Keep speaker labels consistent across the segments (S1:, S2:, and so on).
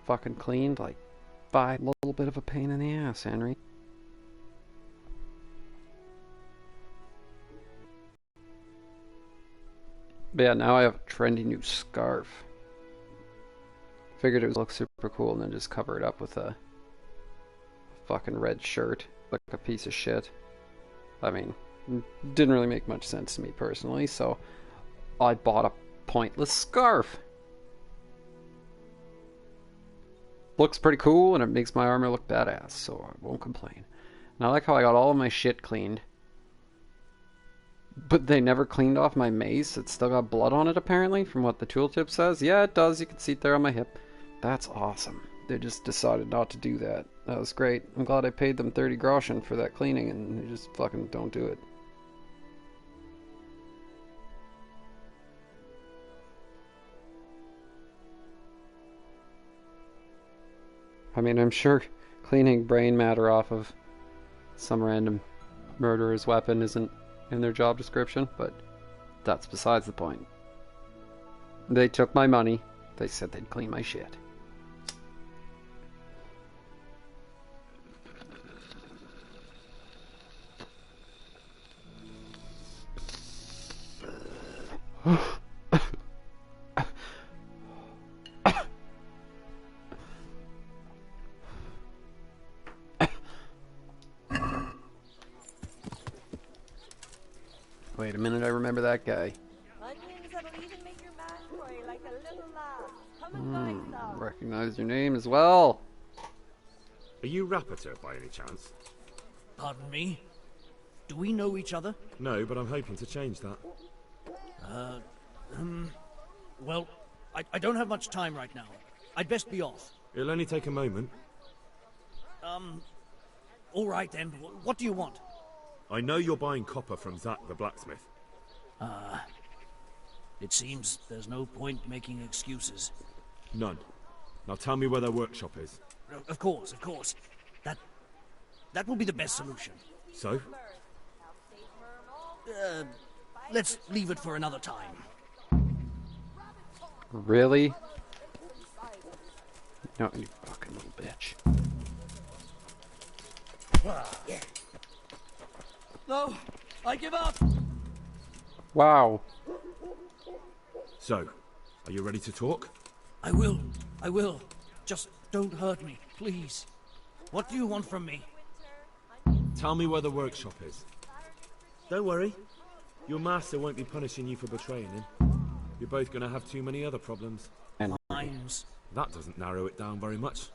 S1: fucking cleaned, like, by a little bit of a pain in the ass, Henry. But yeah, now I have a trendy new scarf. Figured it would look super cool and then just cover it up with a fucking red shirt. Like a piece of shit. I mean, didn't really make much sense to me personally, so I bought a pointless scarf. Looks pretty cool and it makes my armor look badass, so I won't complain. And I like how I got all of my shit cleaned. But they never cleaned off my mace. It's still got blood on it, apparently, from what the tooltip says. Yeah, it does. You can see it there on my hip. That's awesome. They just decided not to do that. That was great. I'm glad I paid them 30 groschen for that cleaning, and they just fucking don't do it. I mean, I'm sure cleaning brain matter off of some random murderer's weapon isn't in their job description, but that's besides the point. They took my money. They said they'd clean my shit. Wait a minute, I remember that guy. Recognize your name as well.
S2: Are you Rapiter by any chance?
S3: Pardon me? Do we know each other?
S2: No, but I'm hoping to change that.
S3: Well, I don't have much time right now. I'd best be off.
S2: It'll only take a moment.
S3: All right then. What do you want?
S2: I know you're buying copper from Zach the blacksmith.
S3: It seems there's no point making excuses.
S2: None. Now tell me where their workshop is.
S3: Of course. That will be the best solution.
S2: So?
S3: Let's leave it for another time.
S1: Really? No, you fucking little bitch.
S3: No, I give up.
S1: Wow.
S2: So, are you ready to talk?
S3: I will. Just don't hurt me, please. What do you want from me?
S2: Tell me where the workshop is. Don't worry. Your master won't be punishing you for betraying him. You're both going to have too many other problems.
S3: Mines.
S2: That doesn't narrow it down very much.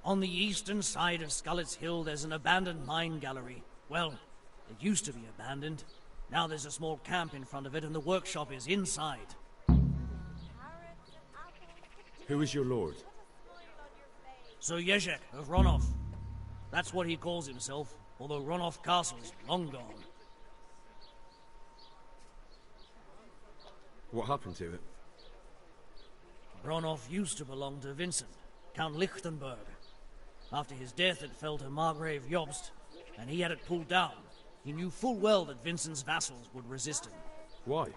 S3: On the eastern side of Skullet's Hill, there's an abandoned mine gallery. Well, it used to be abandoned. Now there's a small camp in front of it, and the workshop is inside.
S2: Who is your lord?
S3: Sir Jezek of Ronov. That's what he calls himself, although Ronov Castle's long gone.
S2: What happened to it?
S3: Ronov used to belong to Vincent, Count Lichtenberg. After his death, it fell to Margrave Jobst, and he had it pulled down. He knew full well that Vincent's vassals would resist him.
S2: Why?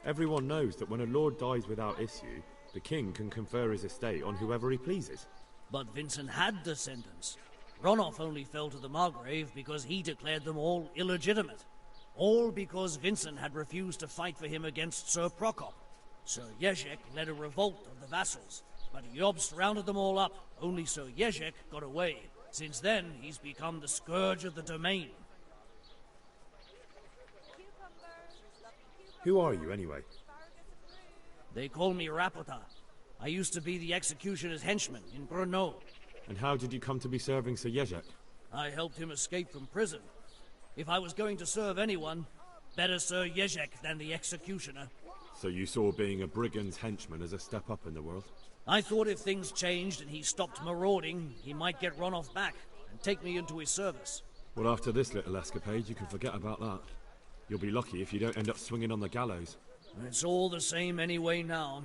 S2: Everyone knows that when a lord dies without issue, the king can confer his estate on whoever he pleases.
S3: But Vincent had descendants. Ronov only fell to the Margrave because he declared them all illegitimate. All because Vincent had refused to fight for him against Sir Prokop. Sir Jezek led a revolt of the vassals, but Jobst rounded them all up. Only Sir Jezek got away. Since then, he's become the scourge of the domain.
S2: Who are you, anyway?
S3: They call me Rapota. I used to be the executioner's henchman in Brno.
S2: And how did you come to be serving Sir Jezek?
S3: I helped him escape from prison. If I was going to serve anyone, better Sir Jezek than the executioner.
S2: So you saw being a brigand's henchman as a step up in the world?
S3: I thought if things changed and he stopped marauding, he might get Ronov back and take me into his service.
S2: Well, after this little escapade, you can forget about that. You'll be lucky if you don't end up swinging on the gallows.
S3: It's all the same anyway now.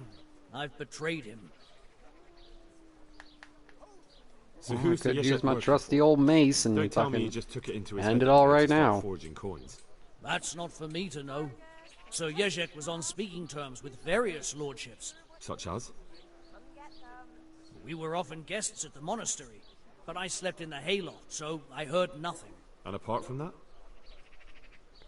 S3: I've betrayed him.
S2: So
S1: I
S2: who's
S1: could
S2: the
S1: use my
S2: workshop?
S1: trusty old mace and
S2: Don't tell me
S1: fucking
S2: you just took it into his
S1: end
S2: head
S1: it all
S2: to
S1: right
S2: start
S1: now.
S2: forging coins.
S3: That's not for me to know. Sir Jezek was on speaking terms with various lordships.
S2: Such as?
S3: We were often guests at the monastery, but I slept in the hayloft, so I heard nothing.
S2: And apart from that?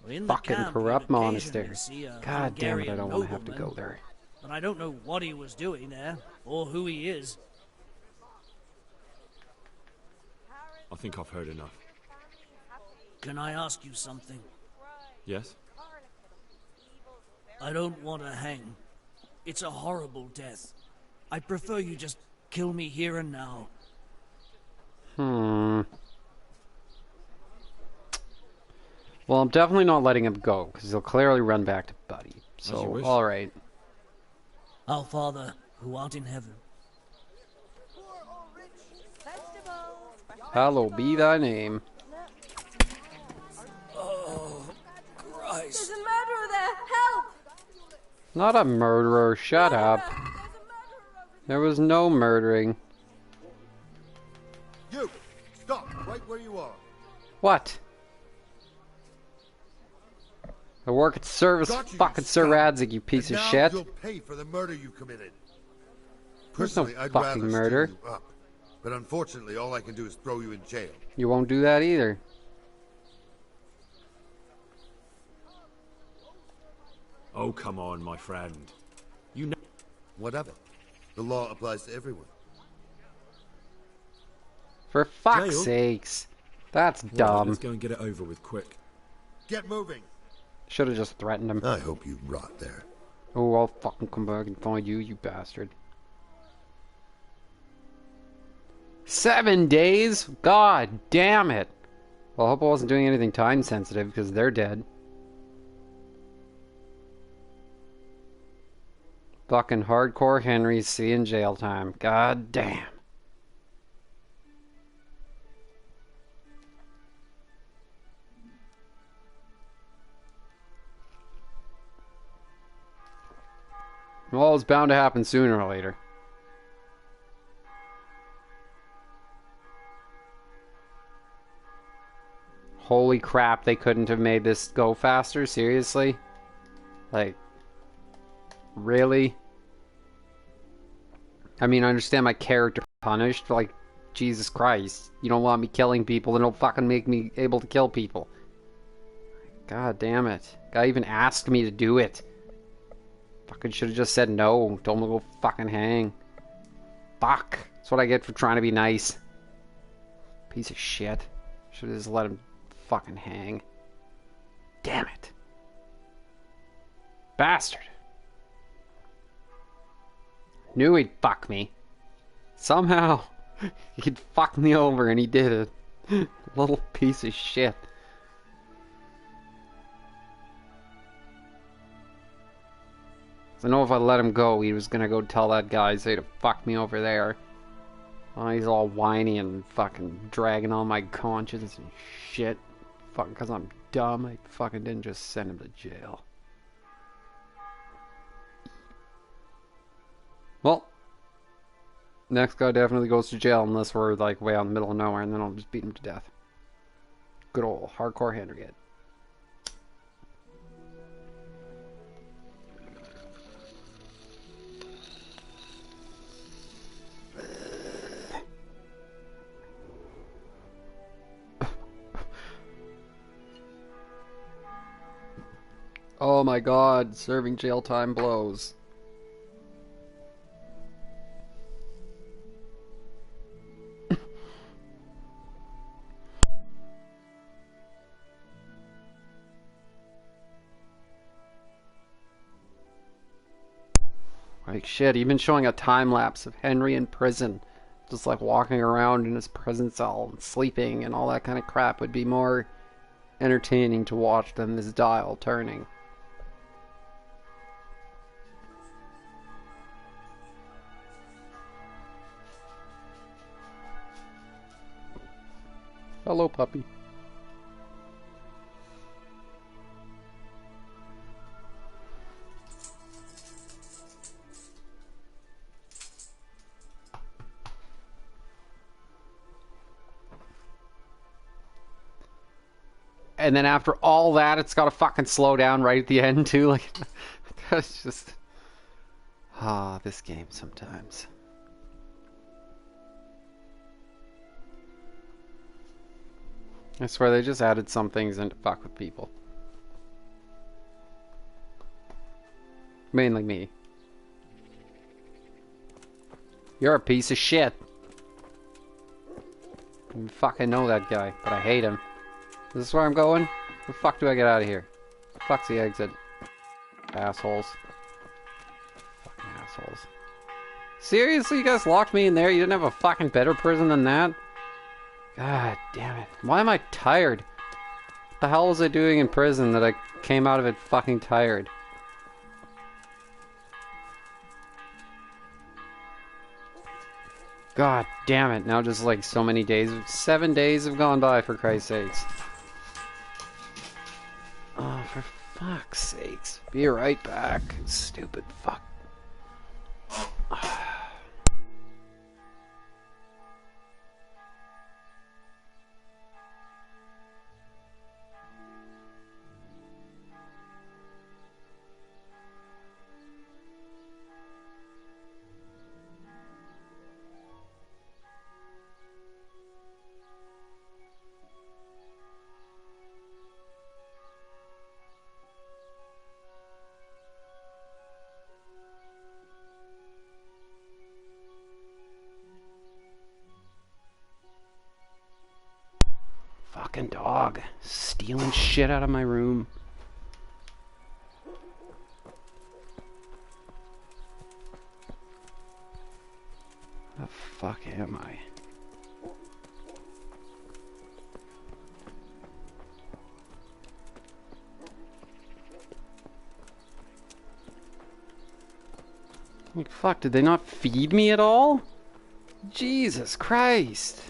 S3: In
S1: Fucking
S3: the camp,
S1: corrupt
S3: you'd
S1: monastery.
S3: occasionally see a
S1: God damn it, I
S3: Hungarian
S1: don't want to have to
S3: nobleman,
S1: go there.
S3: But I don't know what he was doing there, or who he is.
S2: I think I've heard enough.
S3: Can I ask you something?
S2: Yes?
S3: I don't want to hang. It's a horrible death. I prefer you just kill me here and now.
S1: Well, I'm definitely not letting him go, because he'll clearly run back to Buddy. So, alright.
S3: Our Father, who art in heaven.
S1: Hallowed be thy name.
S3: Oh, Christ.
S4: There's a murderer there! Help!
S1: Not a murderer, shut up. There was no murdering.
S5: You! Stop right where you are.
S1: What? I work at service fucking Sir Radzig, you piece of shit.
S5: You'll pay for the murder you committed.
S1: There's no
S5: Personally, I'd
S1: fucking
S5: rather
S1: murder.
S5: steal you up. But unfortunately, all I can do is throw you in jail.
S1: You won't do that either.
S2: Oh, come on, my friend. You know...
S5: What of it? The law applies to everyone.
S1: For fuck's
S2: Jail?
S1: sakes. That's
S2: Well,
S1: dumb.
S2: let's go and get it over with quick.
S5: Get moving.
S1: Should have just threatened him.
S5: I hope you rot there.
S1: Oh, I'll fucking come back and find you, you bastard. 7 days? God damn it. Well, I hope I wasn't doing anything time sensitive, because they're dead. Fucking hardcore Henry's seeing jail time. God damn. Well, it's bound to happen sooner or later. Holy crap, they couldn't have made this go faster? Seriously? Like, really? I mean, I understand my character punished, but like, Jesus Christ. You don't want me killing people, then don't fucking make me able to kill people. God damn it. Guy even asked me to do it. Fucking should have just said no. Don't go fucking hang. Fuck. That's what I get for trying to be nice. Piece of shit. Should have just let him fucking hang. Damn it. Bastard. Knew he'd fuck me. Somehow, he'd fuck me over and he did it. Little piece of shit. I know if I let him go, he was gonna go tell that guy, say to fuck me over there. Oh, he's all whiny and fucking dragging on my conscience and shit. Fucking because I'm dumb, I fucking didn't just send him to jail. Well, next guy definitely goes to jail unless we're like way out in the middle of nowhere, and then I'll just beat him to death. Good old hardcore Henry. Oh my god, serving jail time blows. Like shit, even showing a time lapse of Henry in prison, just like walking around in his prison cell and sleeping and all that kind of crap would be more entertaining to watch than this dial turning. Hello, puppy. And then after all that, it's got to fucking slow down right at the end, too. Like, that's just... this game sometimes. I swear they just added some things in to fuck with people. Mainly me. You're a piece of shit. I fucking know that guy, but I hate him. Is this where I'm going? The fuck do I get out of here? Fuck's the exit. Assholes. Fucking assholes. Seriously, you guys locked me in there? You didn't have a fucking better prison than that? God damn it. Why am I tired? What the hell was I doing in prison that I came out of it fucking tired? God damn it. Now just like so many days. 7 days have gone by, for Christ's sakes. Oh, for fuck's sakes. Be right back. Stupid fuck. Fucking dog. Stealing shit out of my room. The fuck am I? Like, fuck, did they not feed me at all? Jesus Christ.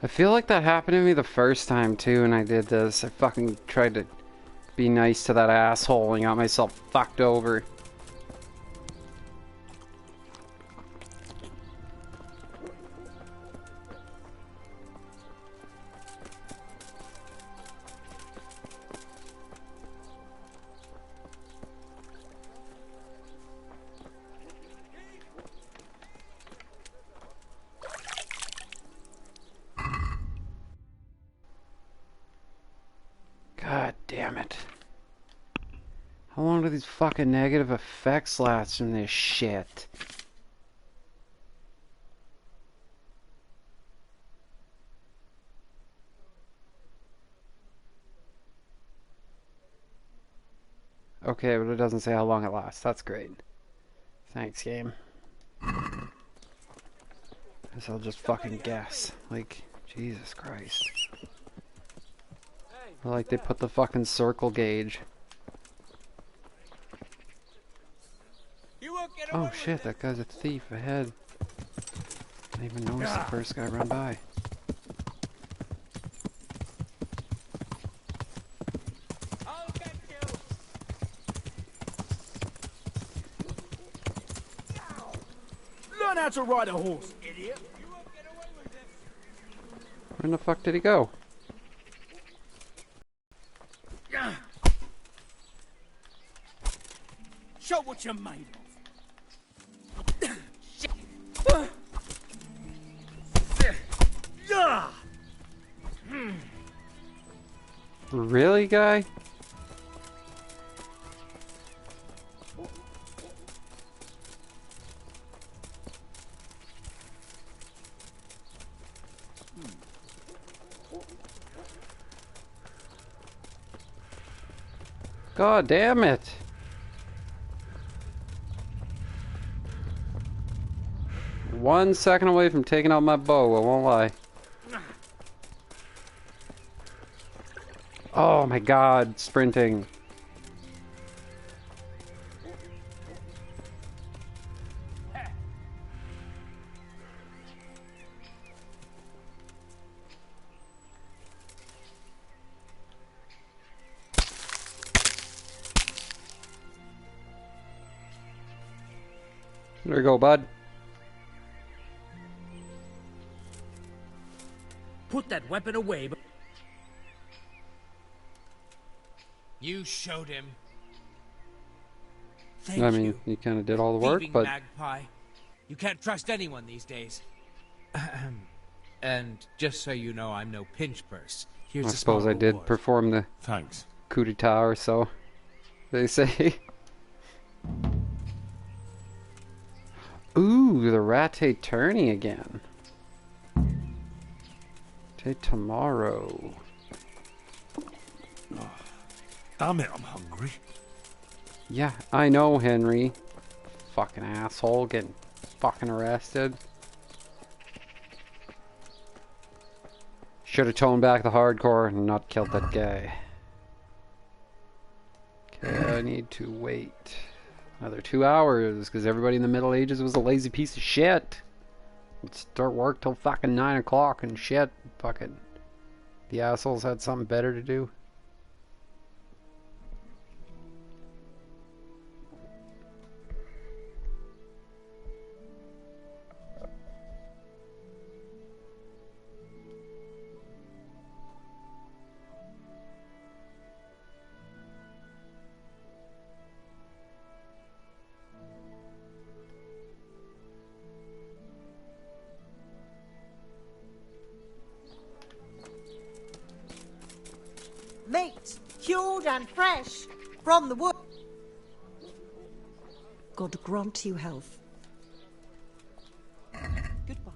S1: I feel like that happened to me the first time too when I did this. I fucking tried to be nice to that asshole and got myself fucked over. God damn it. How long do these fucking negative effects last in this shit? Okay, but it doesn't say how long it lasts. That's great. Thanks, game. Guess I'll just fucking guess. Like, Jesus Christ. I like they put the fucking circle gauge. Oh shit, that guy's a thief ahead. I didn't even notice the first guy run by.
S6: I'll get you. Learn how to ride a horse, idiot. You won't get away with this.
S1: Where the fuck did he go?
S6: Show what you're made of.
S1: Really, guy? God damn it. One second away from taking out my bow, I won't lie. Oh my god, sprinting. There you go, bud.
S3: Put that weapon away.
S7: You showed him.
S3: Thank
S1: I mean,
S3: you.
S1: he kind of did all the work,
S7: Thieving
S1: but
S7: magpie. You can't trust anyone these days. And just so you know, I'm no pinch purse. Here's
S1: I
S7: a small
S1: suppose I did
S7: reward.
S1: perform the
S2: Thanks.
S1: coup d'etat or so, they say. Ooh, the ratte tourney again. Tomorrow.
S2: Damn it, I'm hungry.
S1: Yeah, I know, Henry. Fucking asshole, getting fucking arrested. Should have toned back the hardcore and not killed that guy. Okay, I need to wait another 2 hours because everybody in the Middle Ages was a lazy piece of shit. Would start work till fucking 9 o'clock and shit. Fucking the assholes had something better to do.
S8: Meat, cured and fresh, from the wood. God grant you health. Goodbye.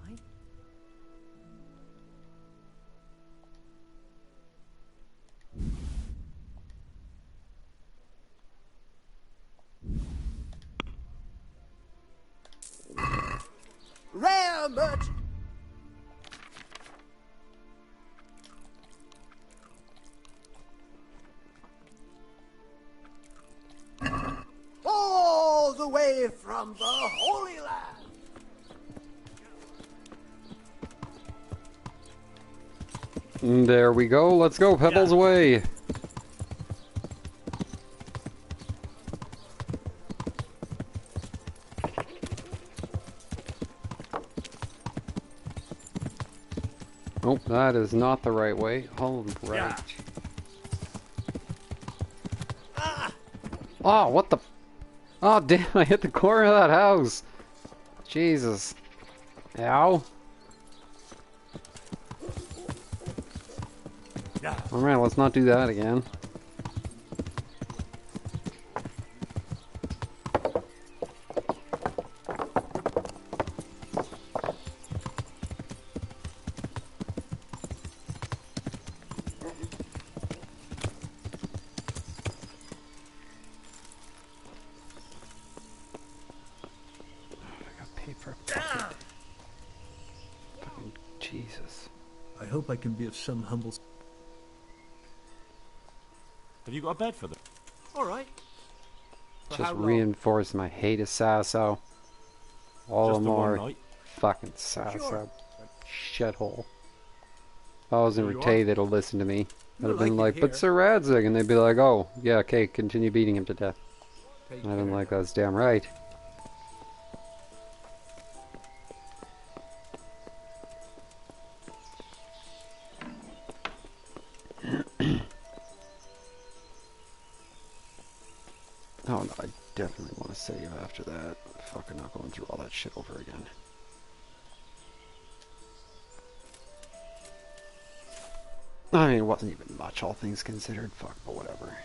S6: Rare merchant. All the way from the Holy Land.
S1: And there we go. Let's go. Pebbles away. Nope, that is not the right way. All right. Oh, what the... Oh, damn, I hit the corner of that house. Jesus. Ow. Alright, let's not do that again. Jesus.
S9: I hope I can be of some humble...
S2: Have you got a bed for them?
S6: All right. For
S1: Just
S6: how long?
S1: reinforce my hate of Sasso. All
S2: Just
S1: the
S2: the one
S1: more
S2: night?
S1: fucking Sasso.
S6: Sure.
S1: Shithole. If I was in
S6: Here you
S1: Rete,
S6: are.
S1: they'd have listened to me. I'd have
S6: like
S1: been
S6: it
S1: like, but
S6: here.
S1: Sir Radzig, and they'd be like, oh, yeah, okay, continue beating him to death.
S6: Take
S1: And I'd been
S6: care
S1: like,
S6: now.
S1: that's damn right. Oh no, I definitely want to save after that. Fucking not going through all that shit over again. I mean, it wasn't even much, all things considered. Fuck, but whatever.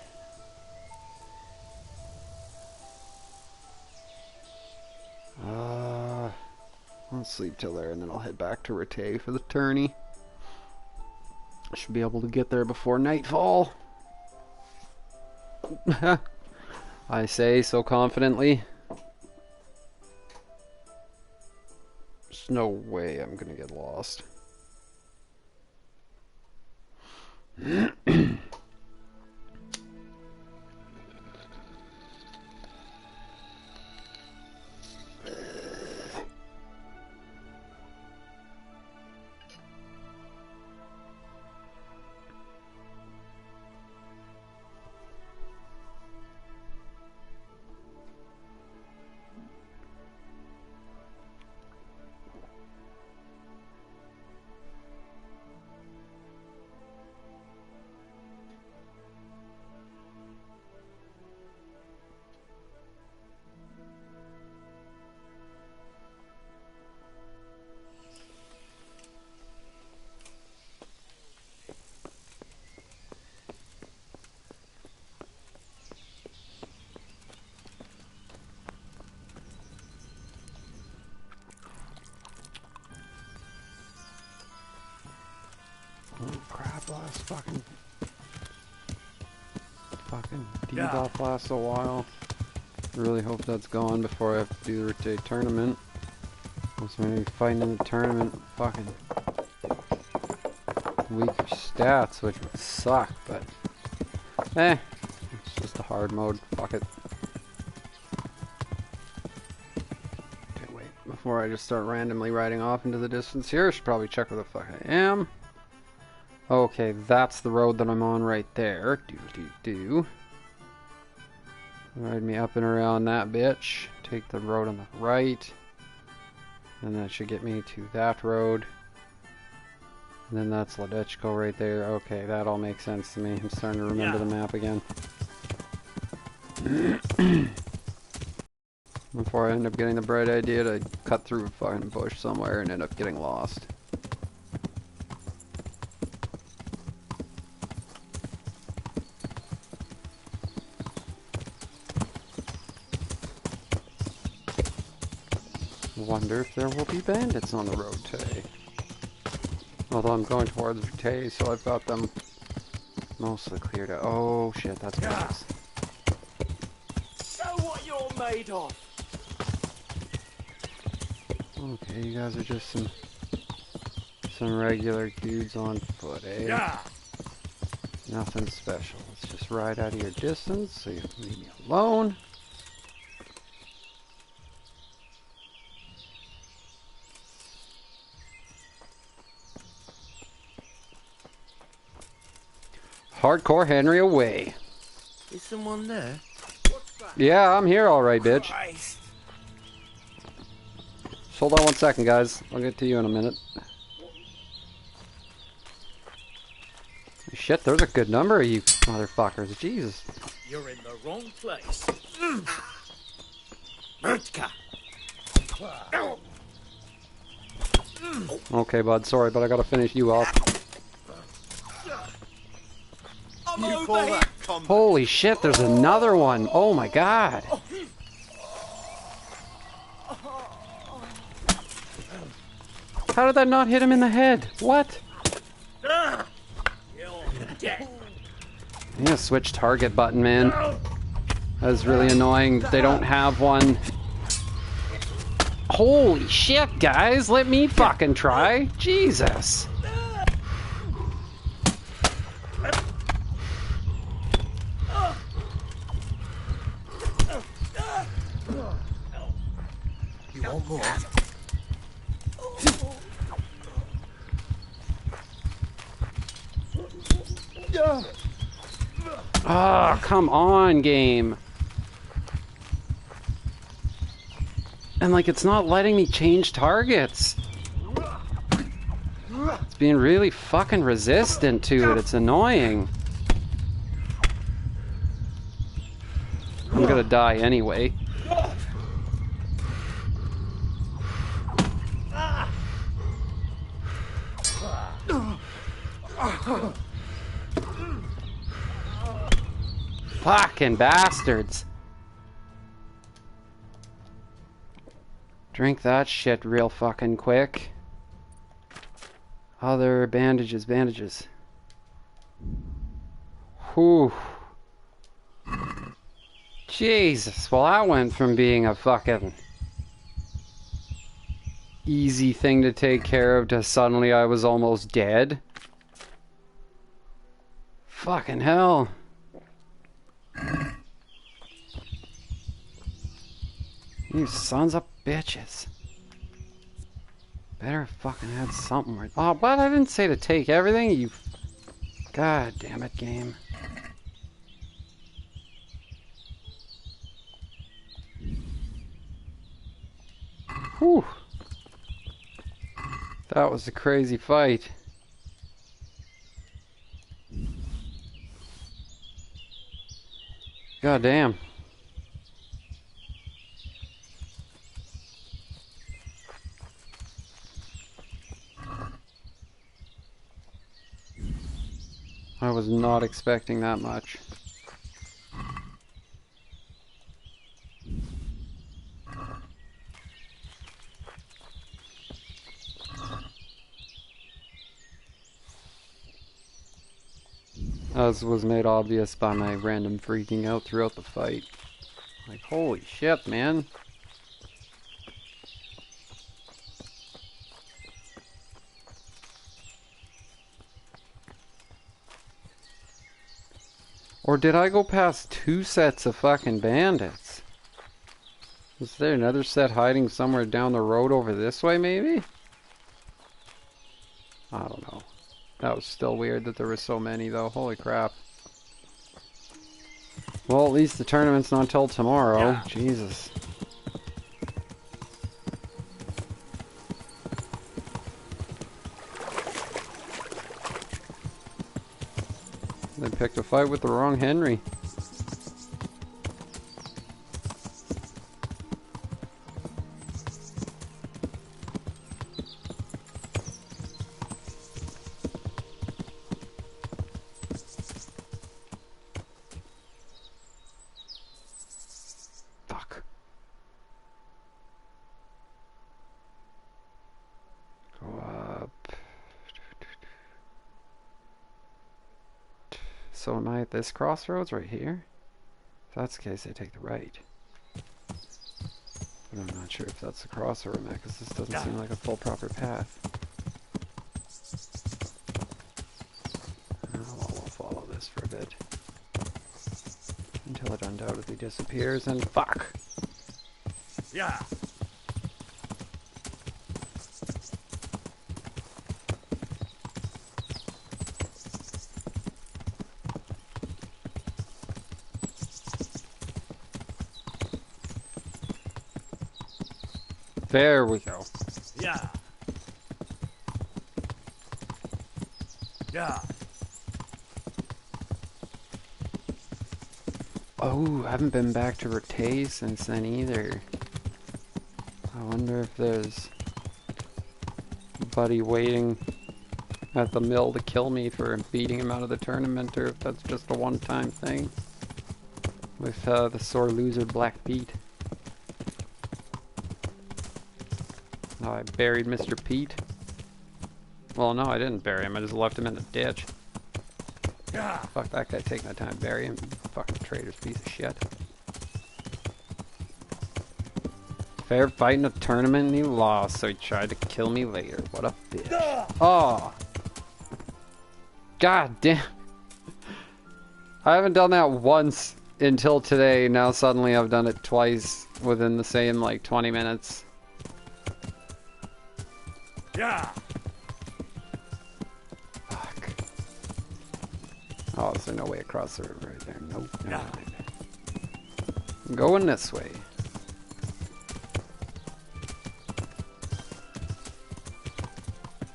S1: I'll sleep till there, and then I'll head back to Rete for the tourney. I should be able to get there before nightfall. I say so confidently. There's no way I'm gonna get lost. last fucking debuff lasts a while. Really hope that's gone before I have to do the rotate tournament. I was going to be fighting in the tournament. Fucking weaker stats, which would suck, but it's just a hard mode. Fuck it. Okay, wait. Before I just start randomly riding off into the distance here, I should probably check where the fuck I am. Okay, that's the road that I'm on right there. Ride me up and around that bitch. Take the road on the right. And that should get me to that road. And then that's Ladechko right there. Okay, that all makes sense to me. I'm starting to remember the map again. Before I end up getting the bright idea to cut through a fucking bush somewhere and end up getting lost. Wonder if there will be bandits on the road today. Although I'm going towards Verte, so I've got them mostly cleared out. Oh shit, that's bandits.
S6: Show what you're made of.
S1: Okay, you guys are just some regular dudes on foot, eh?
S6: Yeah.
S1: Nothing special. Let's just ride out of your distance so you can leave me alone. Hardcore Henry away.
S6: Is someone there?
S1: Yeah, I'm here alright, bitch.
S6: Christ.
S1: Just hold on 1 second, guys. I'll get to you in a minute. Shit, there's a good number of you motherfuckers. Jesus.
S6: You're in the wrong place.
S1: Okay, bud. Sorry, but I gotta finish you off.
S6: You call that combat?
S1: Holy shit, there's another one. Oh my god. How did that not hit him in the head? What?
S6: You're dead.
S1: I'm gonna switch target button, man. That's really annoying. They don't have one. Holy shit, guys. Let me fucking try. Jesus.
S6: You want more?
S1: Oh, come on, game. And like, it's not letting me change targets. It's being really fucking resistant to it. It's annoying. I'm gonna die anyway. Fucking bastards. Drink that shit real fucking quick. Other bandages. Whew. Jesus, well that went from being a fucking easy thing to take care of to suddenly I was almost dead. Fucking hell. You sons of bitches. Better fucking had something right. Oh, what? I didn't say to take everything, you... God damn it, game. Whew. That was a crazy fight. God damn. I was not expecting that much. As was made obvious by my random freaking out throughout the fight. Like, holy shit, man. Or did I go past 2 sets of fucking bandits? Is there another set hiding somewhere down the road over this way, maybe? I don't know. That was still weird that there were so many, though. Holy crap. Well, at least the tournament's not till tomorrow. Yeah. Jesus. They picked a fight with the wrong Henry. Fuck. Go up. So am I at this crossroads right here? If that's the case, I take the right. But I'm not sure if that's the crossroad I'm at, because this doesn't seem like a full proper path. Oh, well, we'll follow this for a bit. Until it undoubtedly disappears, and fuck!
S6: Yeah.
S1: There we go.
S6: Yeah. Yeah.
S1: Oh, I haven't been back to Rete since then either. I wonder if there's a buddy waiting at the mill to kill me for beating him out of the tournament, or if that's just a one-time thing with the sore loser Black Pete. Oh, I buried Mr. Pete. Well, no, I didn't bury him. I just left him in the ditch.
S6: Yeah.
S1: Fuck that guy taking the time to bury him. Fucking traitor's piece of shit. Fair fight in a tournament and he lost, so he tried to kill me later. What a bitch. Oh. God damn. I haven't done that once until today. Now suddenly I've done it twice within the same, like, 20 minutes.
S6: Yeah.
S1: Fuck. Oh, is there no way across the river right there? Nope.
S6: Yeah.
S1: I'm going this way.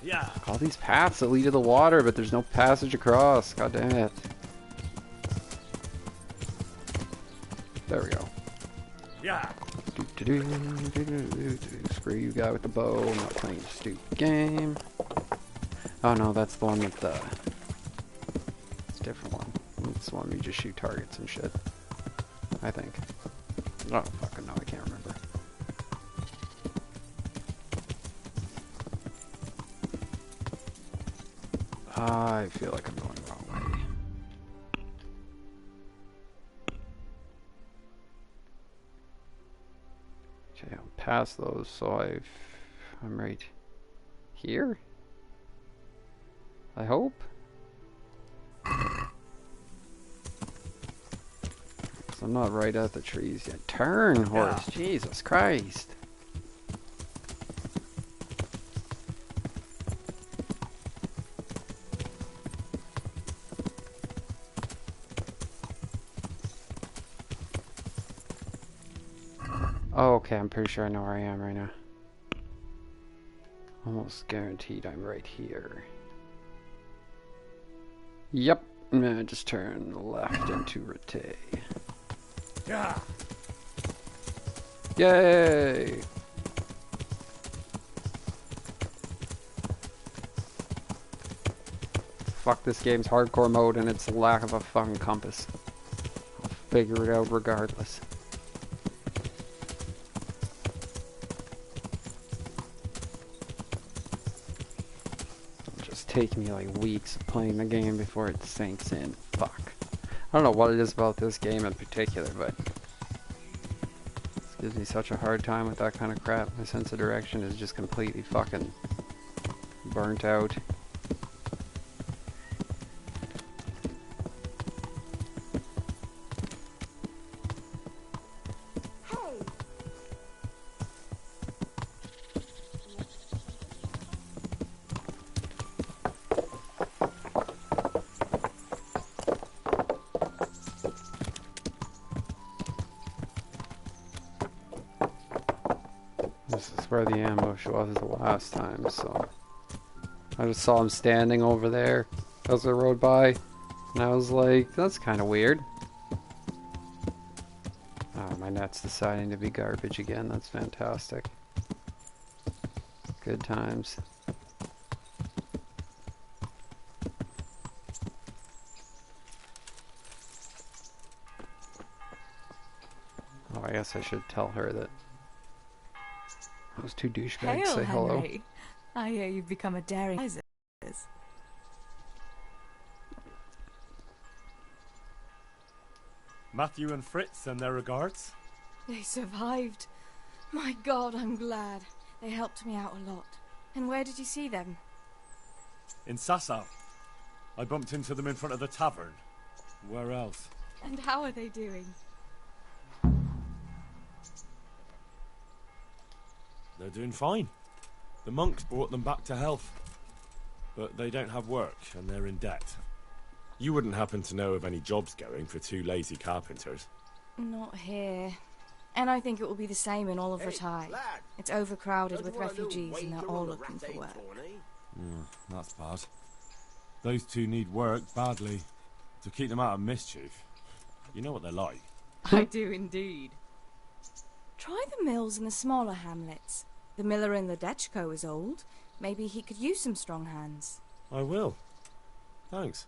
S6: Yeah.
S1: All these paths that lead to the water, but there's no passage across. God damn it. There we go.
S6: Yeah.
S1: Screw you, guy with the bow. I'm not playing a stupid game. Oh no, that's the one with the... It's a different one. It's the one where you just shoot targets and shit. I think. Oh, fucking no, I can't remember. I feel like I'm going the wrong way. Okay, I'm past those, so I'm right here? I hope? So I'm not right at the trees yet. Turn, horse! Yeah. Jesus Christ! Oh, okay, I'm pretty sure I know where I am right now. Almost guaranteed I'm right here. Yep, I'm gonna just turn left into Rete.
S6: Yeah.
S1: Yay! Fuck this game's hardcore mode and its lack of a fucking compass. I'll figure it out regardless. taking me like weeks of playing the game before it sinks in. Fuck. I don't know what it is about this game in particular, but it gives me such a hard time with that kind of crap. My sense of direction is just completely fucking burnt out. This is where the ambush was the last time, so I just saw him standing over there as I rode by, and I was like, that's kind of weird. Oh, my net's deciding to be garbage again. That's fantastic. Good times. Oh, I guess I should tell her that those two douchebags say hello.
S10: Henry. I hear you've become a daring advisor.
S2: Matthew and Fritz send their regards.
S10: They survived. My God, I'm glad. They helped me out a lot. And where did you see them?
S2: In Sasau. I bumped into them in front of the tavern. Where else?
S10: And how are they doing?
S2: They're doing fine. The monks brought them back to health. But they don't have work, and they're in debt. You wouldn't happen to know of any jobs going for two lazy carpenters?
S10: Not here. And I think it will be the same in all of Ratai. It's overcrowded with refugees and they're all looking for work.
S2: That's bad. Those two need work badly. To keep them out of mischief. You know what they're like.
S10: I do indeed. Try the mills in the smaller hamlets. The miller in Ledechko is old. Maybe he could use some strong hands.
S2: I will. Thanks.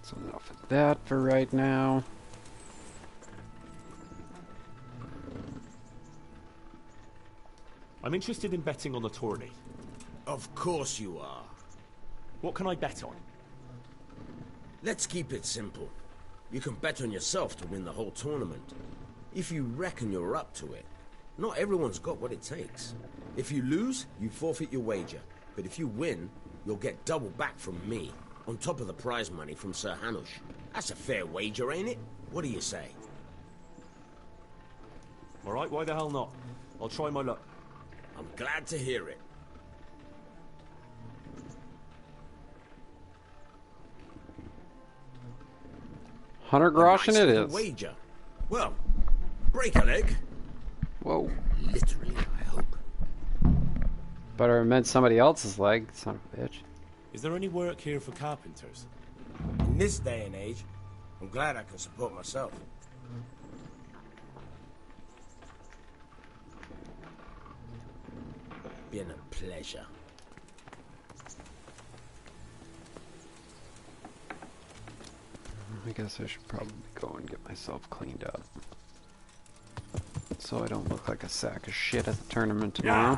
S1: So enough of that for right now.
S2: I'm interested in betting on the tourney.
S11: Of course you are.
S2: What can I bet on?
S11: Let's keep it simple. You can bet on yourself to win the whole tournament. If you reckon you're up to it. Not everyone's got what it takes. If you lose, you forfeit your wager. But if you win, you'll get double back from me, on top of the prize money from Sir Hanush. That's a fair wager, ain't it? What do you say?
S2: Alright, why the hell not? I'll try my luck.
S11: I'm glad to hear it.
S1: $100 it is.
S11: Wager. Well, break a leg.
S1: Whoa.
S11: Literally, I hope.
S1: Better have meant somebody else's leg, son of a bitch.
S2: Is there any work here for carpenters?
S11: In this day and age, I'm glad I can support myself. Been a pleasure.
S1: I guess I should probably go and get myself cleaned up, so I don't look like a sack of shit at the tournament tomorrow.
S11: Yeah.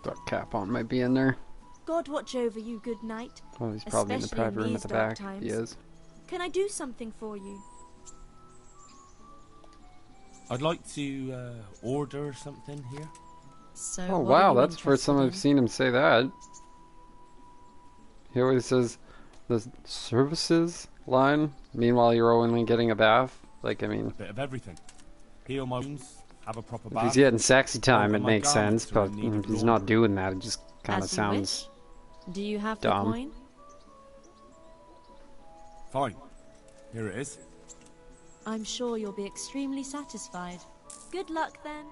S1: That cap on might be in there.
S12: God watch over you, good knight.
S1: Oh, he's probably in the private room at the back. He is.
S12: Can I do something for you?
S2: I'd like to order something here.
S12: So
S1: oh wow, that's the first time I've seen him say that. He always says the services line. Meanwhile, you're only getting a bath. Like, I mean,
S2: A bit of everything. Heal my wounds, have a proper
S1: if
S2: bath.
S1: he's getting sexy time, it
S2: my
S1: makes
S2: garments
S1: sense.
S2: are
S1: But
S2: in need of
S1: if he's not doing that, it just kind of
S12: As you
S1: sounds
S12: Do you have
S1: dumb.
S12: the coin?
S2: Fine. Here it is.
S12: I'm sure you'll be extremely satisfied. Good luck then.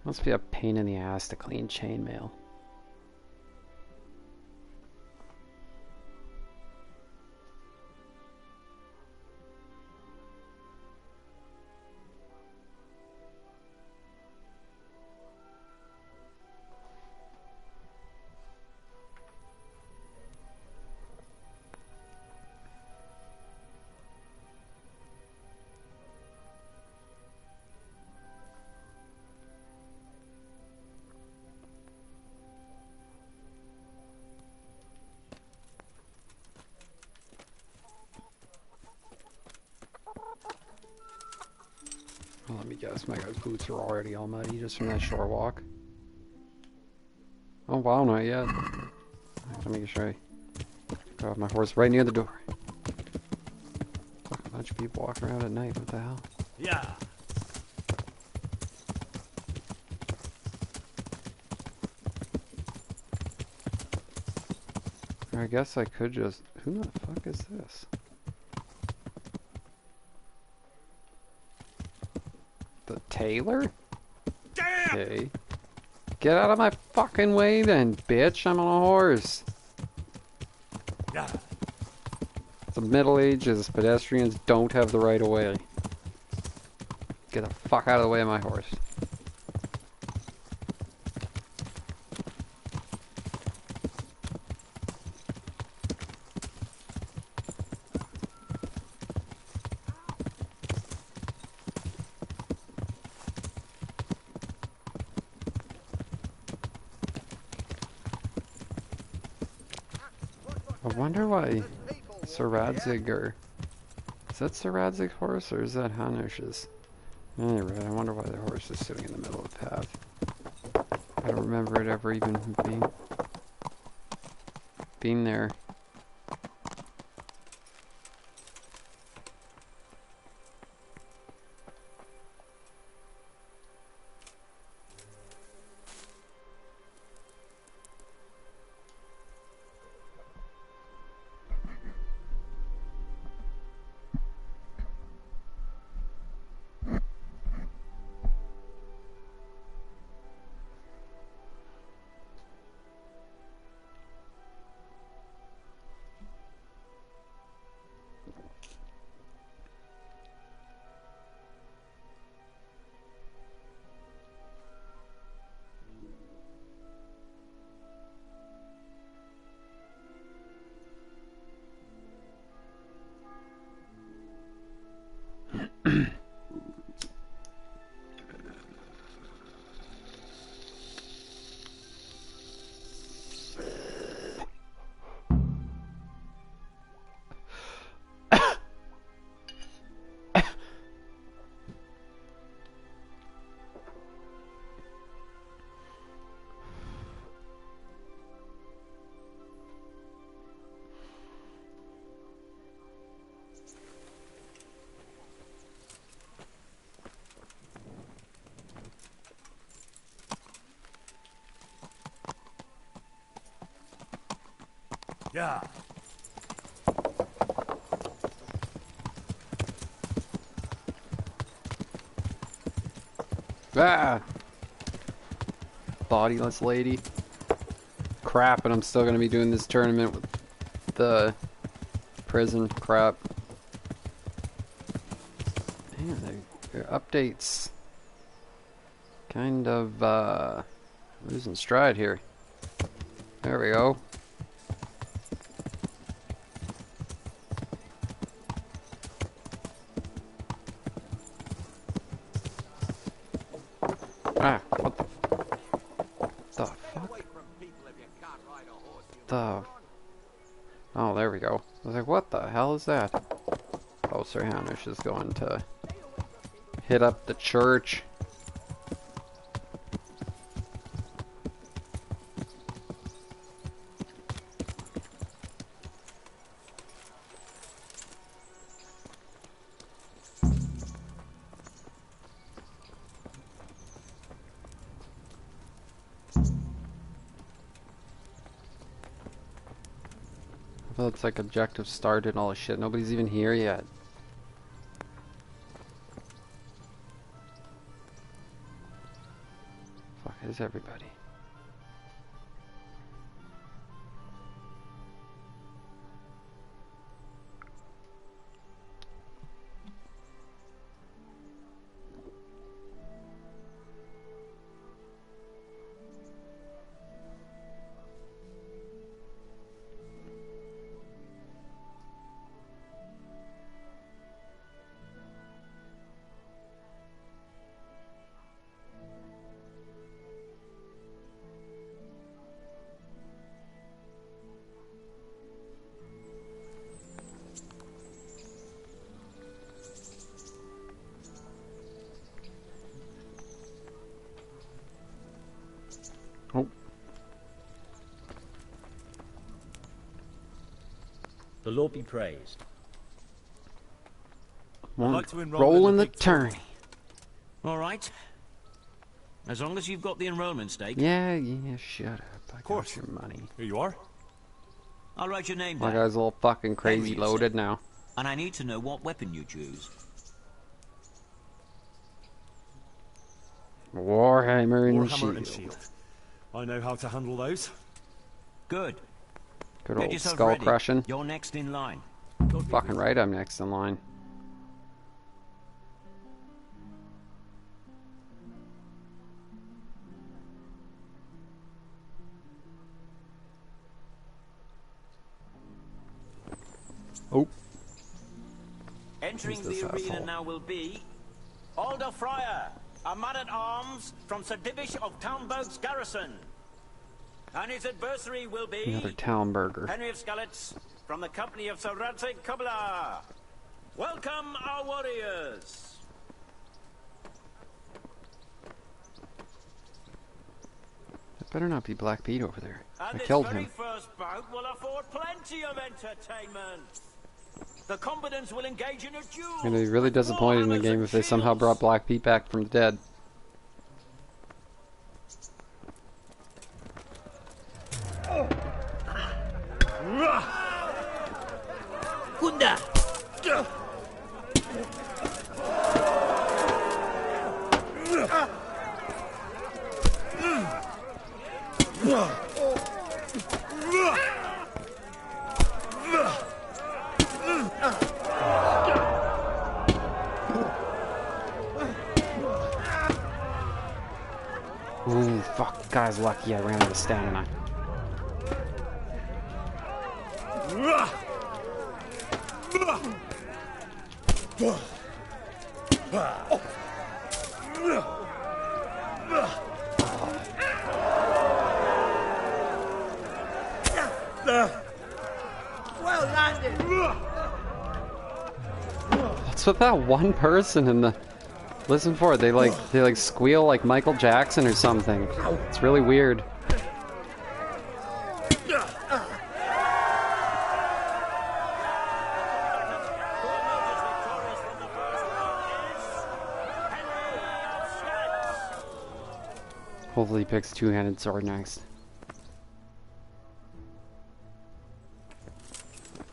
S1: Must be a pain in the ass to clean chainmail. Well, let me guess, my guy's boots are already all muddy just from that shore walk. Oh wow, not yet. Let me show you. Got my horse right near the door. Fuck, a bunch of people walking around at night, what the hell?
S6: Yeah.
S1: I guess I could just... Who the fuck is this? The tailor?
S6: Damn!
S1: Okay. Get out of my fucking way then, bitch. I'm on a horse.
S6: Yeah.
S1: The Middle Ages, pedestrians don't have the right of way. Get the fuck out of the way of my horse. I wonder why Sir Radzig, is that Sir Radzig's horse or is that Hanish's? Anyway, I wonder why the horse is sitting in the middle of the path. I don't remember it ever even being there.
S6: Yeah.
S1: Ah! Bodiless lady. Crap, and I'm still gonna be doing this tournament with the prison crap. Man, their updates kind of losing stride here. There we go. Ah, what the fuck? Oh, there we go. I was like, what the hell is that? Oh, Sir Hamish is going to hit up the church. Well, it's like objective started and all this shit. Nobody's even here yet. Fuck, is everybody? Oh.
S13: The Lord be praised.
S1: One,
S2: like to enroll
S1: roll
S2: in
S1: in
S2: the
S1: the
S2: big
S1: tourney.
S13: All right. As long as you've got the enrollment stake.
S1: Yeah, shut up. I got
S2: course.
S1: your money.
S2: Here you are.
S13: I'll write your name
S1: My
S13: down.
S1: guy's all fucking crazy
S13: Henry, you
S1: loaded
S13: said.
S1: now.
S13: And I need to know what weapon you choose.
S1: Warhammer and
S2: Warhammer and
S1: shield.
S2: shield. I know how to handle those.
S13: Good.
S1: Good
S13: Get
S1: old
S13: yourself
S1: skull
S13: ready.
S1: crushing.
S13: You're next in line.
S1: Fucking right, I'm next in line. Oh.
S14: Entering
S1: Who's this
S14: the arena
S1: asshole?
S14: now will be Alder Fryer, a man-at-arms from Sir Divish of Townburg's garrison. And his adversary will be
S1: Another town burger.
S14: Henry of Skalitz from the company of Sir Radzig Kubla. Welcome, our warriors.
S1: It better not be Black Pete over there.
S14: And
S1: I
S14: this
S1: killed
S14: very
S1: him.
S14: first bout will afford plenty of entertainment. The combatants will engage in a duel.
S1: I'm gonna be really disappointed in the game if they somehow brought Black Pete back from the dead.
S6: Gunda!
S1: Ooh, fuck. Guy's lucky I ran out of stamina.
S6: Well landed!
S1: What's with that one person in the... Listen for it. They like squeal like Michael Jackson or something. It's really weird. Hopefully he picks two-handed sword next.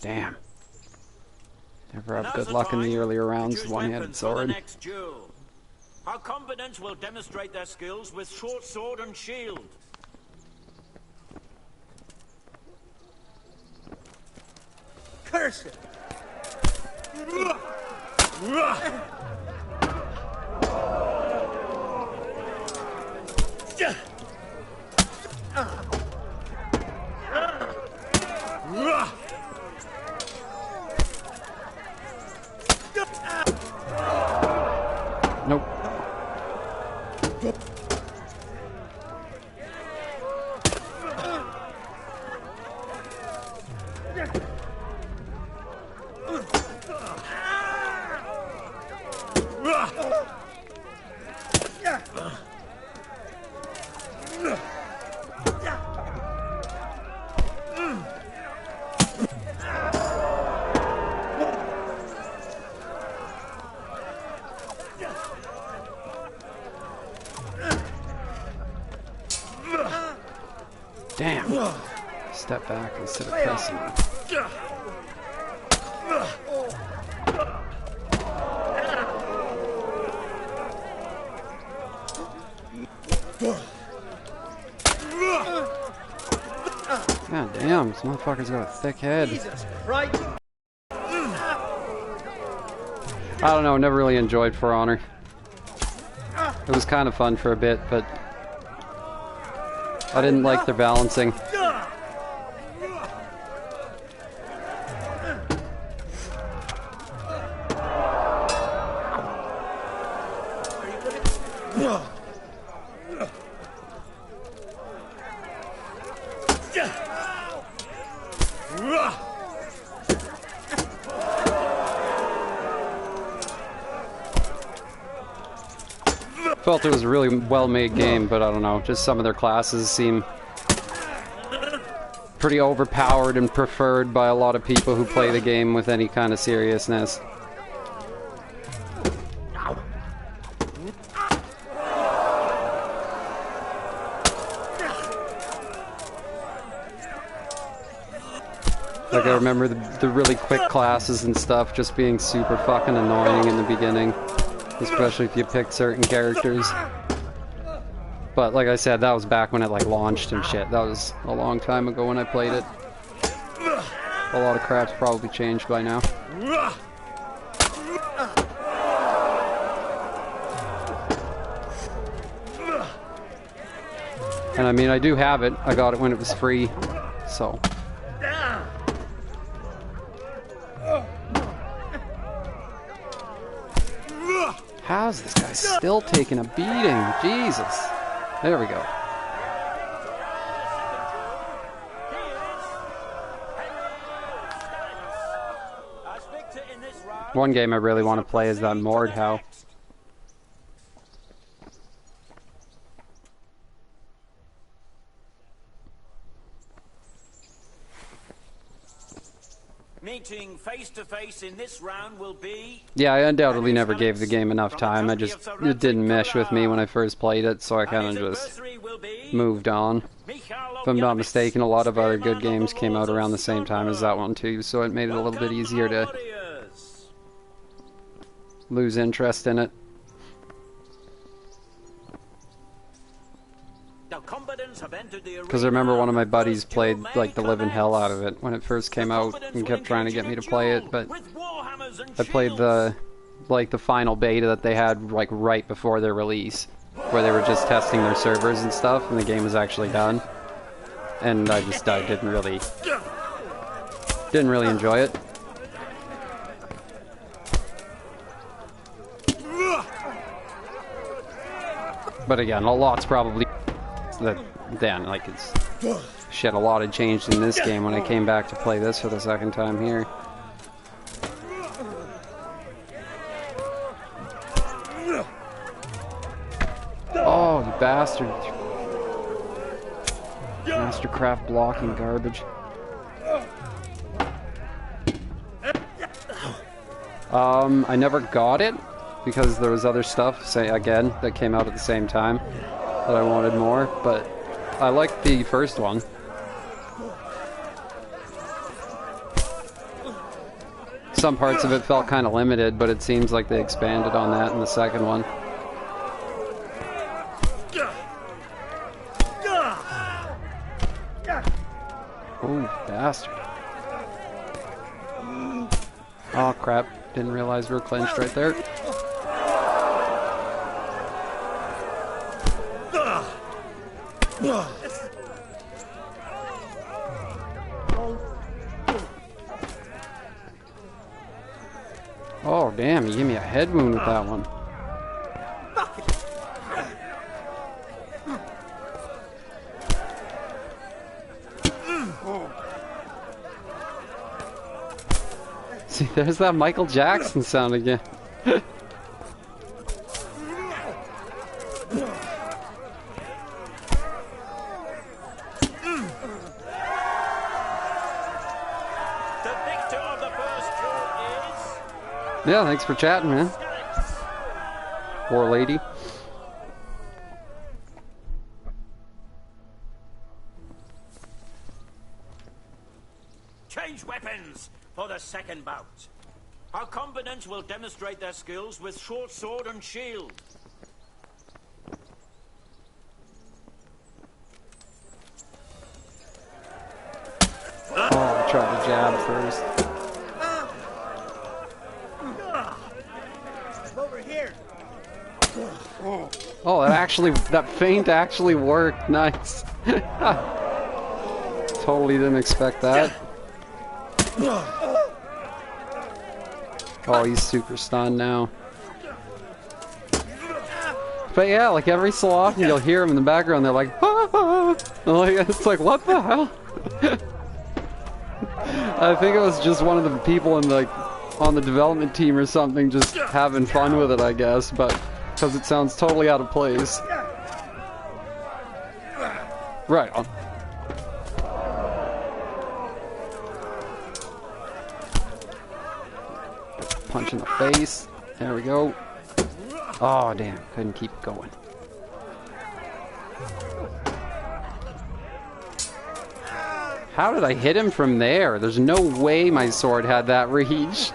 S1: Damn. Never have good luck in the earlier rounds with one-handed sword.
S14: Our combatants will demonstrate their skills with short sword and shield.
S6: Curse it!
S1: Nope. Damn. Step back instead of pressing. God damn, this motherfucker's got a thick head. I don't know, never really enjoyed For Honor. It was kind of fun for a bit, but I didn't like their balancing. Felt it was a really well-made game, but I don't know, just some of their classes seem pretty overpowered and preferred by a lot of people who play the game with any kind of seriousness. Like, I remember the really quick classes and stuff just being super fucking annoying in the beginning. Especially if you pick certain characters. But like I said, that was back when it like launched and shit. That was a long time ago when I played it. A lot of crap's probably changed by now. And I mean, I do have it. I got it when it was free, so... How's this guy still taking a beating? Jesus. There we go. One game I really want to play is that Mordhau.
S14: Meeting face to face in this round will be...
S1: Yeah, I undoubtedly never gave the game enough time. It didn't mesh with me when I first played it, so I kind of just moved on. If I'm not mistaken, a lot of other good games came out around the same time as that one too, so it made it a little bit easier to lose interest in it. Because I remember one of my buddies played like the living hell out of it when it first came out and kept trying to get me to play it, but I played the final beta that they had like right before their release, where they were just testing their servers and stuff, and the game was actually done. And I didn't really enjoy it. But again, a lot's probably then, like, it's shit, a lot had changed in this game when I came back to play this for the second time here. Oh, you bastard. Mastercraft blocking garbage. I never got it because there was other stuff, say again, that came out at the same time that I wanted more, but I liked the first one. Some parts of it felt kind of limited, but it seems like they expanded on that in the second one. Oh, bastard. Oh crap, didn't realize we were clenched right there. Oh damn, he gave me a head wound with that one. See, there's that Michael Jackson sound again. Yeah, thanks for chatting, man. Poor lady.
S14: Change weapons. the second bout. Our combatants will demonstrate their skills with short sword and shield.
S1: Oh, I tried to jab first.
S6: Over here.
S1: Oh, that feint actually worked. Nice. Totally didn't expect that. Oh, he's super stunned now. But yeah, like every so often you'll hear them in the background, they're like, ah, ah. It's like, what the hell? I think it was just one of the people in on the development team or something just having fun with it, I guess, but because it sounds totally out of place. Right on. Punch in the face. There we go. Oh, damn. Couldn't keep going. How did I hit him from there? There's no way my sword had that reach.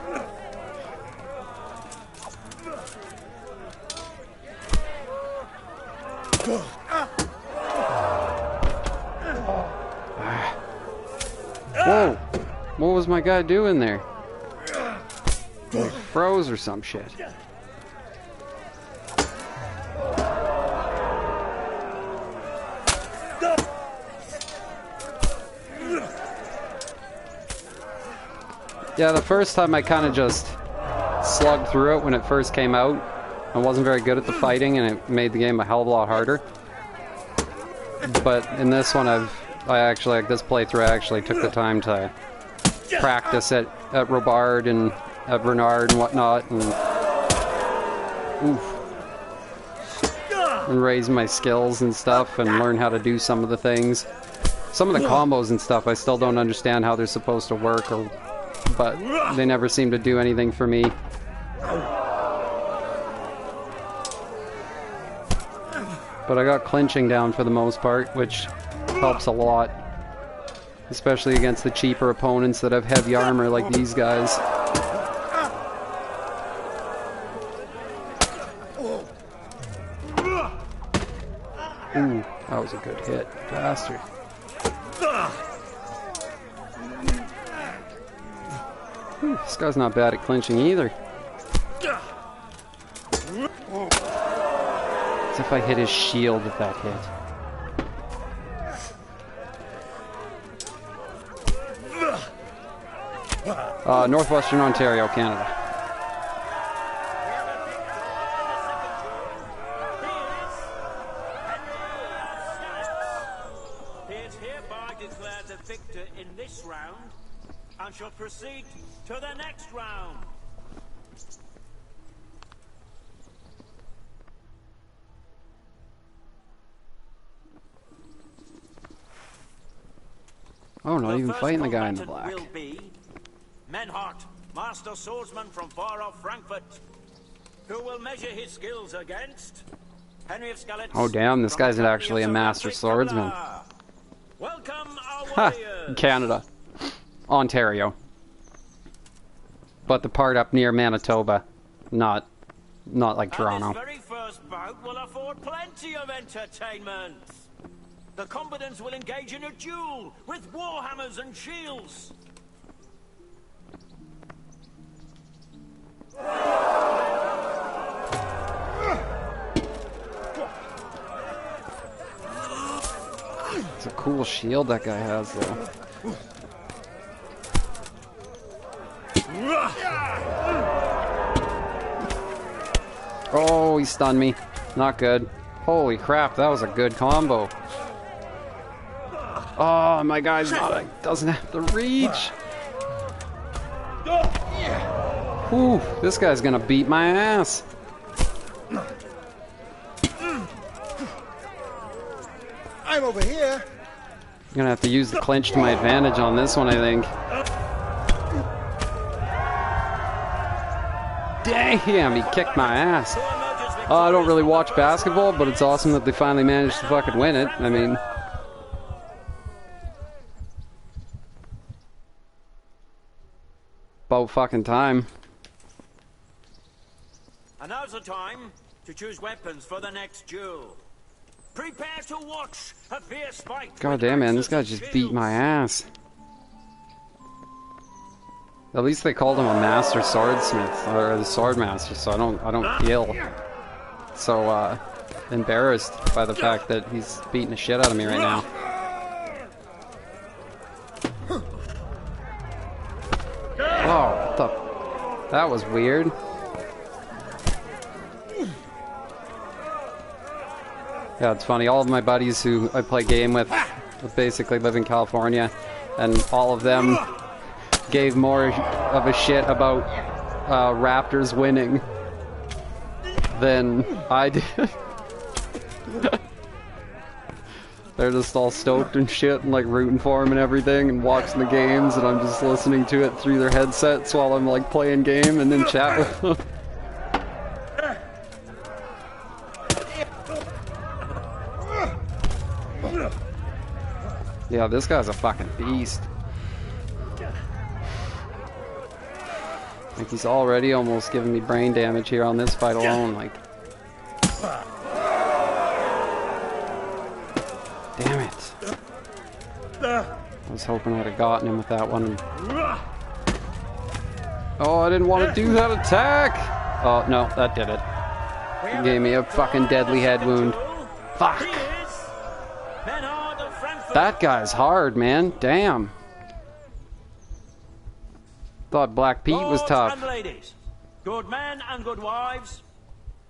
S1: Whoa! What was my guy doing there? He froze or some shit. Yeah, the first time I kind of just slugged through it when it first came out. I wasn't very good at the fighting, and it made the game a hell of a lot harder. But in this one, I actually, like this playthrough, I actually took the time to practice at Robard and at Bernard and whatnot, and raise my skills and stuff, and learn how to do some of the things. Some of the combos and stuff, I still don't understand how they're supposed to work, but they never seem to do anything for me. But I got clinching down for the most part, which helps a lot. Especially against the cheaper opponents that have heavy armor like these guys. Ooh, that was a good hit. Bastard. Ooh, this guy's not bad at clinching either. As if I hit his shield with that hit. Northwestern Ontario, Canada.
S14: He is hereby declared the victor in this round and shall proceed to the next round.
S1: Oh, not even fighting the guy in the black.
S14: Will be Menhart, master swordsman from far off Frankfurt, who will measure his skills against Henry of Skalitz.
S1: Oh damn, this guy's actually a master swordsman.
S14: Welcome our
S1: Ha!
S14: warriors.
S1: Canada. Ontario. But the part up near Manitoba. Not like Toronto.
S14: And this very first bout will afford plenty of entertainment. The combatants will engage in a duel with warhammers and shields.
S1: It's a cool shield that guy has, though. Oh, he stunned me. Not good. Holy crap, that was a good combo. Oh, my guy's doesn't have the reach. Whew, this guy's gonna beat my ass.
S6: I'm over here.
S1: I'm gonna have to use the clinch to my advantage on this one, I think. Damn, he kicked my ass. I don't really watch basketball, but it's awesome that they finally managed to fucking win it. I mean... about fucking time.
S14: And now's the time to choose weapons for the next duel. Prepare to watch a fierce fight.
S1: God damn, man, this guy just beat my ass. At least they called him a master swordsmith, or the sword master, so I don't feel so embarrassed by the fact that he's beating the shit out of me right now. Oh, what the... That was weird. Yeah, it's funny. All of my buddies who I play game with basically live in California, and all of them gave more of a shit about Raptors winning than I did. They're just all stoked and shit and like rooting for him and everything and watching the games, and I'm just listening to it through their headsets while I'm like playing game and then chat with them. Yeah, this guy's a fucking beast. Like, he's already almost giving me brain damage here on this fight alone, like... Damn it. I was hoping I'd have gotten him with that one. Oh, I didn't want to do that attack! Oh, no, that did it. He gave me a fucking deadly head wound. Fuck! That guy's hard, man. Damn. Thought Black Pete was tough.
S14: And ladies, good men and good wives,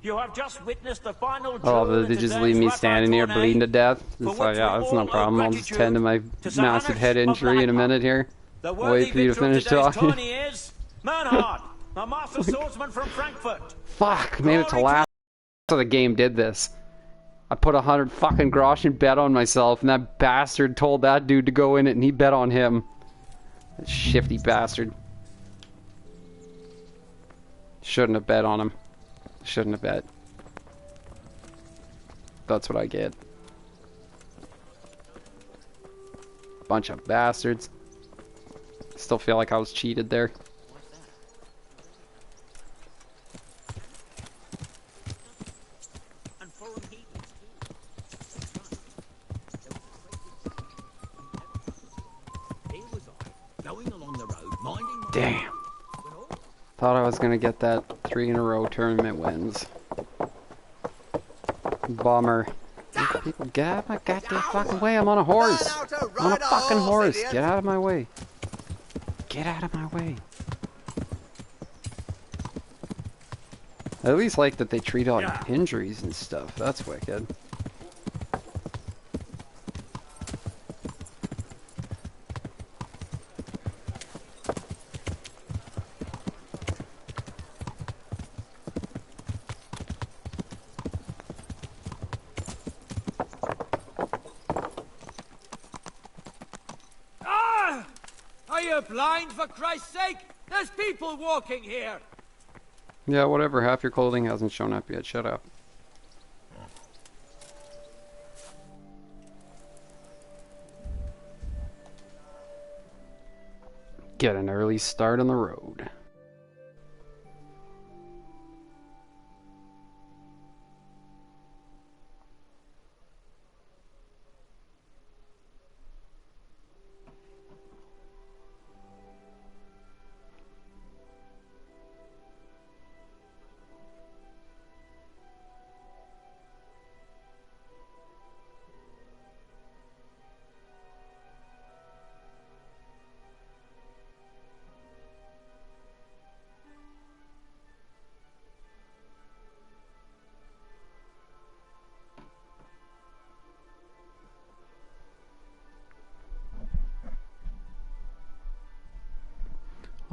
S14: you have just witnessed the final
S1: Oh, they just leave me standing here bleeding to death? It's like, yeah, that's no problem. I'll just tend to my massive head injury in a minute here. Wait for you to finish talking.
S14: Manhard, a master swordsman from Frankfurt.
S1: Fuck, made it to last. So the game did this. I put 100 fucking groschen bet on myself, and that bastard told that dude to go in it, and he bet on him. That shifty bastard. Shouldn't have bet on him. Shouldn't have bet. That's what I get. Bunch of bastards. Still feel like I was cheated there. Damn. Thought I was gonna get that 3 in a row tournament wins. Bummer. People, get out of my goddamn fucking way. I'm on a horse. I'm on a fucking horse. Get out of my way. Get out of my way. I at least like that they treat all your injuries and stuff. That's wicked.
S6: Blind, for Christ's sake! There's people walking here!
S1: Yeah, whatever. Half your clothing hasn't shown up yet. Shut up. Get an early start on the road.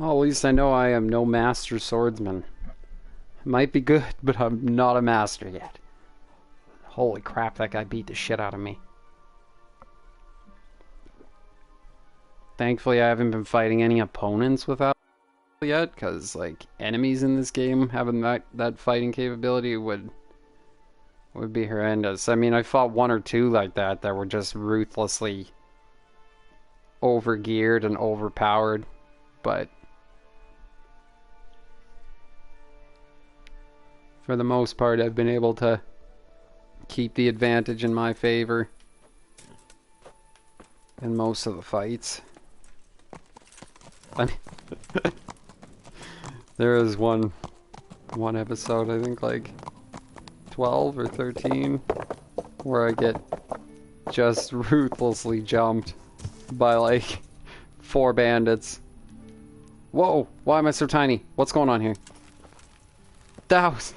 S1: Oh, at least I know I am no master swordsman. Might be good, but I'm not a master yet. Holy crap, that guy beat the shit out of me. Thankfully, I haven't been fighting any opponents without yet, because, like, enemies in this game having that fighting capability would be horrendous. I mean, I fought 1 or 2 like that were just ruthlessly overgeared and overpowered, but for the most part, I've been able to keep the advantage in my favor in most of the fights. I mean, there is one episode, I think like 12 or 13, where I get just ruthlessly jumped by like 4 bandits. Whoa, why am I so tiny? What's going on here? That was...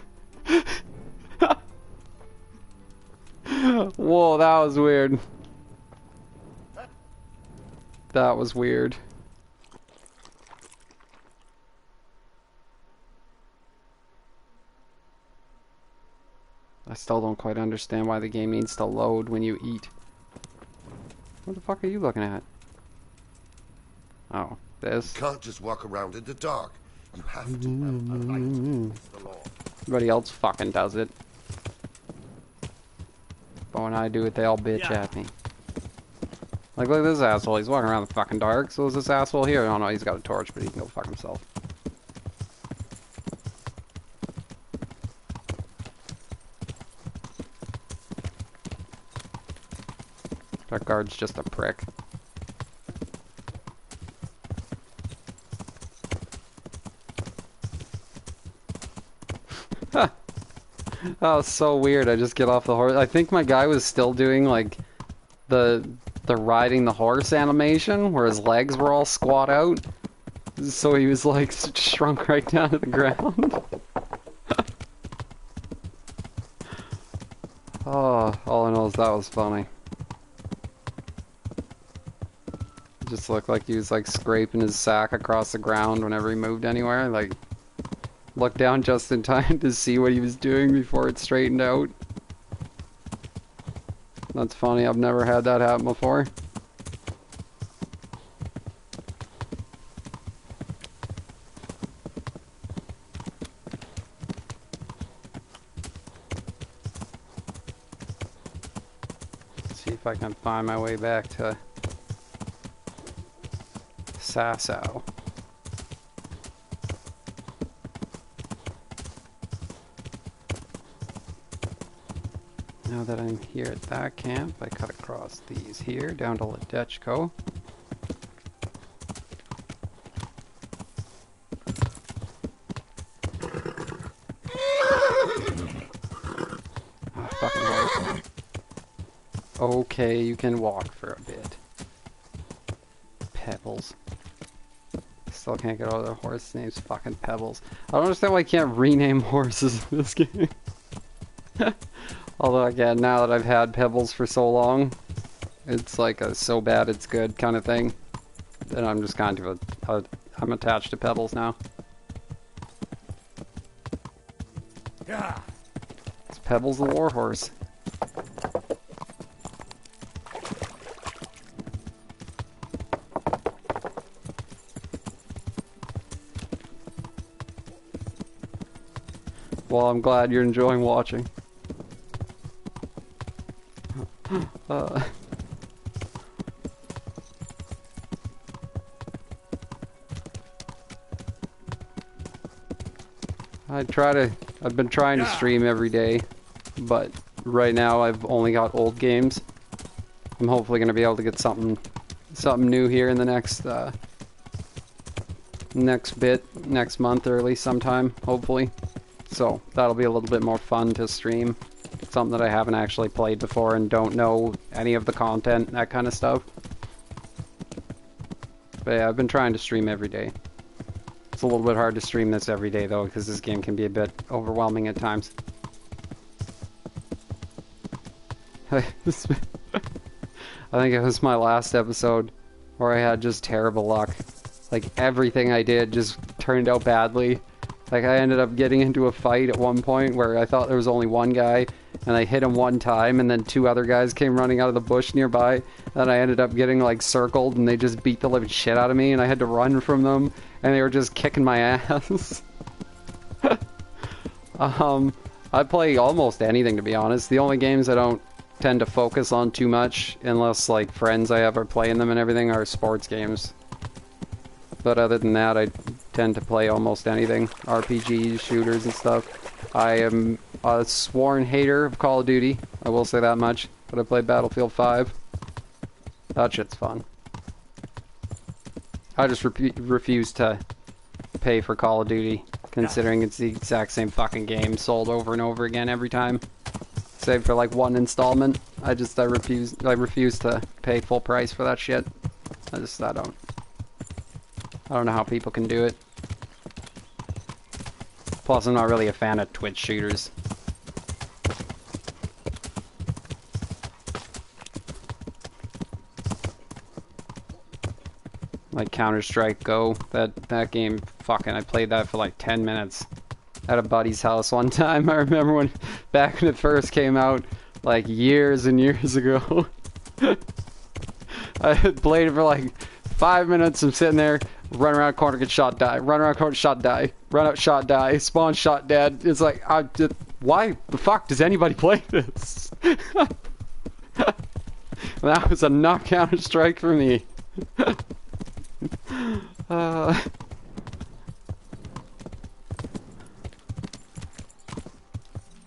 S1: Whoa, that was weird. That was weird. I still don't quite understand why the game needs to load when you eat. What the fuck are you looking at? Oh, this?
S5: You can't just walk around in the dark. You have to have a light. It's the law.
S1: Everybody else fucking does it. But when I do it, they all bitch at me. Like, look at this asshole. He's walking around the fucking dark. So is this asshole here? Oh no, he's got a torch, but he can go fuck himself. That guard's just a prick. That was so weird. I just get off the horse. I think my guy was still doing like the riding the horse animation where his legs were all squat out. So he was like shrunk right down to the ground. Oh, all I know is that was funny. It just looked like he was like scraping his sack across the ground whenever he moved anywhere. Like, looked down just in time to see what he was doing before it straightened out. That's funny, I've never had that happen before. Let's see if I can find my way back to Sasau. Now that I'm here at that camp, I cut across these here, down to Ledechko. Oh, fucking horse. Okay, you can walk for a bit. Pebbles. Still can't get over the horse name's fucking Pebbles. I don't understand why I can't rename horses in this game. Although again, now that I've had Pebbles for so long, it's like a so bad it's good kind of thing. That I'm just kind of I'm attached to Pebbles now.
S6: Yeah.
S1: It's Pebbles the warhorse. Well, I'm glad you're enjoying watching. I've been trying to stream every day, but right now I've only got old games. I'm hopefully going to be able to get something new here in the next next month or at least sometime, hopefully. So that'll be a little bit more fun to stream. Something that I haven't actually played before and don't know any of the content, that kind of stuff. But yeah, I've been trying to stream every day. It's a little bit hard to stream this every day though, because this game can be a bit overwhelming at times. I think it was my last episode where I had just terrible luck. Like everything I did just turned out badly. Like I ended up getting into a fight at one point where I thought there was only one guy, and I hit him one time, and then 2 other guys came running out of the bush nearby, and I ended up getting like circled, and they just beat the living shit out of me, and I had to run from them, and they were just kicking my ass. I play almost anything, to be honest. The only games I don't tend to focus on too much, unless like friends I have are playing them and everything, are sports games. But other than that, I tend to play almost anything. RPGs, shooters and stuff. I am a sworn hater of Call of Duty. I will say that much. But I played Battlefield 5. That shit's fun. I just refuse to pay for Call of Duty, considering it's the exact same fucking game sold over and over again every time. Save for like one installment. I refuse to pay full price for that shit. I don't know how people can do it. Plus, I'm not really a fan of Twitch shooters. Like Counter-Strike Go, that game, fucking, I played that for like 10 minutes at a buddy's house one time. I remember back when it first came out, like years and years ago. I had played it for like 5 minutes. I'm sitting there, run around corner, get shot, die. Run around corner, shot, die. Run out, shot, die. Spawn, shot, dead. It's like, why the fuck does anybody play this? That was enough Counter-Strike for me.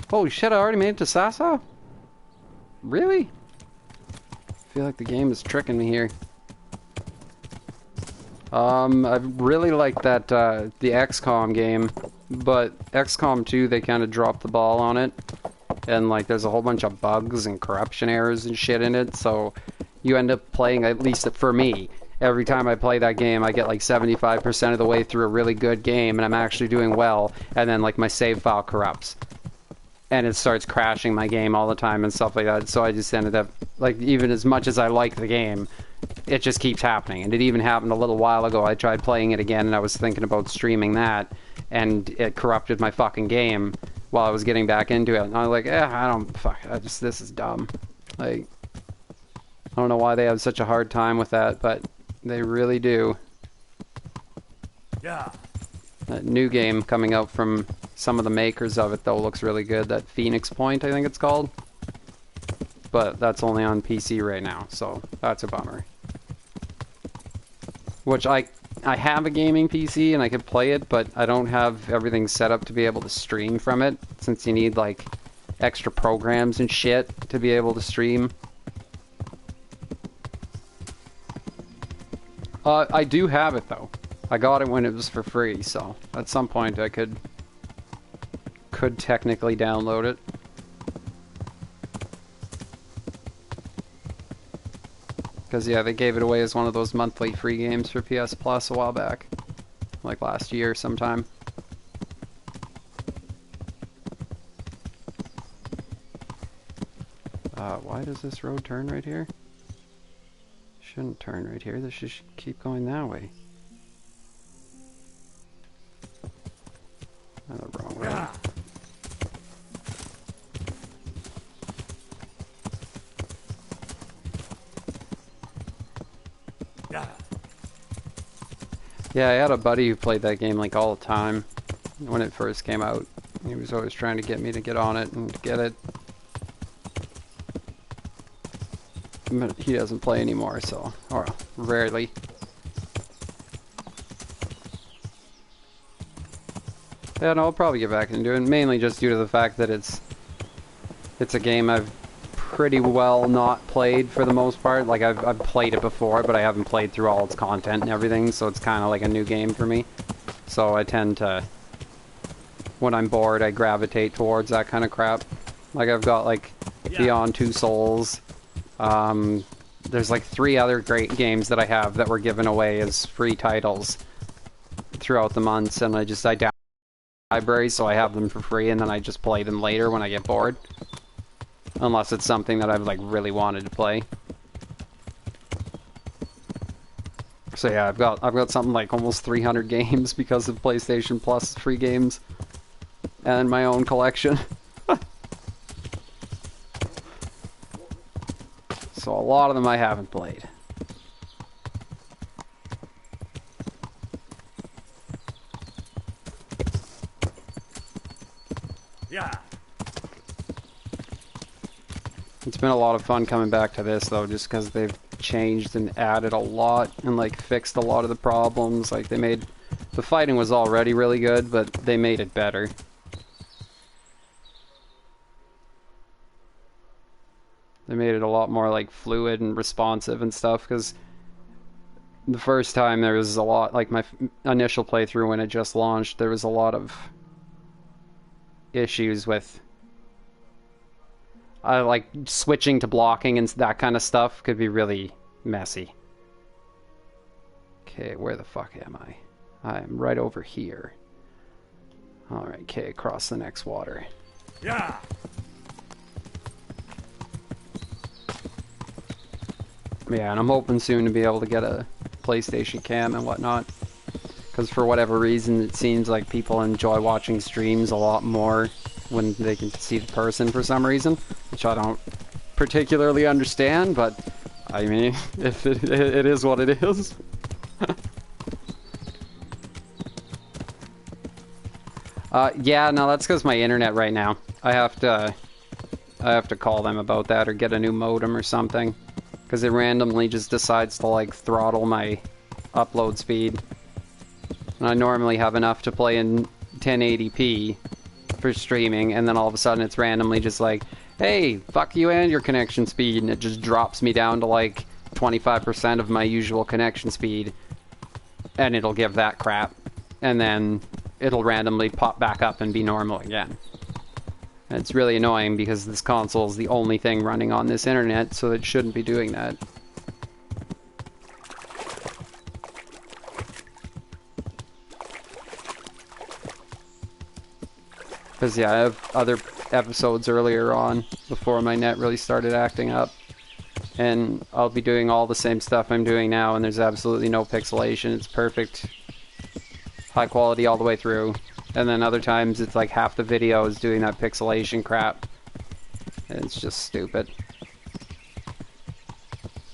S1: Holy shit, I already made it to Sasa? Really? I feel like the game is tricking me here. I really like that, the XCOM game, but XCOM 2, they kind of dropped the ball on it. And, like, there's a whole bunch of bugs and corruption errors and shit in it, so you end up playing, at least for me, every time I play that game, I get like 75% of the way through a really good game, and I'm actually doing well, and then, like, my save file corrupts. And it starts crashing my game all the time and stuff like that, so I just ended up, like, even as much as I like the game, it just keeps happening. And it even happened a little while ago. I tried playing it again, and I was thinking about streaming that, and it corrupted my fucking game while I was getting back into it. And I was like, this is dumb. Like, I don't know why they have such a hard time with that, but they really do.
S6: Yeah.
S1: That new game coming out from some of the makers of it, though, looks really good. That Phoenix Point, I think it's called. But that's only on PC right now, so that's a bummer. Which I have a gaming PC and I could play it, but I don't have everything set up to be able to stream from it, since you need, like, extra programs and shit to be able to stream. I do have it, though. I got it when it was for free, so at some point I could technically download it. Because, yeah, they gave it away as one of those monthly free games for PS Plus a while back. Like last year sometime. Why does this road turn right here? Shouldn't turn right here. This should keep going that way. The wrong way. Yeah, I had a buddy who played that game like all the time when it first came out. He was always trying to get me to get on it and get it. But he doesn't play anymore, so, or rarely. Yeah, no, I'll probably get back into it, mainly just due to the fact that it's a game I've pretty well not played for the most part. Like, I've played it before, but I haven't played through all its content and everything, so it's kind of like a new game for me. So I tend to, when I'm bored, I gravitate towards that kind of crap. Like, I've got, like, Beyond Two Souls. There's, like, 3 other great games that I have that were given away as free titles throughout the months, and I download the library, so I have them for free, and then I just play them later when I get bored. Unless it's something that I've, like, really wanted to play. So yeah, I've got something like almost 300 games because of PlayStation Plus free games. And my own collection. So a lot of them I haven't played.
S6: Yeah.
S1: It's been a lot of fun coming back to this, though, just because they've changed and added a lot and, like, fixed a lot of the problems. Like, they made... The fighting was already really good, but they made it better. They made it a lot more like fluid and responsive and stuff, because the first time there was a lot, like my initial playthrough when it just launched, there was a lot of issues with like switching to blocking and that kind of stuff could be really messy. Okay, where the fuck am I? I'm right over here. Alright, okay, across the next water.
S2: Yeah.
S1: Yeah, and I'm hoping soon to be able to get a PlayStation cam and whatnot. Because for whatever reason, it seems like people enjoy watching streams a lot more when they can see the person for some reason. Which I don't particularly understand, but I mean, if it is what it is. Yeah, no, that's because my internet right now. I have to call them about that or get a new modem or something. Because it randomly just decides to, like, throttle my upload speed. And I normally have enough to play in 1080p for streaming, and then all of a sudden it's randomly just like, hey, fuck you and your connection speed, and it just drops me down to, like, 25% of my usual connection speed. And it'll give that crap. And then it'll randomly pop back up and be normal again. And it's really annoying because this console is the only thing running on this internet, so it shouldn't be doing that. Because, yeah, I have other episodes earlier on, before my net really started acting up. And I'll be doing all the same stuff I'm doing now, and there's absolutely no pixelation. It's perfect. High quality all the way through. And then other times it's like half the video is doing that pixelation crap. And it's just stupid.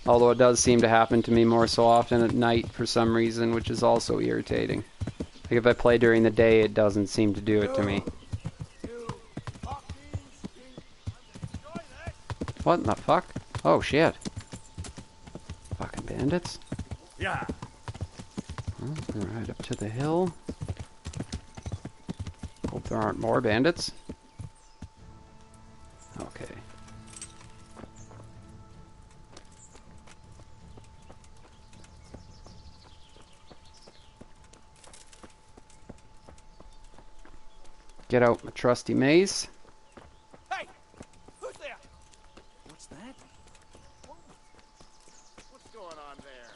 S1: Although it does seem to happen to me more so often at night for some reason, which is also irritating. Like if I play during the day, it doesn't seem to do it to me. What in the fuck? Oh shit. Fucking bandits.
S2: Yeah.
S1: Well, right up to the hill. Hope there aren't more bandits. Okay. Get out my trusty mace.
S6: Hey! Who's there? What's that? What's going on there?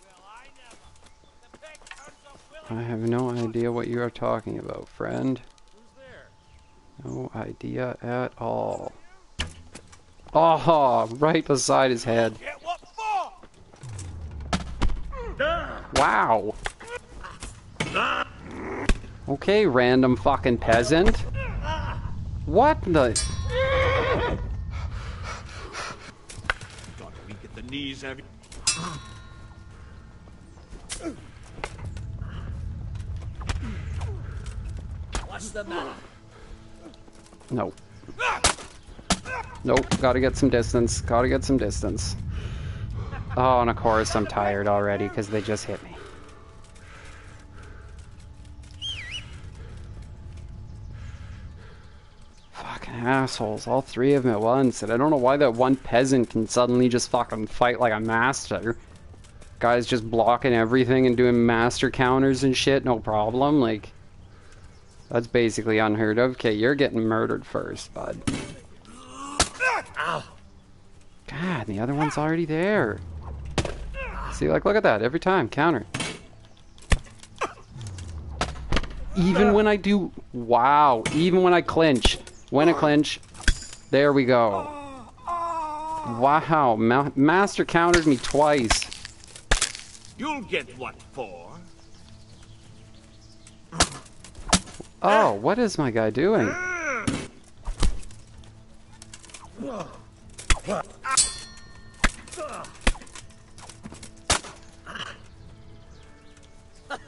S6: Well, I never. The pig turns up willing.
S1: I have no idea what you are talking about, friend.
S6: Who's there?
S1: No idea at all. Oh, right beside his head.
S6: Get what for?
S1: Wow. Okay, random fucking peasant. What the?
S13: Got weak at the knees, have you?
S3: What's the matter?
S1: No. Nope, gotta get some distance. Gotta get some distance. Oh, and of course I'm tired already because they just hit me. Fucking assholes, all three of them at once. And I don't know why that one peasant can suddenly just fucking fight like a master. Guy's just blocking everything and doing master counters and shit, no problem. Like, that's basically unheard of. Okay, you're getting murdered first, bud. God, the other one's already there. See, like, look at that. Every time, counter. Even when I do... Wow. Even when I clinch. When I clinch, there we go. Wow. Master countered me twice.
S13: You'll get what for.
S1: Oh, what is my guy doing?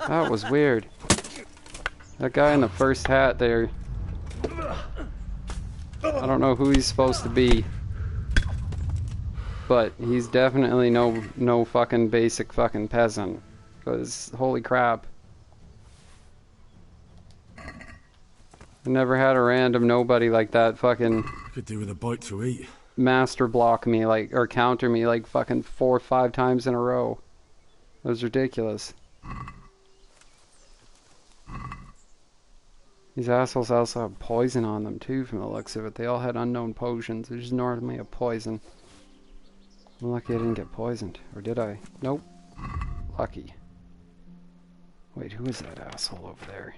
S1: That was weird. That guy in the first hat there. I don't know who he's supposed to be. But he's definitely no fucking basic fucking peasant. Because, holy crap. I never had a random nobody like that fucking...
S2: Could do with a bite to eat.
S1: master block me, like, or counter me, like, fucking 4 or 5 times in a row. That was ridiculous. These assholes also have poison on them, too, from the looks of it. They all had unknown potions. They just normally have poison. I'm lucky I didn't get poisoned. Or did I? Nope. Lucky. Wait, who is that asshole over there?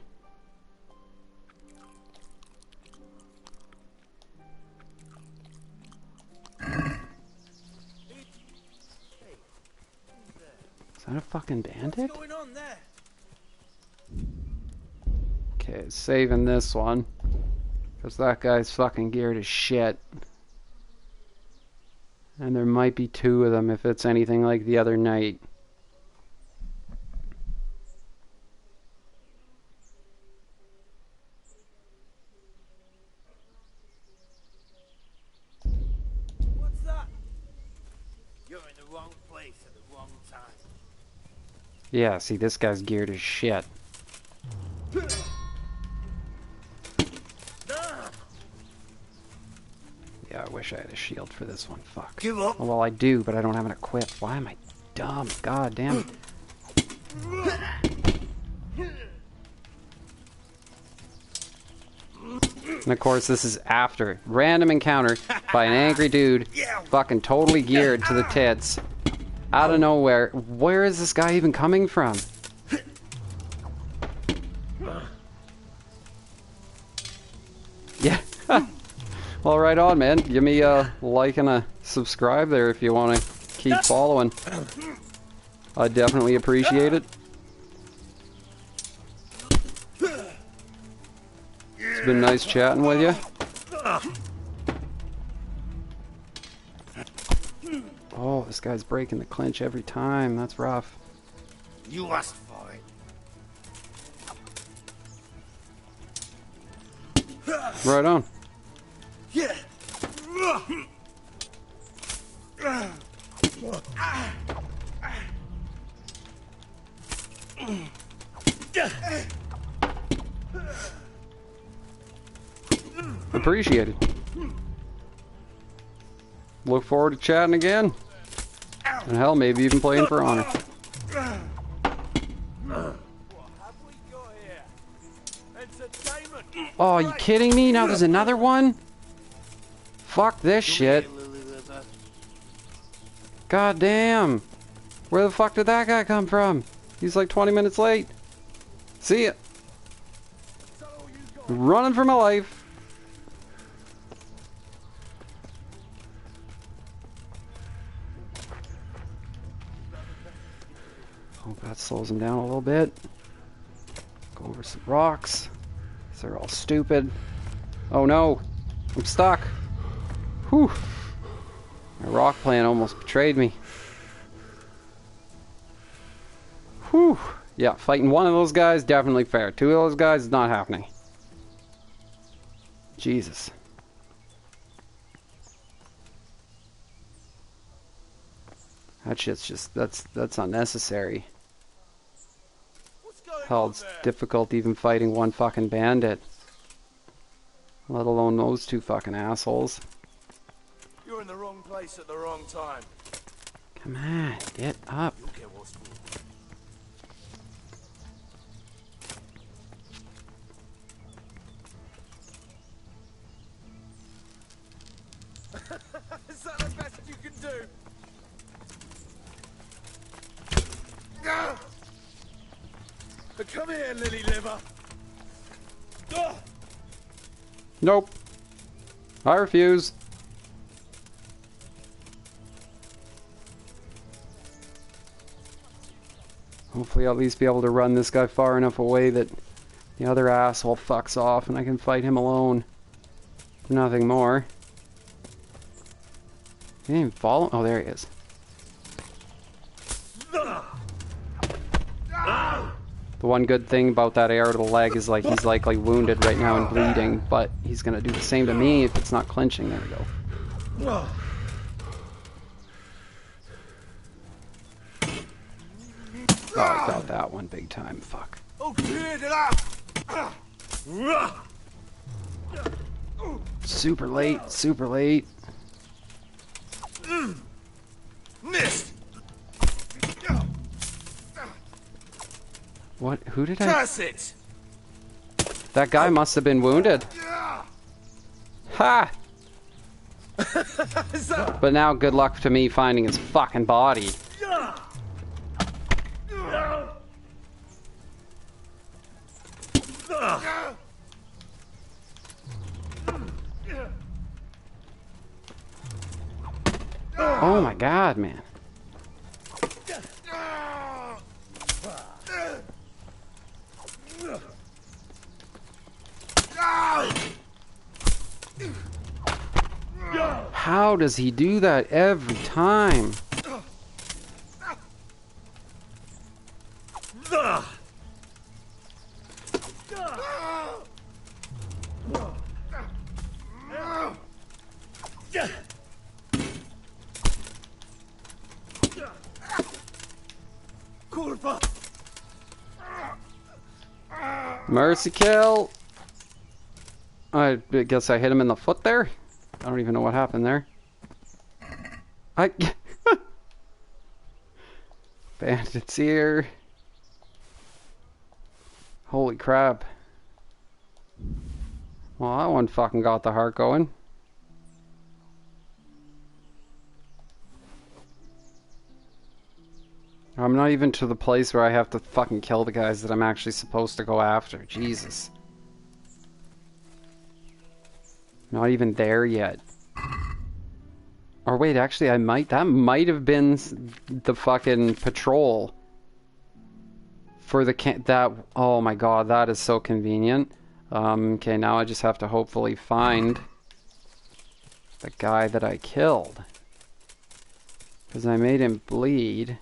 S1: Is that a fucking bandit?
S6: What's going on there?
S1: Okay, saving this one. Because that guy's fucking geared as shit. And there might be 2 of them if it's anything like the other night.
S6: What's that? You're in the wrong place at the wrong time.
S1: Yeah, see, this guy's geared as shit. Yeah, I wish I had a shield for this one. Fuck.
S6: Give up.
S1: Oh, well, I do, but I don't have it equipped. Why am I dumb? God damn it. And of course, this is after. Random encounter by an angry dude. Fucking totally geared to the tits. Out of nowhere. Where is this guy even coming from? Yeah. Well, right on, man. Give me a like and a subscribe there if you want to keep following. I definitely appreciate it. It's been nice chatting with you. Oh, this guy's breaking the clinch every time. That's rough.
S6: You asked for it.
S1: Right on.
S6: Yeah.
S1: Appreciate it. Look forward to chatting again. And hell, maybe even playing for honor. Oh, are you kidding me? Now there's another one? Fuck this shit. God damn. Where the fuck did that guy come from? He's like 20 minutes late. See ya. Running for my life. Hope that slows him down a little bit. Go over some rocks. They're all stupid. Oh no. I'm stuck. Whew. My rock plan almost betrayed me. Whew. Yeah, fighting one of those guys, definitely fair. 2 of those guys is not happening. Jesus. That shit's just, that's unnecessary. Hell, it's difficult even fighting one fucking bandit. Let alone those 2 fucking assholes.
S6: You're in the wrong place at the wrong time.
S1: Come on, get up.
S6: You'll get what's Is that the best you can do? Come here, lily liver.
S1: Nope. I refuse. Hopefully I'll at least be able to run this guy far enough away that the other asshole fucks off and I can fight him alone. Nothing more. He didn't even follow. Oh, there he is. The one good thing about that arrow to the leg is like he's likely wounded right now and bleeding, but he's gonna do the same to me if it's not clinching. There we go. Oh, I got that one big time. Fuck. Super late, super late.
S6: Missed.
S1: What? Who did I...
S6: Curse it!
S1: That guy must have been wounded. Ha! But now good luck to me finding his fucking body. Oh my god, man. How does he do that every time? Mercy kill. I guess I hit him in the foot there. I don't even know what happened there. Bandits here. Holy crap. Well, that one fucking got the heart going. I'm not even to the place where I have to fucking kill the guys that I'm actually supposed to go after. Jesus. Not even there yet. Or wait, actually that might have been the fucking patrol for the oh my god, that is so convenient. Okay, now I just have to hopefully find the guy that I killed. Because I made him bleed.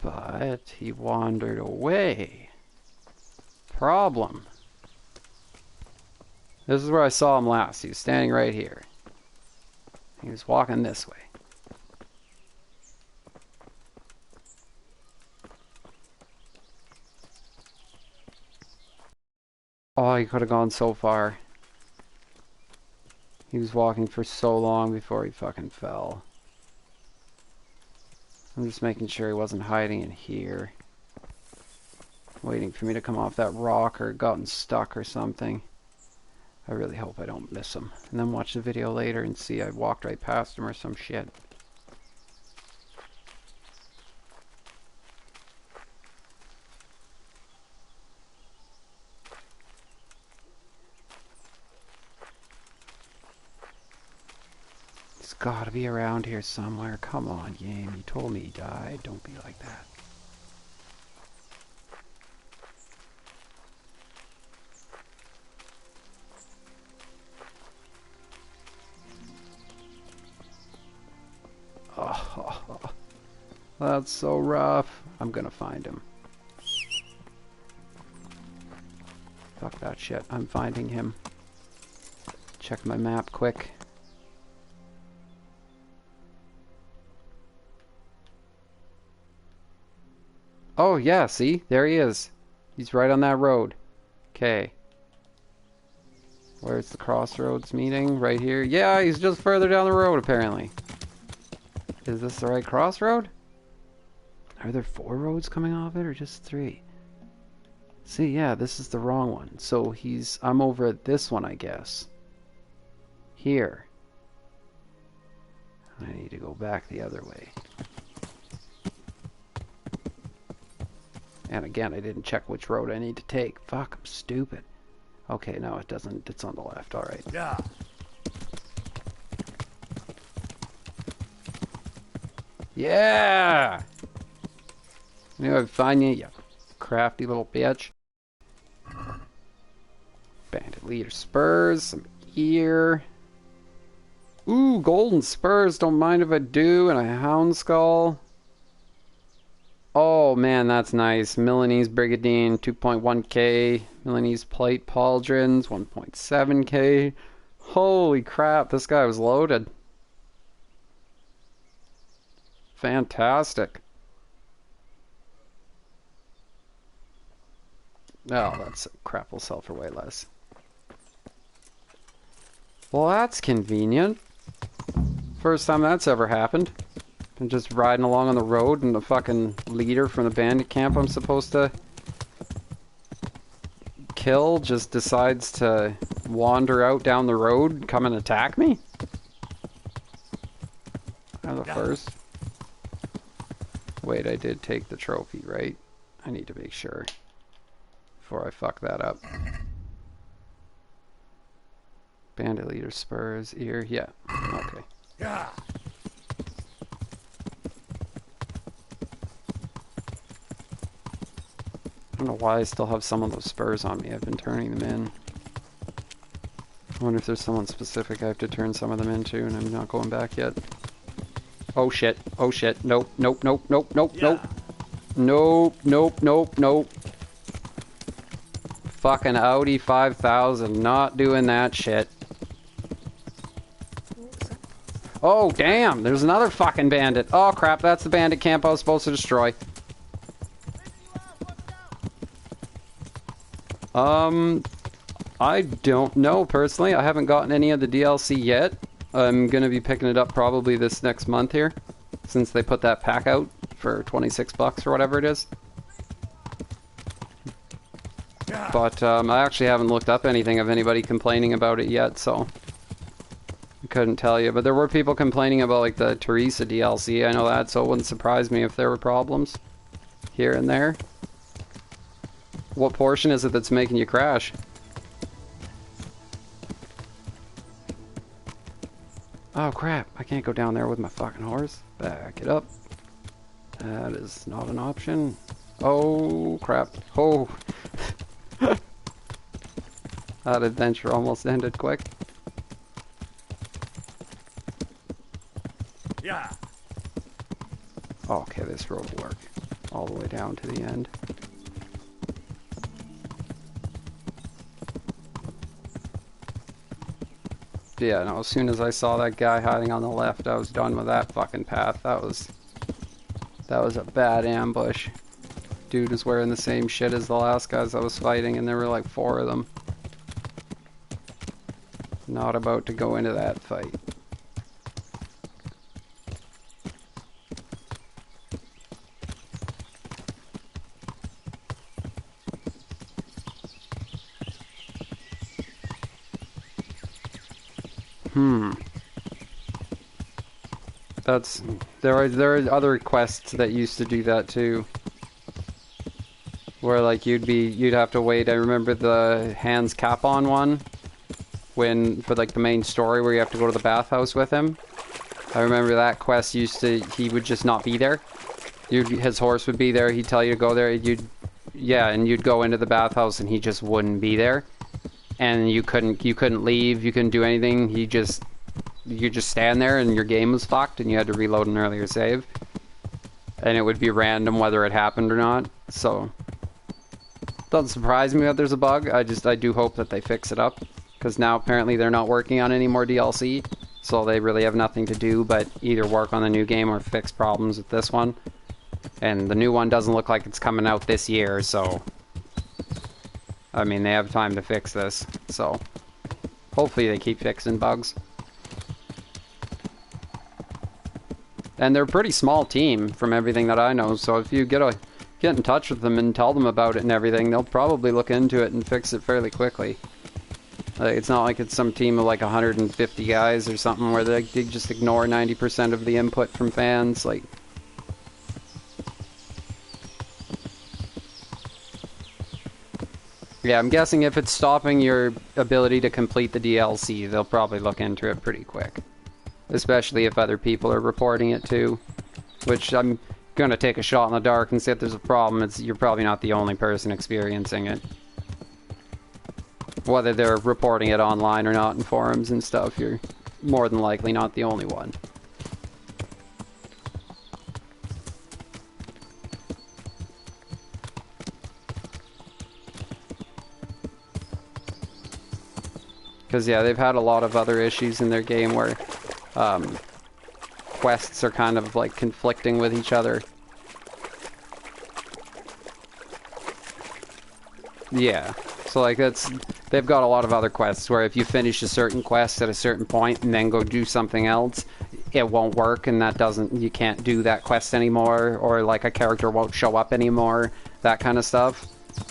S1: But he wandered away. Problem. This is where I saw him last. He was standing right here. He was walking this way. Oh, he could have gone so far. He was walking for so long before he fucking fell. I'm just making sure he wasn't hiding in here. Waiting for me to come off that rock or gotten stuck or something. I really hope I don't miss him. And then watch the video later and see I walked right past him or some shit. He's gotta be around here somewhere. Come on, game. You told me he died. Don't be like that. Oh, that's so rough. I'm gonna find him. Fuck that shit. I'm finding him. Check my map quick. Oh yeah, see? There he is. He's right on that road. Okay. Where's the crossroads meeting? Right here? Yeah, he's just further down the road apparently. Is this the right crossroad? Are there 4 roads coming off it or just 3? See, yeah, this is the wrong one. So I'm over at this one, I guess. Here. I need to go back the other way. And again, I didn't check which road I need to take. Fuck, I'm stupid. Okay, no, it doesn't. It's on the left. Alright.
S6: Yeah.
S1: Yeah! I knew I'd find you, you crafty little bitch. Bandit leader spurs, some gear. Ooh, golden spurs, don't mind if I do, and a hound skull. Oh man, that's nice. Milanese Brigandine, 2.1k. Milanese plate pauldrons, 1.7k. Holy crap, this guy was loaded. Fantastic. Oh, that's crap. We'll sell for way less. Well, that's convenient. First time that's ever happened. I'm just riding along on the road and the fucking leader from the bandit camp I'm supposed to kill just decides to wander out down the road and come and attack me? I'm the first. Wait, I did take the trophy, right? I need to make sure before I fuck that up. Bandit leader spurs, ear, yeah. Okay.
S6: Yeah.
S1: I don't know why I still have some of those spurs on me. I've been turning them in. I wonder if there's someone specific I have to turn some of them into, and I'm not going back yet. Oh shit. Oh shit. Nope. Nope. Nope. Nope. Nope.
S6: Yeah.
S1: Nope. Nope. Nope. Nope. Nope. Fucking Audi 5000. Not doing that shit. Oh, damn. There's another fucking bandit. Oh, crap. That's the bandit camp I was supposed to destroy. I don't know, personally. I haven't gotten any of the DLC yet. I'm gonna be picking it up probably this next month here, since they put that pack out for 26 bucks or whatever it is. But I actually haven't looked up anything of anybody complaining about it yet, so I couldn't tell you. But there were people complaining about like the Teresa DLC, I know that, so it wouldn't surprise me if there were problems here and there. What portion is it that's making you crash? Oh crap, I can't go down there with my fucking horse. Back it up. That is not an option. Oh crap. Oh. That adventure almost ended quick.
S6: Yeah.
S1: Okay, this road will work. All the way down to the end. Yeah, no, as soon as I saw that guy hiding on the left, I was done with that fucking path. That was a bad ambush. Dude was wearing the same shit as the last guys I was fighting, and there were like 4 of them. Not about to go into that fight. There are other quests that used to do that too. Where like you'd have to wait. I remember the Hans Capon one for like the main story where you have to go to the bathhouse with him. I remember that quest he would just not be there. His horse would be there, he'd tell you to go there, and you'd go into the bathhouse and he just wouldn't be there. And you couldn't leave, you couldn't do anything, you just stand there and your game was fucked and you had to reload an earlier save. And it would be random whether it happened or not, so doesn't surprise me that there's a bug. I do hope that they fix it up, because now apparently they're not working on any more DLC, so they really have nothing to do but either work on the new game or fix problems with this one. And the new one doesn't look like it's coming out this year, so I mean, they have time to fix this, so hopefully they keep fixing bugs. And they're a pretty small team from everything that I know, so if you get in touch with them and tell them about it and everything, they'll probably look into it and fix it fairly quickly. Like, it's not like it's some team of like 150 guys or something where they just ignore 90% of the input from fans. Like, yeah, I'm guessing if it's stopping your ability to complete the DLC, they'll probably look into it pretty quick. Especially if other people are reporting it too. Which I'm gonna take a shot in the dark and say if there's a problem, you're probably not the only person experiencing it. Whether they're reporting it online or not in forums and stuff, you're more than likely not the only one. Because yeah, they've had a lot of other issues in their game where quests are kind of like conflicting with each other. Yeah, so like they've got a lot of other quests where if you finish a certain quest at a certain point and then go do something else, it won't work, and you can't do that quest anymore, or like a character won't show up anymore, that kind of stuff.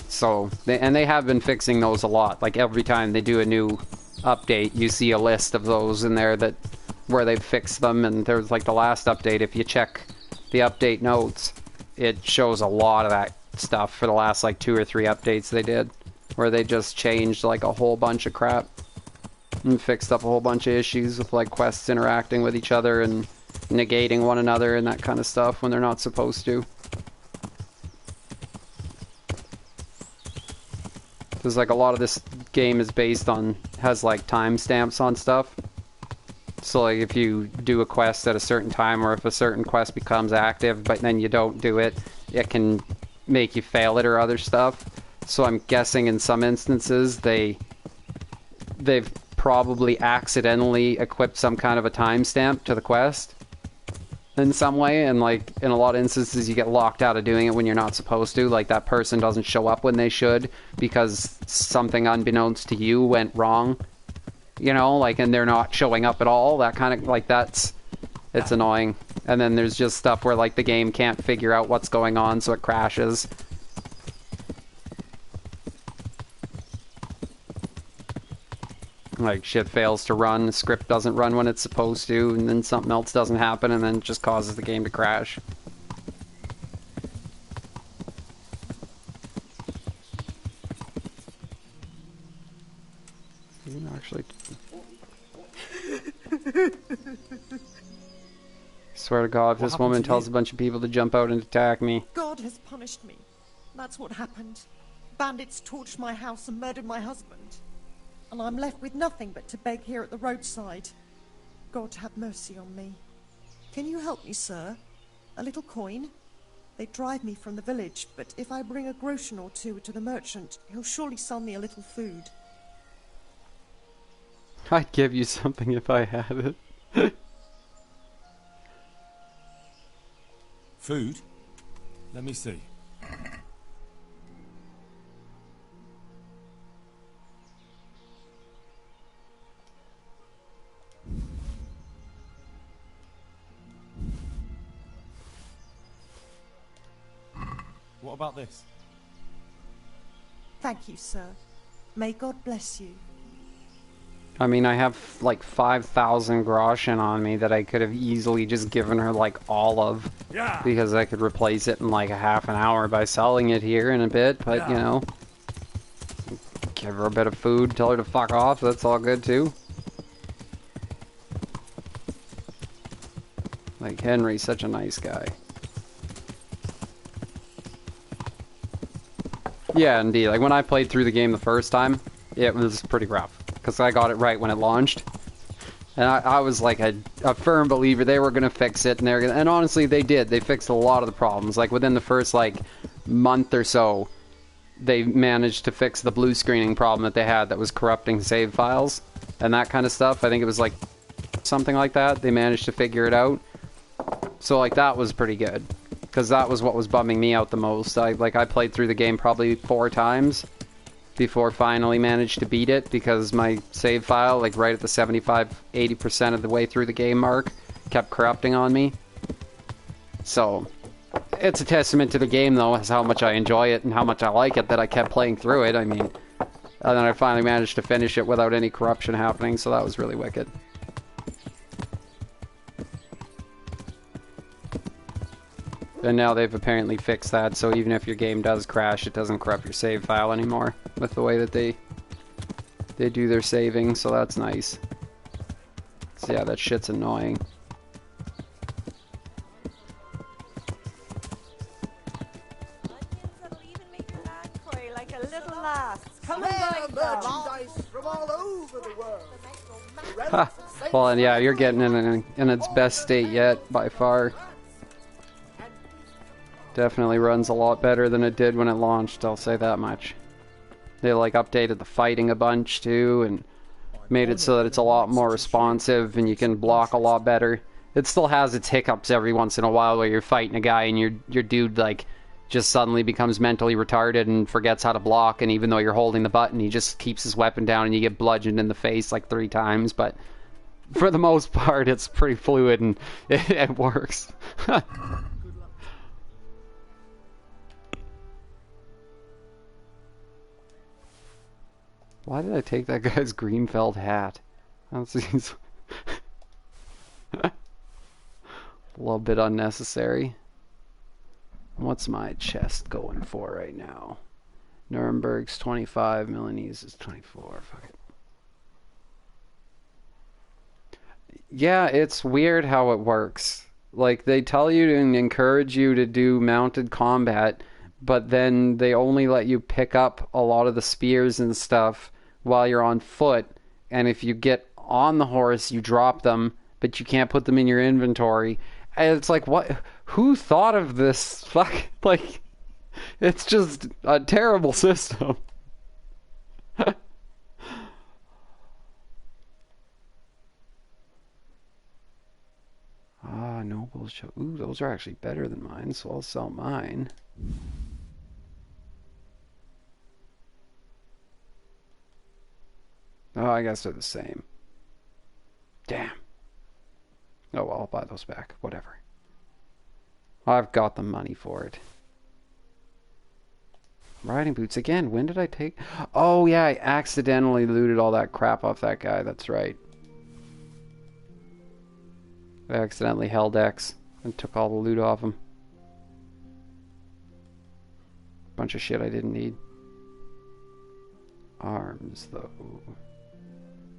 S1: So, they have been fixing those a lot. Like every time they do a new update, you see a list of those in there where they've fixed them. And there's like the last update, if you check the update notes, it shows a lot of that stuff for the last like 2 or 3 updates they did, where they just changed like a whole bunch of crap and fixed up a whole bunch of issues with like quests interacting with each other and negating one another and that kind of stuff when they're not supposed to. Because like a lot of this game is has like timestamps on stuff. So like if you do a quest at a certain time, or if a certain quest becomes active but then you don't do it, it can make you fail it or other stuff. So I'm guessing in some instances they've probably accidentally equipped some kind of a timestamp to the quest in some way, and like in a lot of instances you get locked out of doing it when you're not supposed to. Like that person doesn't show up when they should because something unbeknownst to you went wrong, you know, like, and they're not showing up at all. That kind of like it's annoying. And then there's just stuff where like the game can't figure out what's going on, so it crashes. Like shit fails to run, the script doesn't run when it's supposed to, and then something else doesn't happen, and then it just causes the game to crash. Actually, swear to God, if this woman tells a bunch of people to jump out and attack me.
S8: God has punished me. That's what happened. Bandits torched my house and murdered my husband. And I'm left with nothing but to beg here at the roadside. God have mercy on me. Can you help me, sir? A little coin? They drive me from the village, but if I bring a groschen or two to the merchant, he'll surely sell me a little food.
S1: I'd give you something if I had it.
S2: Food? Let me see. What about this?
S8: Thank you, sir. May God bless you.
S1: I mean, I have like 5,000 groschen on me that I could have easily just given her like all of.
S2: Yeah.
S1: Because I could replace it in like a half an hour by selling it here in a bit, but
S2: Yeah.
S1: you know. Give her a bit of food, tell her to fuck off, that's all good too. Like, Henry's such a nice guy. Yeah, indeed. Like, when I played through the game the first time, it was pretty rough. Because I got it right when it launched. And I was like a firm believer they were going to fix it. And honestly, they did. They fixed a lot of the problems. Like, within the first, like, month or so, they managed to fix the blue screening problem that they had that was corrupting save files. And that kind of stuff. I think it was, like, something like that. They managed to figure it out. So, like, that was pretty good. Because that was what was bumming me out the most. I played through the game probably 4 times before finally managed to beat it, because my save file, like right at the 75-80% of the way through the game mark, kept corrupting on me. So, it's a testament to the game, though, as how much I enjoy it and how much I like it that I kept playing through it. I mean, and then I finally managed to finish it without any corruption happening, so that was really wicked. And now they've apparently fixed that, so even if your game does crash, it doesn't corrupt your save file anymore with the way that they do their saving, so that's nice. So yeah, that shit's annoying.
S4: Like a little lass. Come
S6: and merchandise from all over the world.
S1: Ha! Well, and yeah, you're getting it in its best state yet, by far. Definitely runs a lot better than it did when it launched, I'll say that much. They like updated the fighting a bunch too, and made it so that it's a lot more responsive and you can block a lot better. It still has its hiccups every once in a while where you're fighting a guy and your dude like just suddenly becomes mentally retarded and forgets how to block, and even though you're holding the button he just keeps his weapon down and you get bludgeoned in the face like 3 times, but for the most part, it's pretty fluid and it works. Why did I take that guy's green felt hat? That seems a little bit unnecessary. What's my chest going for right now? Nuremberg's 25, Milanese is 24. Fuck it. Yeah, it's weird how it works. Like, they tell you to encourage you to do mounted combat, but then they only let you pick up a lot of the spears and stuff while you're on foot. And if you get on the horse, you drop them, but you can't put them in your inventory. And it's like, what? Who thought of this? Fuck, like, it's just a terrible system. Ah, nobles show. Ooh, those are actually better than mine, so I'll sell mine. Oh, I guess they're the same. Damn. Oh, well, I'll buy those back. Whatever. I've got the money for it. Riding boots again. When did I take... Oh, yeah, I accidentally looted all that crap off that guy. That's right. I accidentally held X and took all the loot off him. Bunch of shit I didn't need. Arms, though.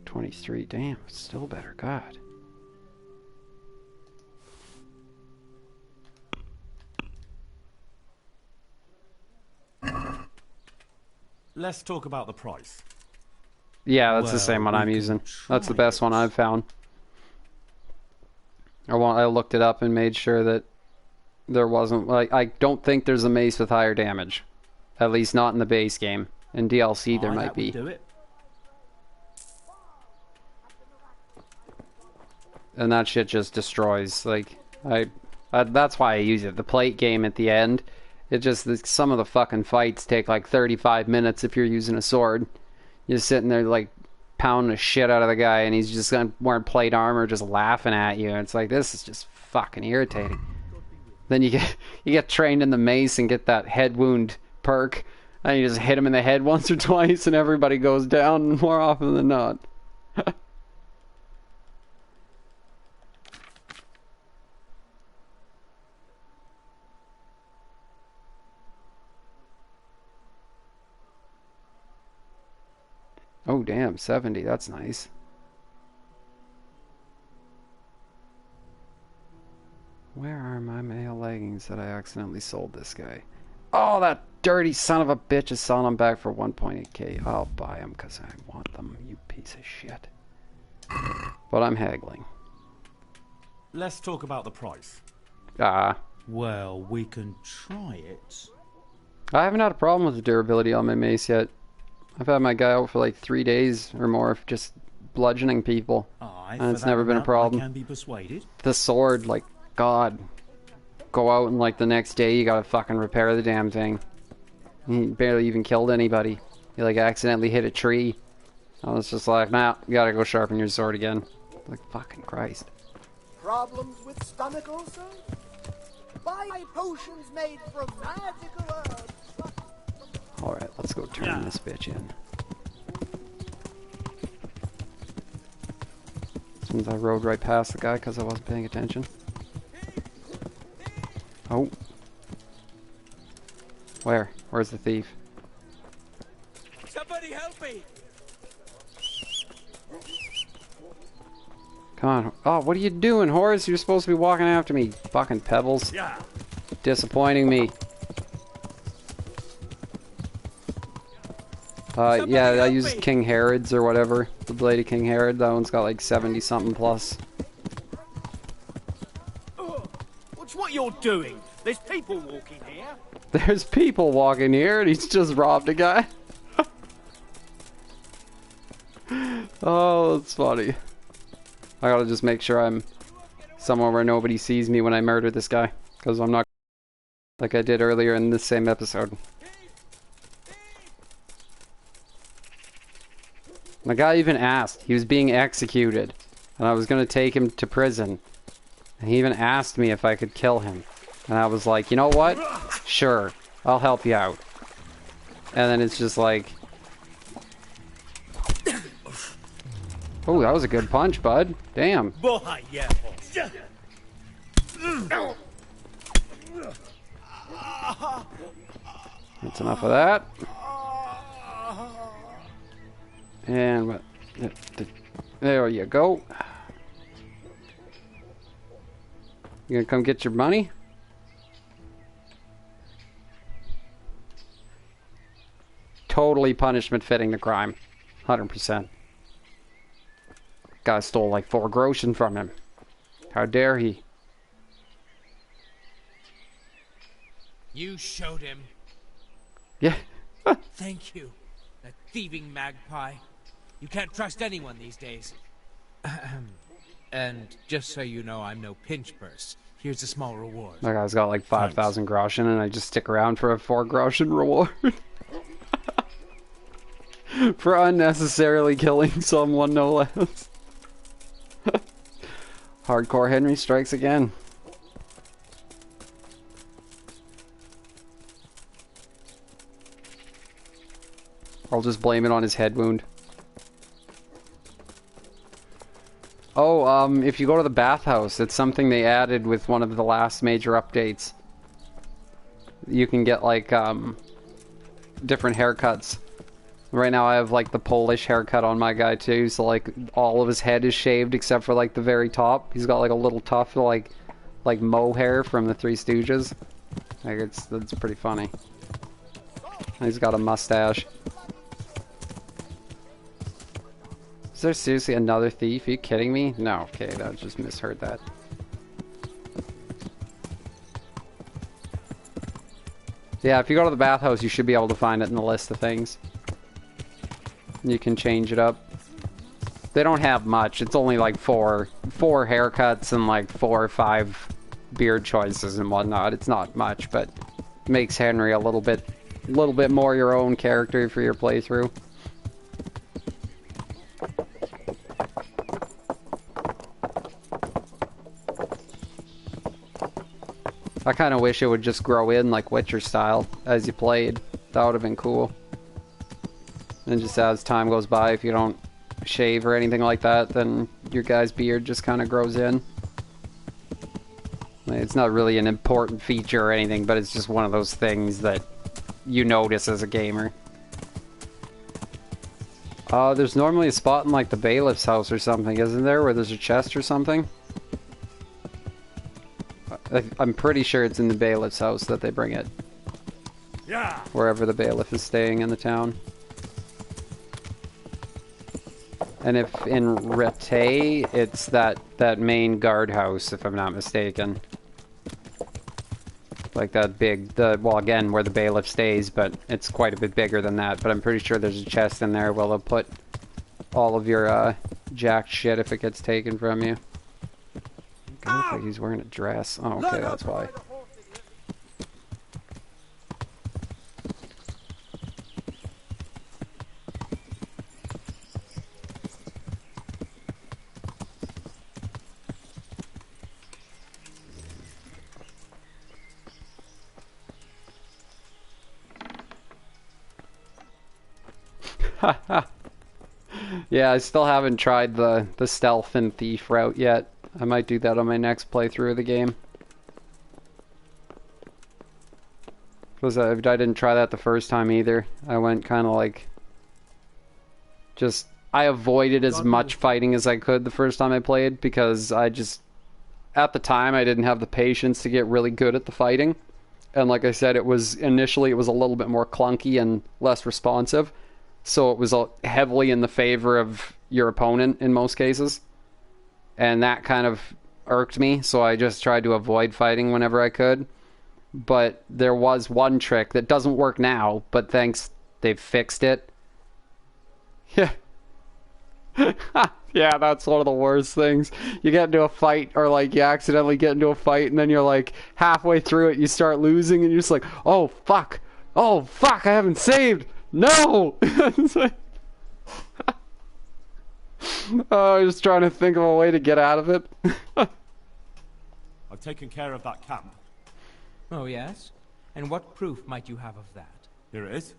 S1: 23. Damn, it's still better. God.
S2: Let's talk about the price.
S1: Yeah, that's the same one I'm using. That's the best one I've found. I looked it up and made sure that there wasn't... Like, I don't think there's a mace with higher damage. At least not in the base game. In DLC there might be.
S6: Do it.
S1: And that shit just destroys. Like, that's why I use it. The plate game at the end, it just... Some of the fucking fights take like 35 minutes if you're using a sword. You're sitting there like pounding the shit out of the guy and he's just wearing plate armor just laughing at you. And it's like, this is just fucking irritating. Then you get trained in the mace and get that head wound perk. And you just hit him in the head once or twice and everybody goes down more often than not. Oh damn, 70, that's nice. Where are my male leggings that I accidentally sold this guy? Oh, that dirty son of a bitch is selling them back for 1.8k. I'll buy them because I want them, you piece of shit. But I'm haggling.
S2: Let's talk about the price.
S6: Well, we can try it.
S1: I haven't had a problem with the durability on my mace yet. I've had my guy out for like 3 days or more of just bludgeoning people. And it's never been a problem.
S6: I can be persuaded.
S1: The sword, like, God. Go out and like the next day you gotta fucking repair the damn thing. He barely even killed anybody. He like accidentally hit a tree. I was just like, nah, you gotta go sharpen your sword again. Like, fucking Christ.
S6: Problems with stomach also? Buy potions made from magical herbs.
S1: Alright, let's go turn this bitch in. Since I rode right past the guy because I wasn't paying attention. Oh. Where? Where's the thief?
S6: Somebody help me!
S1: Come on. Oh, what are you doing, Horace? You're supposed to be walking after me. Fucking pebbles.
S6: Yeah.
S1: Disappointing me. Yeah, I used King Herod's or whatever. The Blade of King Herod. That one's got like 70 something plus.
S6: What's what you're doing? There's people walking here.
S1: There's people walking here and he's just robbed a guy. Oh, that's funny. I gotta just make sure I'm somewhere where nobody sees me when I murder this guy. Because I'm not like I did earlier in this same episode. The guy even asked. He was being executed. and I was going to take him to prison. And he even asked me if I could kill him. And I was like, you know what? Sure, I'll help you out. And then it's just like... Oh, that was a good punch, bud. Damn. That's enough of that. And there you go. You gonna come get your money? Totally punishment fitting the crime. 100%. Guy stole like 4 groschen from him. How dare he?
S7: You showed him.
S1: Yeah.
S7: Thank you. That thieving magpie. You can't trust anyone these days. And just so you know, I'm no pinch purse. Here's a small reward.
S1: That guy's got like 5,000 groschen, and I just stick around for a 4 groschen reward. For unnecessarily killing someone, no less. Hardcore Henry strikes again. I'll just blame it on his head wound. Oh, if you go to the bathhouse, it's something they added with one of the last major updates. You can get, like, different haircuts. Right now I have, like, the Polish haircut on my guy, too, so, like, all of his head is shaved except for, like, the very top. He's got, like, a little tuft of, like mohair from the Three Stooges. Like, it's pretty funny. And he's got a mustache. Is there seriously another thief? Are you kidding me? No, okay, I just misheard that. Yeah, if you go to the bathhouse, you should be able to find it in the list of things. You can change it up. They don't have much. It's only like four haircuts and like 4 or 5 beard choices and whatnot. It's not much, but makes Henry a little bit more your own character for your playthrough. I kind of wish it would just grow in like Witcher style as you played. That would have been cool. And just as time goes by, if you don't shave or anything like that, then your guy's beard just kind of grows in. It's not really an important feature or anything, but it's just one of those things that you notice as a gamer. There's normally a spot in like the bailiff's house or something, isn't there, where there's a chest or something? I'm pretty sure it's in the bailiff's house that they bring it. Yeah. Wherever the bailiff is staying in the town. And if in Rete, it's that main guardhouse, if I'm not mistaken. Like that big, well again, where the bailiff stays, but it's quite a bit bigger than that. But I'm pretty sure there's a chest in there where they'll put all of your jacked shit if it gets taken from you. It looks like he's wearing a dress. Oh, okay, that's why. Yeah, I still haven't tried the stealth and thief route yet. I might do that on my next playthrough of the game. Because I didn't try that the first time either. I went kind of like... I avoided as much fighting as I could the first time I played, because I just... At the time, I didn't have the patience to get really good at the fighting. And like I said, initially it was a little bit more clunky and less responsive. So it was heavily in the favor of your opponent in most cases. And that kind of irked me, so I just tried to avoid fighting whenever I could. But there was one trick that doesn't work now, but thanks, they've fixed it. Yeah. Yeah, that's one of the worst things. You get into a fight, or like you accidentally get into a fight, and then you're like halfway through it, you start losing, and you're just like, oh fuck, I haven't saved. No! Oh, I was trying to think of a way to get out of it.
S2: I've taken care of that camp.
S7: Oh, yes? And what proof might you have of that?
S2: Here it is.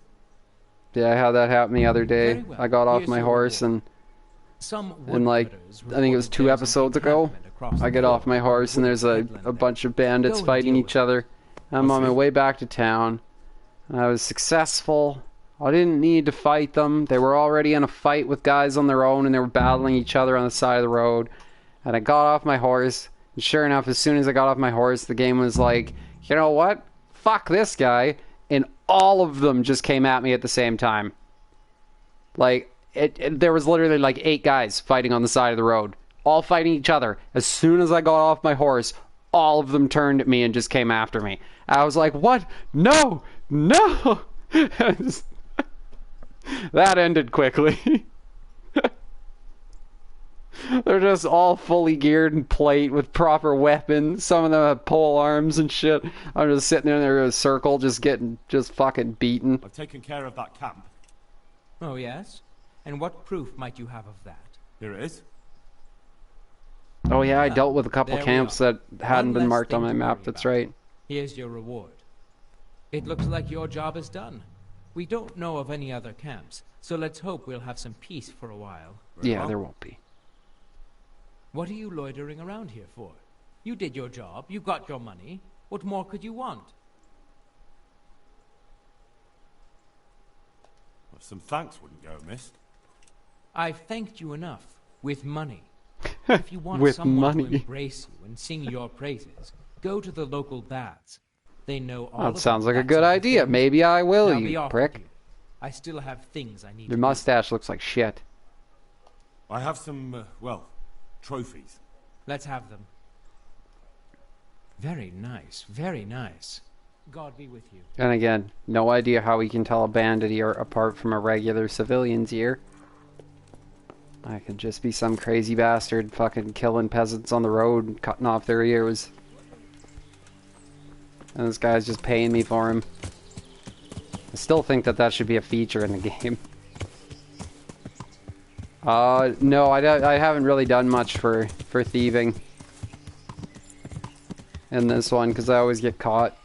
S1: Yeah, I had that happen the other day.
S7: Very well.
S1: I got off
S7: Here's
S1: my
S7: your
S1: horse
S7: reward.
S1: and like, I think it was 2 episodes ago, I get off my horse and there's a bunch of bandits fighting each other. I'm on my way back to town. I was successful. I didn't need to fight them. They were already in a fight with guys on their own and they were battling each other on the side of the road. And I got off my horse. And sure enough, as soon as I got off my horse, the game was like, you know what? Fuck this guy. And all of them just came at me at the same time. Like, there was literally like 8 guys fighting on the side of the road. All fighting each other. As soon as I got off my horse, all of them turned at me and just came after me. I was like, what? No! No! That ended quickly. They're just all fully geared and plate with proper weapons. Some of them have pole arms and shit. I'm just sitting there in a circle, just getting fucking beaten.
S2: I've taken care of that camp.
S7: Oh, yes? And what proof might you have of that?
S2: Here it is.
S1: Oh yeah, I dealt with a couple
S7: There we
S1: camps
S7: are.
S1: that hadn't
S7: One
S1: been
S7: less
S1: marked on
S7: thing
S1: my
S7: to
S1: map.
S7: worry
S1: That's
S7: about.
S1: right.
S7: Here's your reward. It looks like your job is done. We don't know of any other camps, so let's hope we'll have some peace for a while.
S1: Yeah, there won't be.
S7: What are you loitering around here for? You did your job, you got your money. What more could you want?
S2: Well, some thanks wouldn't go amiss.
S7: I've thanked you enough, with money. If you want
S1: With
S7: someone
S1: money.
S7: to embrace you and sing your praises, go to the local baths. They know all
S1: That sounds like a
S7: about
S1: good
S7: that sort of
S1: idea.
S7: thing.
S1: Maybe I will,
S7: Now be
S1: you
S7: off with
S1: prick.
S7: you. I still have things I need
S1: Your
S7: to
S1: mustache looks like shit.
S2: I have some, well, trophies.
S7: Let's have them. Very nice, very nice. God be with you.
S1: And again, no idea how we can tell a bandit ear apart from a regular civilian's ear. I could just be some crazy bastard fucking killing peasants on the road and cutting off their ears. And this guy's just paying me for him. I still think that should be a feature in the game. No, I haven't really done much for thieving in this one, because I always get caught.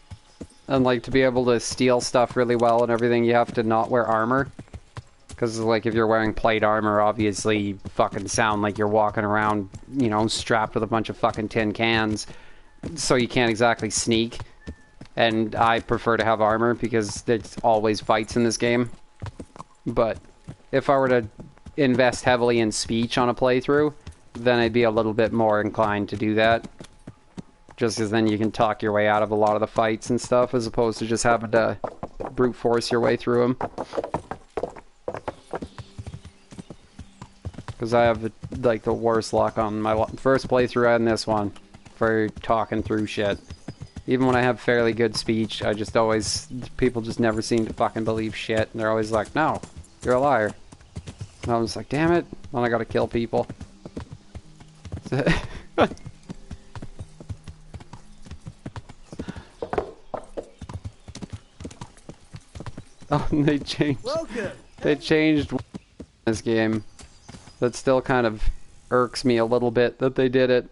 S1: And like, to be able to steal stuff really well and everything, you have to not wear armor. Because like, if you're wearing plate armor, obviously you fucking sound like you're walking around, you know, strapped with a bunch of fucking tin cans. So you can't exactly sneak. And I prefer to have armor because there's always fights in this game. But if I were to invest heavily in speech on a playthrough, then I'd be a little bit more inclined to do that. Just because then you can talk your way out of a lot of the fights and stuff, as opposed to just having to brute force your way through them. Because I have like the worst luck on my first playthrough and this one for talking through shit. Even when I have fairly good speech, I just always, people just never seem to fucking believe shit. And they're always like, no, you're a liar. And I was like, damn it, then I gotta kill people. Oh, and they changed.
S6: Welcome.
S1: They changed this game. That still kind of irks me a little bit that they did it.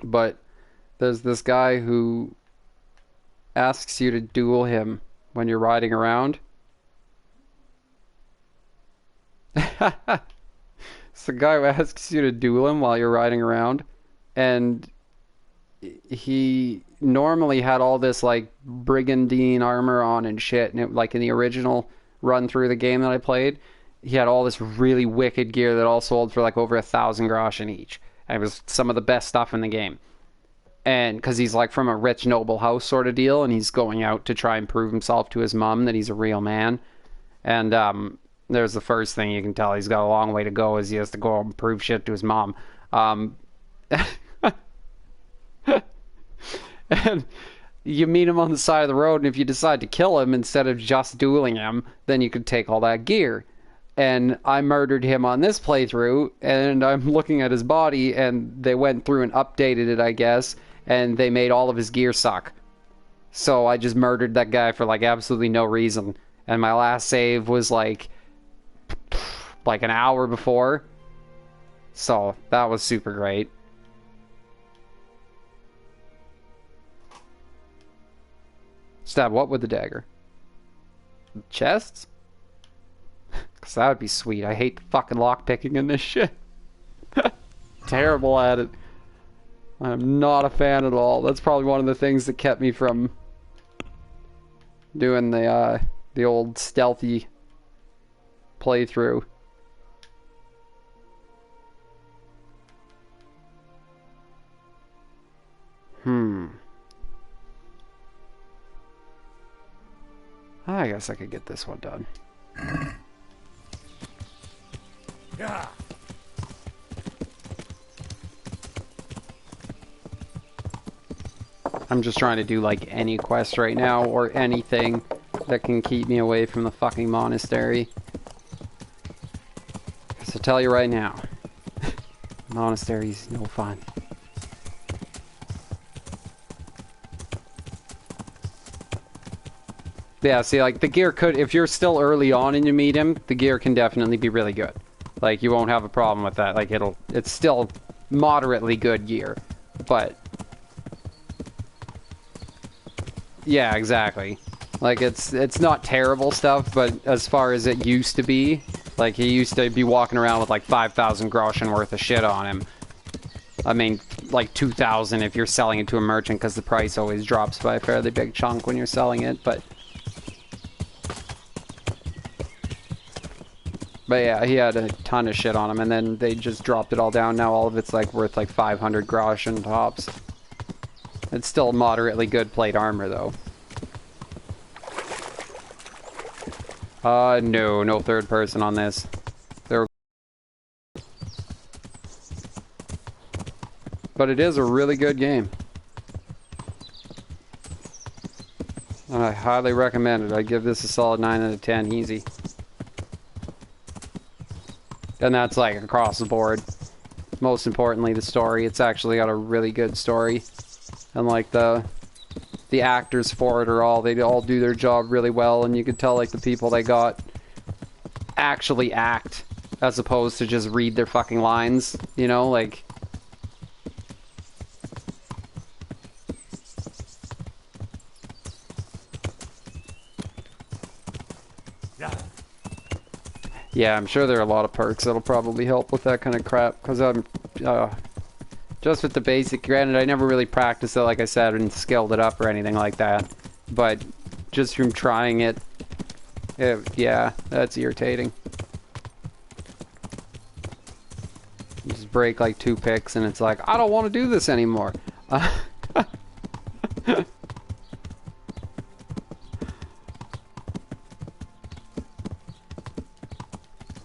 S1: But there's this guy who asks you to duel him when you're riding around. It's the guy who asks you to duel him while you're riding around. And he normally had all this like brigandine armor on and shit, and it, like in the original run through the game that I played, he had all this really wicked gear that all sold for like over 1,000 groschen each, and it was some of the best stuff in the game. And because he's like from a rich noble house sort of deal, and he's going out to try and prove himself to his mom that he's a real man. And there's the first thing you can tell he's got a long way to go, is he has to go and prove shit to his mom. And you meet him on the side of the road, and if you decide to kill him instead of just dueling him, then you could take all that gear. And I murdered him on this playthrough, and I'm looking at his body, and they went through and updated it, I guess, and they made all of his gear suck. So I just murdered that guy for like absolutely no reason. And my last save was like an hour before. So, that was super great. Stab what with the dagger? Chests? Because that would be sweet. I hate the fucking lockpicking in this shit. Terrible at it. I'm not a fan at all. That's probably one of the things that kept me from doing the old stealthy playthrough. I guess I could get this one done.
S2: Yeah.
S1: I'm just trying to do like any quest right now or anything that can keep me away from the fucking monastery. Because I'll tell you right now, monastery's no fun. Yeah, see, like, the gear could, if you're still early on and you meet him, the gear can definitely be really good. Like, you won't have a problem with that. Like, it's still moderately good gear. But, yeah, exactly. Like, it's not terrible stuff, but as far as it used to be, like, he used to be walking around with, like, 5,000 groschen worth of shit on him. I mean, like, 2,000 if you're selling it to a merchant, because the price always drops by a fairly big chunk when you're selling it, but yeah, he had a ton of shit on him, and then they just dropped it all down. Now all of it's like worth like 500 groschen tops. It's still moderately good plate armor though. No third person on this. But it is a really good game. And I highly recommend it. I give this a solid 9 out of 10 easy. And that's like across the board. Most importantly, the story. It's actually got a really good story. And like the actors for it they all do their job really well, and you can tell like the people they got actually act as opposed to just read their fucking lines, you know, like yeah, I'm sure there are a lot of perks that'll probably help with that kind of crap, because I'm just with the basic, granted I never really practiced it like I said and skilled it up or anything like that, but just from trying it, yeah, that's irritating. You just break like 2 picks and it's like, I don't want to do this anymore.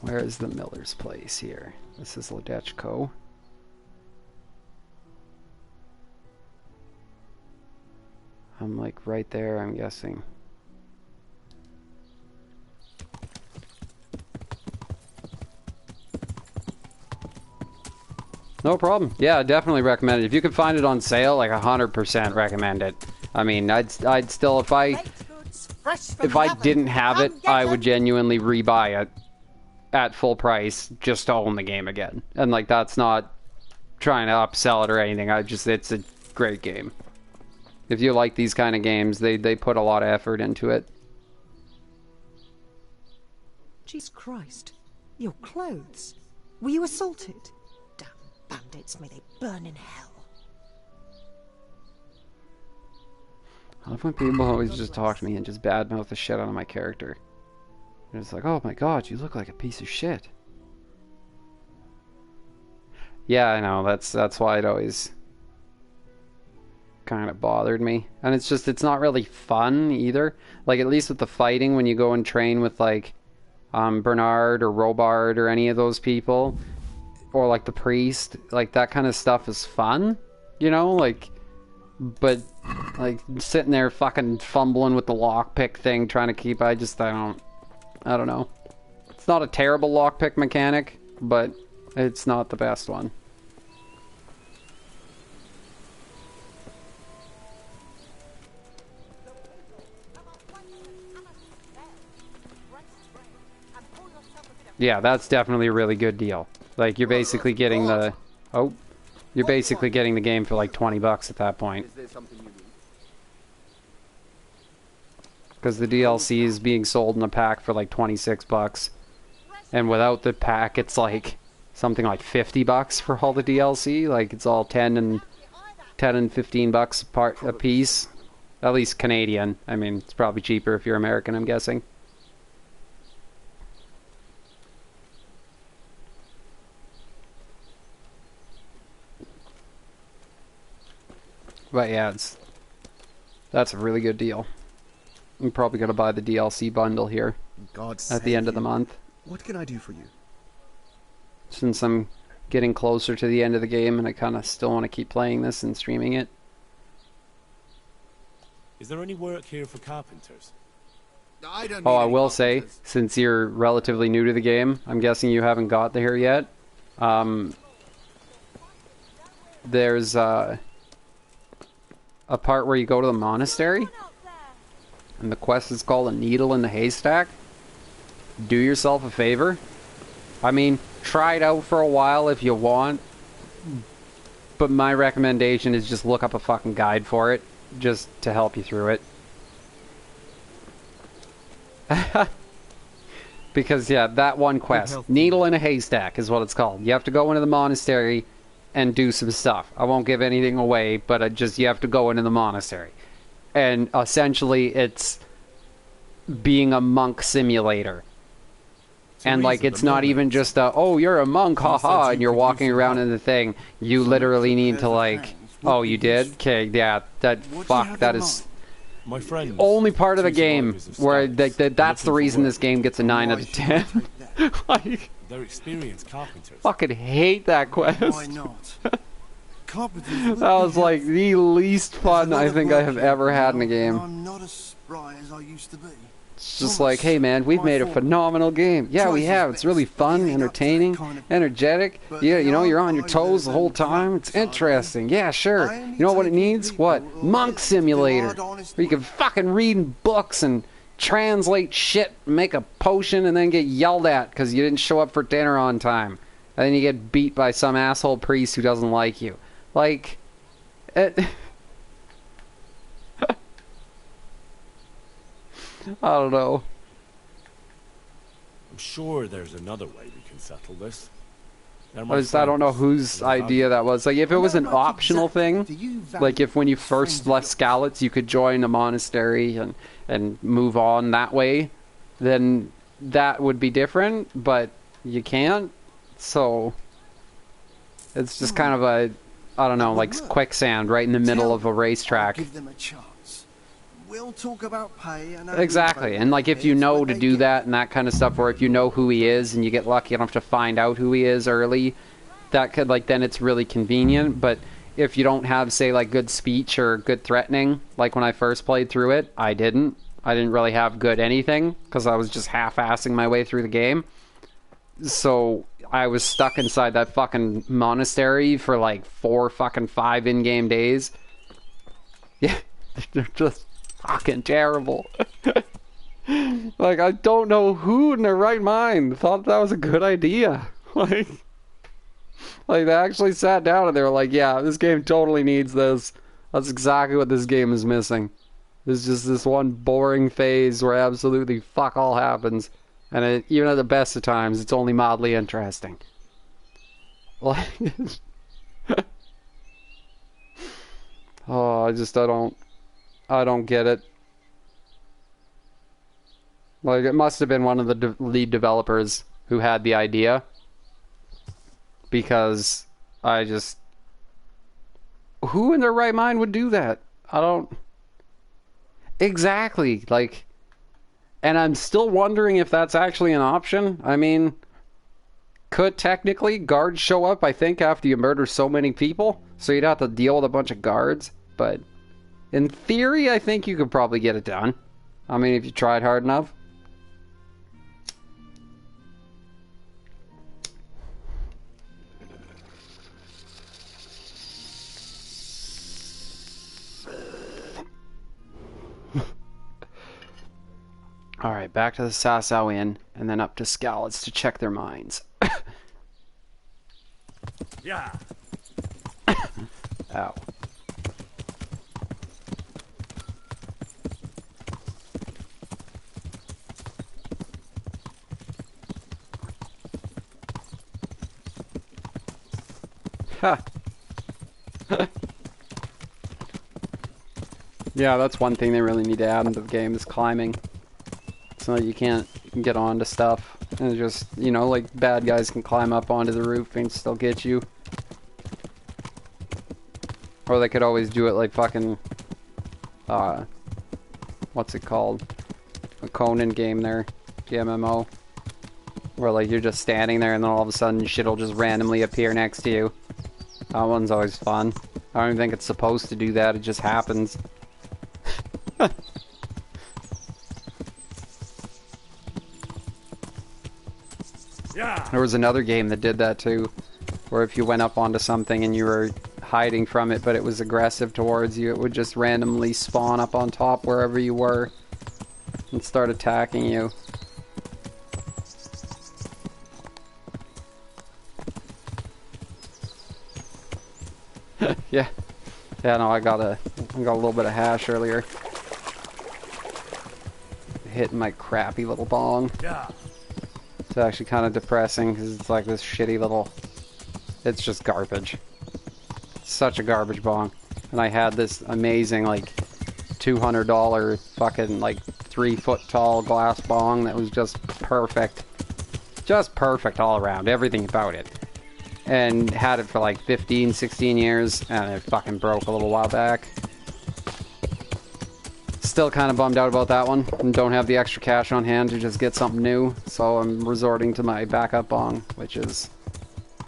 S1: Where is the miller's place here? This is Ledechko. I'm like right there, I'm guessing. No problem. Yeah, definitely recommend it. If you could find it on sale, like 100% recommend it. I mean, I'd still, if I didn't have it, I would genuinely rebuy it at full price just to own the game again. And like, that's not trying to upsell it or anything. It's a great game. If you like these kind of games, they put a lot of effort into it.
S8: Jesus Christ. Your clothes. Were you assaulted? Damn bandits, may they burn in hell.
S1: I love when people always just talk to me and just badmouth the shit out of my character. And it's like, oh my god, you look like a piece of shit. Yeah, I know, that's why it always kind of bothered me. And it's not really fun either. Like, at least with the fighting, when you go and train with like Bernard or Robard or any of those people, or like the priest, like that kind of stuff is fun, you know, like, but like sitting there fucking fumbling with the lockpick thing, trying to keep, I don't know. It's not a terrible lockpick mechanic, but it's not the best one. Yeah, that's definitely a really good deal. Like, you're basically getting the... Oh. You're basically getting the game for like $20 at that point.
S6: Is there something you need?
S1: Because the DLC is being sold in a pack for like $26. And without the pack, it's like something like $50 for all the DLC. Like, it's all 10 and $15 a piece. At least Canadian. I mean, it's probably cheaper if you're American, I'm guessing. But yeah, that's a really good deal. I'm probably going to buy the DLC bundle here at the end of the month.
S6: What can I do for you?
S1: Since I'm getting closer to the end of the game and I kind of still want to keep playing this and streaming it.
S2: Is there any work here for carpenters?
S1: Oh, I will say, since you're relatively new to the game, I'm guessing you haven't got here yet. There's a part where you go to the monastery, and the quest is called A Needle in the Haystack. Do yourself a favor. I mean, try it out for a while if you want, but my recommendation is just look up a fucking guide for it, just to help you through it. Because, yeah, that one quest, Needle in a Haystack is what it's called. You have to go into the monastery and do some stuff. I won't give anything away, but you have to go into the monastery. And essentially, it's being a monk simulator. And, like, it's not even just a, oh, you're a monk, haha, and you're walking around in the thing. You literally need to, like, oh, you did? Okay, yeah, that is...
S2: My friend.
S1: Only part of the game where that's the reason this game gets a 9 out of 10. Like,
S2: they're experienced carpenters.
S1: Fucking hate that quest.
S6: Why not?
S1: That was like the least fun I think I have ever had in a game.
S6: I'm not as spry as I used to be.
S1: It's just like, hey man, we've made a phenomenal game. Yeah, we have. It's really fun, entertaining, energetic. Yeah, you know, you're on your toes the whole time. It's interesting. Yeah, sure. You know what it needs? What? Monk Simulator. Where you can fucking read books and translate shit, make a potion, and then get yelled at because you didn't show up for dinner on time. And then you get beat by some asshole priest who doesn't like you. Like, I don't know.
S2: I'm sure there's another way we can settle this.
S1: I don't know whose idea that was. Like, if it was an optional thing, like if when you first left Skalitz you could join a monastery and move on that way, then that would be different, but you can't. So it's just kind of a, I don't know, like quicksand right in the middle of a racetrack.
S6: Give them a chance. We'll talk about pay and
S1: exactly, and like if you know to do that and that kind of stuff, or if you know who he is and you get lucky enough to find out who he is early, that could, like, then it's really convenient. But if you don't have, say, like good speech or good threatening, like when I first played through it, I didn't really have good anything because I was just half-assing my way through the game. So I was stuck inside that fucking monastery for like 4 fucking 5 in-game days. Yeah, they're just fucking terrible. Like, I don't know who in their right mind thought that was a good idea. Like they actually sat down and they were like, yeah, this game totally needs this. That's exactly what this game is missing. There's just this one boring phase where absolutely fuck all happens. And even at the best of times, it's only mildly interesting. Like, oh, I don't get it. Like, it must have been one of the lead developers who had the idea. Because who in their right mind would do that? Exactly, like, and I'm still wondering if that's actually an option. I mean, could technically guards show up, I think, after you murder so many people? So you'd have to deal with a bunch of guards, but in theory, I think you could probably get it done. I mean, if you tried hard enough. Alright, back to the Sasau Inn, and then up to Skalitz to check their mines.
S3: Yeah.
S1: Ow. Ha. Yeah, that's one thing they really need to add into the game is climbing. So that you can get onto stuff. And just, you know, like bad guys can climb up onto the roof and still get you. Or they could always do it like fucking, what's it called? A Conan game there, the MMO. Where like you're just standing there and then all of a sudden shit'll just randomly appear next to you. That one's always fun. I don't even think it's supposed to do that, it just happens.
S3: Yeah.
S1: There was another game that did that too, where if you went up onto something and you were hiding from it but it was aggressive towards you, it would just randomly spawn up on top wherever you were and start attacking you. Yeah. Yeah, no, I got a little bit of hash earlier. Hitting my crappy little bong.
S3: Yeah.
S1: It's actually kind of depressing because it's like this shitty little... It's just garbage. Such a garbage bong. And I had this amazing, like, $200 fucking, like, 3-foot tall glass bong that was just perfect. Just perfect all around. Everything about it. And had it for like 15, 16 years, and it fucking broke a little while back. Still kind of bummed out about that one, and don't have the extra cash on hand to just get something new, so I'm resorting to my backup bong, which is,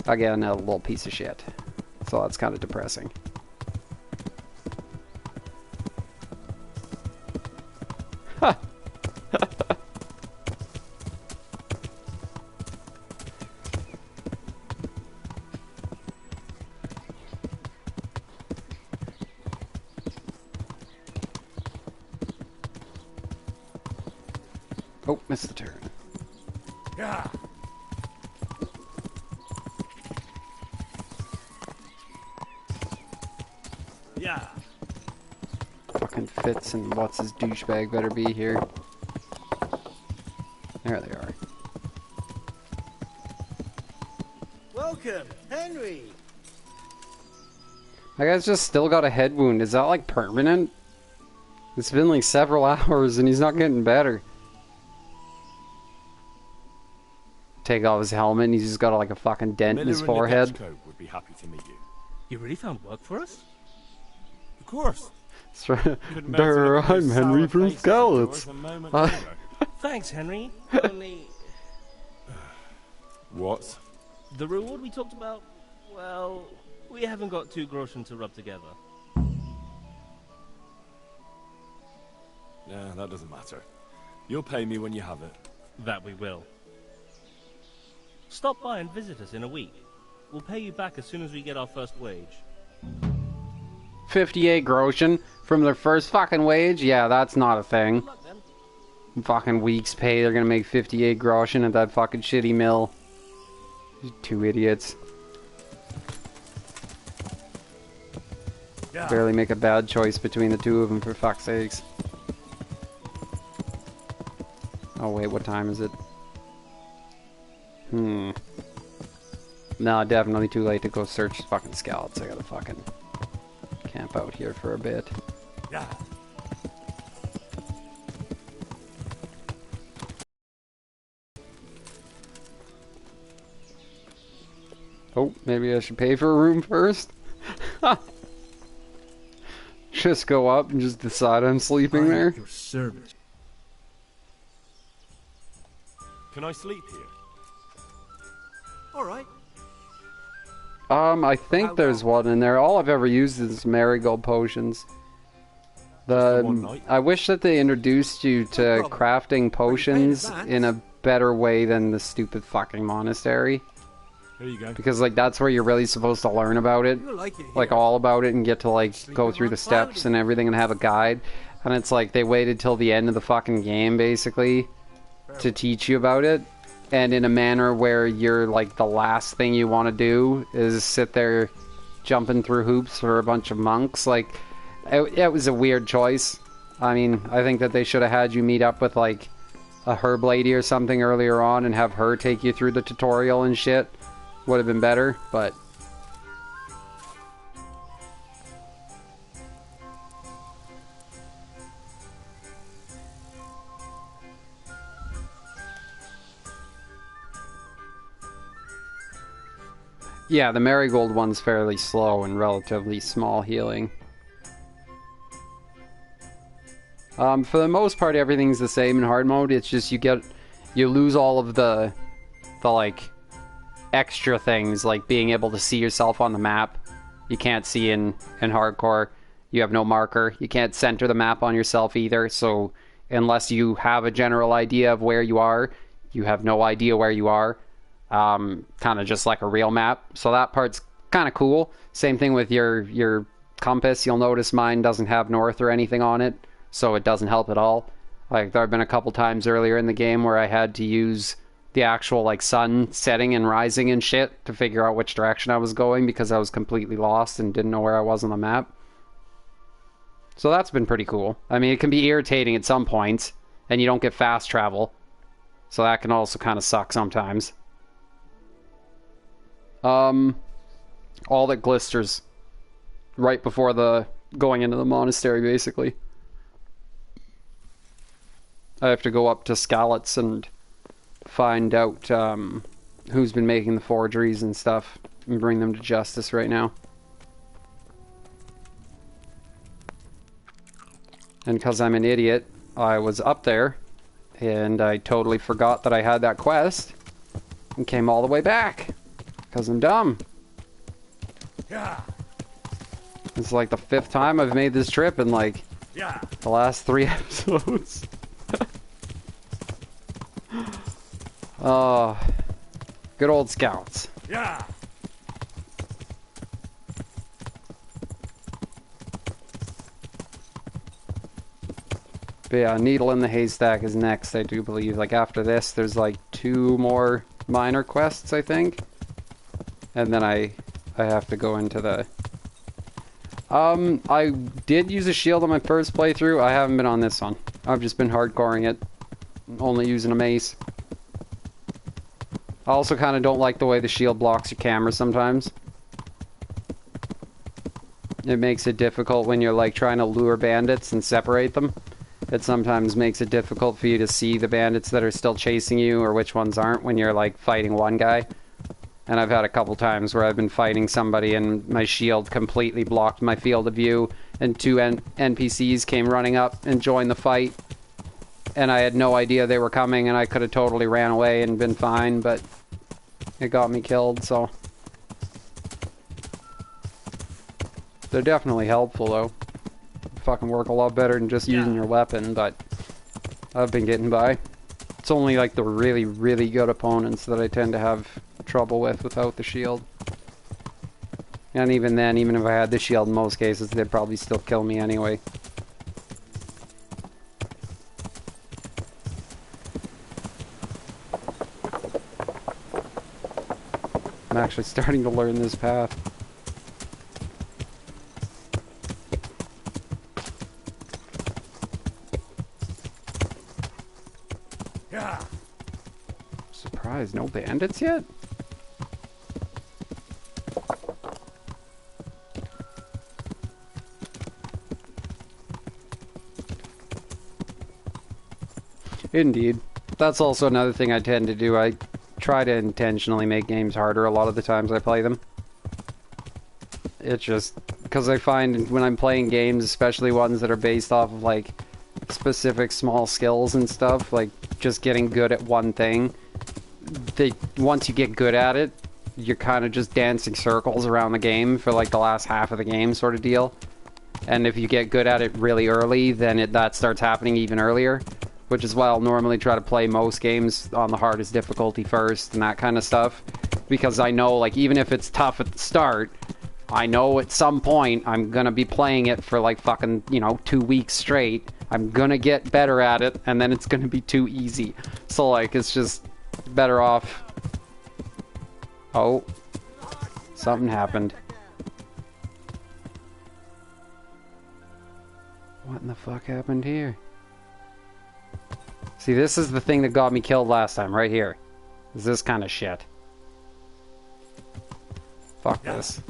S1: again, a little piece of shit. So that's kind of depressing. Ha! Oh, missed the turn.
S3: Yeah. Yeah.
S1: Fucking Fitz and what's his douchebag better be here. There they are.
S6: Welcome, Henry.
S1: That guy's just still got a head wound. Is that like permanent? It's been like several hours and he's not getting better. Take off his helmet and he's just got like a fucking dent in his forehead.
S2: Would be happy to meet you.
S15: You really found work for us?
S2: Of course.
S1: There, I'm Henry from Scouts.
S15: Thanks, Henry. Only...
S2: What?
S15: The reward we talked about, well, we haven't got 2 groschen to rub together.
S2: Yeah, that doesn't matter. You'll pay me when you have it.
S15: That we will. Stop by and visit us in a week. We'll pay you back as soon as we get our first wage.
S1: 58 groschen from their first fucking wage? Yeah, that's not a thing. Fucking week's pay, they're gonna make 58 groschen at that fucking shitty mill. You 2 idiots.
S3: Yeah.
S1: Barely make a bad choice between the 2 of them, for fuck's sakes. Oh wait, what time is it? No, definitely too late to go search fucking scouts. I gotta fucking camp out here for a bit.
S3: Yeah.
S1: Oh, maybe I should pay for a room first? Just go up and just decide I'm sleeping there?
S9: Your service.
S2: Can I sleep here?
S6: All right.
S1: I think there's one in there. All I've ever used is marigold potions. I wish that they introduced you to crafting potions in a better way than the stupid fucking monastery.
S2: Here you go.
S1: Because like that's where you're really supposed to learn about it, like all about it, and get to like go through the steps and everything and have a guide. And it's like they waited till the end of the fucking game basically to teach you about it. and in a manner where you're like the last thing you want to do is sit there jumping through hoops for a bunch of monks. Like, it was a weird choice. I mean, I think that they should have had you meet up with like a herb lady or something earlier on and have her take you through the tutorial and shit. Would have been better, but yeah, the marigold one's fairly slow and relatively small healing. For the most part, everything's the same in hard mode. It's just you lose all of the like extra things, like being able to see yourself on the map. You can't see in hardcore. You have no marker. You can't center the map on yourself either. So unless you have a general idea of where you are, you have no idea where you are. Kind of just like a real map. So that part's kind of cool. Same thing with your compass. You'll notice mine doesn't have north or anything on it, so it doesn't help at all. Like, there have been a couple times earlier in the game where I had to use the actual like sun setting and rising and shit to figure out which direction I was going because I was completely lost and didn't know where I was on the map. So that's been pretty cool. I mean, it can be irritating at some points, and you don't get fast travel, so that can also kind of suck sometimes. All that glisters right before the going into the monastery, basically. I have to go up to Skalitz and find out who's been making the forgeries and stuff and bring them to justice right now. And because I'm an idiot, I was up there and I totally forgot that I had that quest and came all the way back because I'm dumb.
S2: Yeah.
S1: It's like the 5th time I've made this trip in like the last 3 episodes. Oh, good old scouts.
S2: Yeah.
S1: But yeah, Needle in the Haystack is next, I do believe. Like, after this, there's like 2 more minor quests, I think. And then I have to go into the... I did use a shield on my first playthrough. I haven't been on this one. I've just been hardcoring it. Only using a mace. I also kind of don't like the way the shield blocks your camera sometimes. It makes it difficult when you're like trying to lure bandits and separate them. It sometimes makes it difficult for you to see the bandits that are still chasing you or which ones aren't when you're like fighting one guy. And I've had a couple times where I've been fighting somebody and my shield completely blocked my field of view and 2 NPCs came running up and joined the fight. And I had no idea they were coming and I could have totally ran away and been fine, but it got me killed, so. They're definitely helpful, though. Fucking work a lot better than just using your weapon, but I've been getting by. It's only like the really, really good opponents that I tend to have trouble with without the shield. And even then, even if I had the shield in most cases, they'd probably still kill me anyway. I'm actually starting to learn this path.
S2: Yeah.
S1: Surprised, no bandits yet? Indeed. That's also another thing I tend to do. I try to intentionally make games harder a lot of the times I play them. It's just because I find when I'm playing games, especially ones that are based off of like specific small skills and stuff, like just getting good at one thing, once you get good at it, you're kind of just dancing circles around the game for like the last half of the game sort of deal. And if you get good at it really early, then that starts happening even earlier. Which is why I'll normally try to play most games on the hardest difficulty first and that kind of stuff. Because I know, like, even if it's tough at the start, I know at some point I'm gonna be playing it for, like, fucking, 2 weeks straight. I'm gonna get better at it, and then it's gonna be too easy. So, like, it's just... better off. Oh. Something happened. What in the fuck happened here? See, this is the thing that got me killed last time, right here. Is this kind of shit. Fuck this.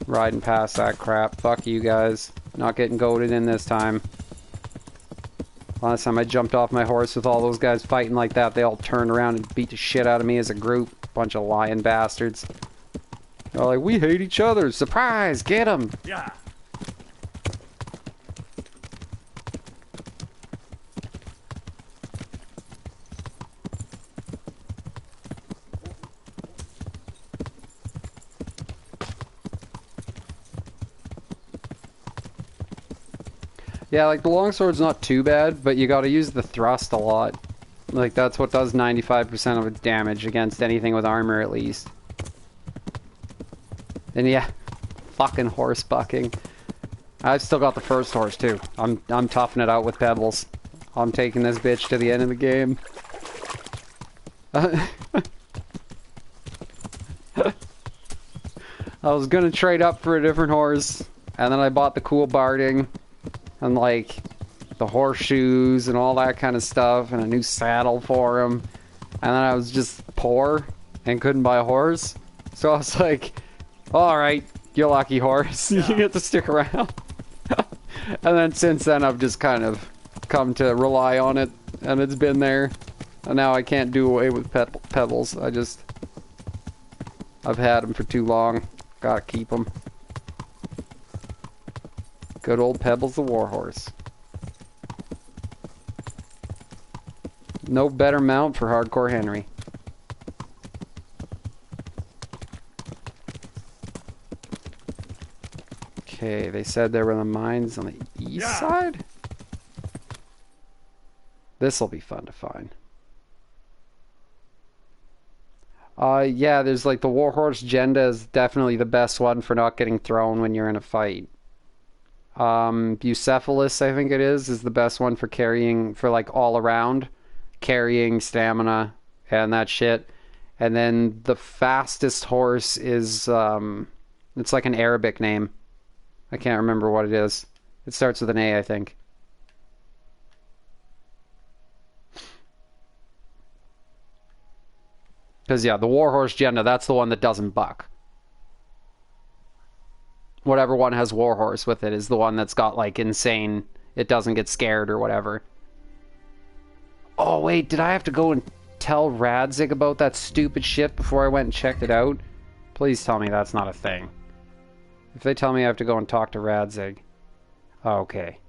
S1: Riding past that crap. Fuck you guys. Not getting goaded in this time. Last time I jumped off my horse with all those guys fighting like that, they all turned around and beat the shit out of me as a group. Bunch of lying bastards. They're like, we hate each other. Surprise! Get them!
S2: Yeah.
S1: Yeah, like the longsword's not too bad, but you gotta use the thrust a lot. Like that's what does 95% of the damage against anything with armor at least. And yeah, fucking horse bucking. I've still got the first horse too. I'm toughing it out with pebbles. I'm taking this bitch to the end of the game. I was gonna trade up for a different horse, and then I bought the cool barding. And like the horseshoes and all that kind of stuff and a new saddle for him, and then I was just poor and couldn't buy a horse, so I was like, alright, you're lucky horse. You get to stick around. And then since then I've just kind of come to rely on it, and it's been there, and now I can't do away with pebbles. I've had them for too long. Gotta keep them. Good old Pebbles the Warhorse. No better mount for Hardcore Henry. Okay, they said there were the mines on the east side? This'll be fun to find. Yeah, there's like the Warhorse Genda is definitely the best one for not getting thrown when you're in a fight. Bucephalus, I think it is the best one for carrying, for like all around, carrying stamina and that shit. And then the fastest horse is, it's like an Arabic name. I can't remember what it is. It starts with an A, I think. Because yeah, the Warhorse Genda, that's the one that doesn't buck. Whatever one has Warhorse with it is the one that's got like insane, it doesn't get scared or whatever. Oh wait, did I have to go and tell Radzig about that stupid shit before I went and checked it out? Please tell me that's not a thing. If they tell me I have to go and talk to Radzig. Oh, okay.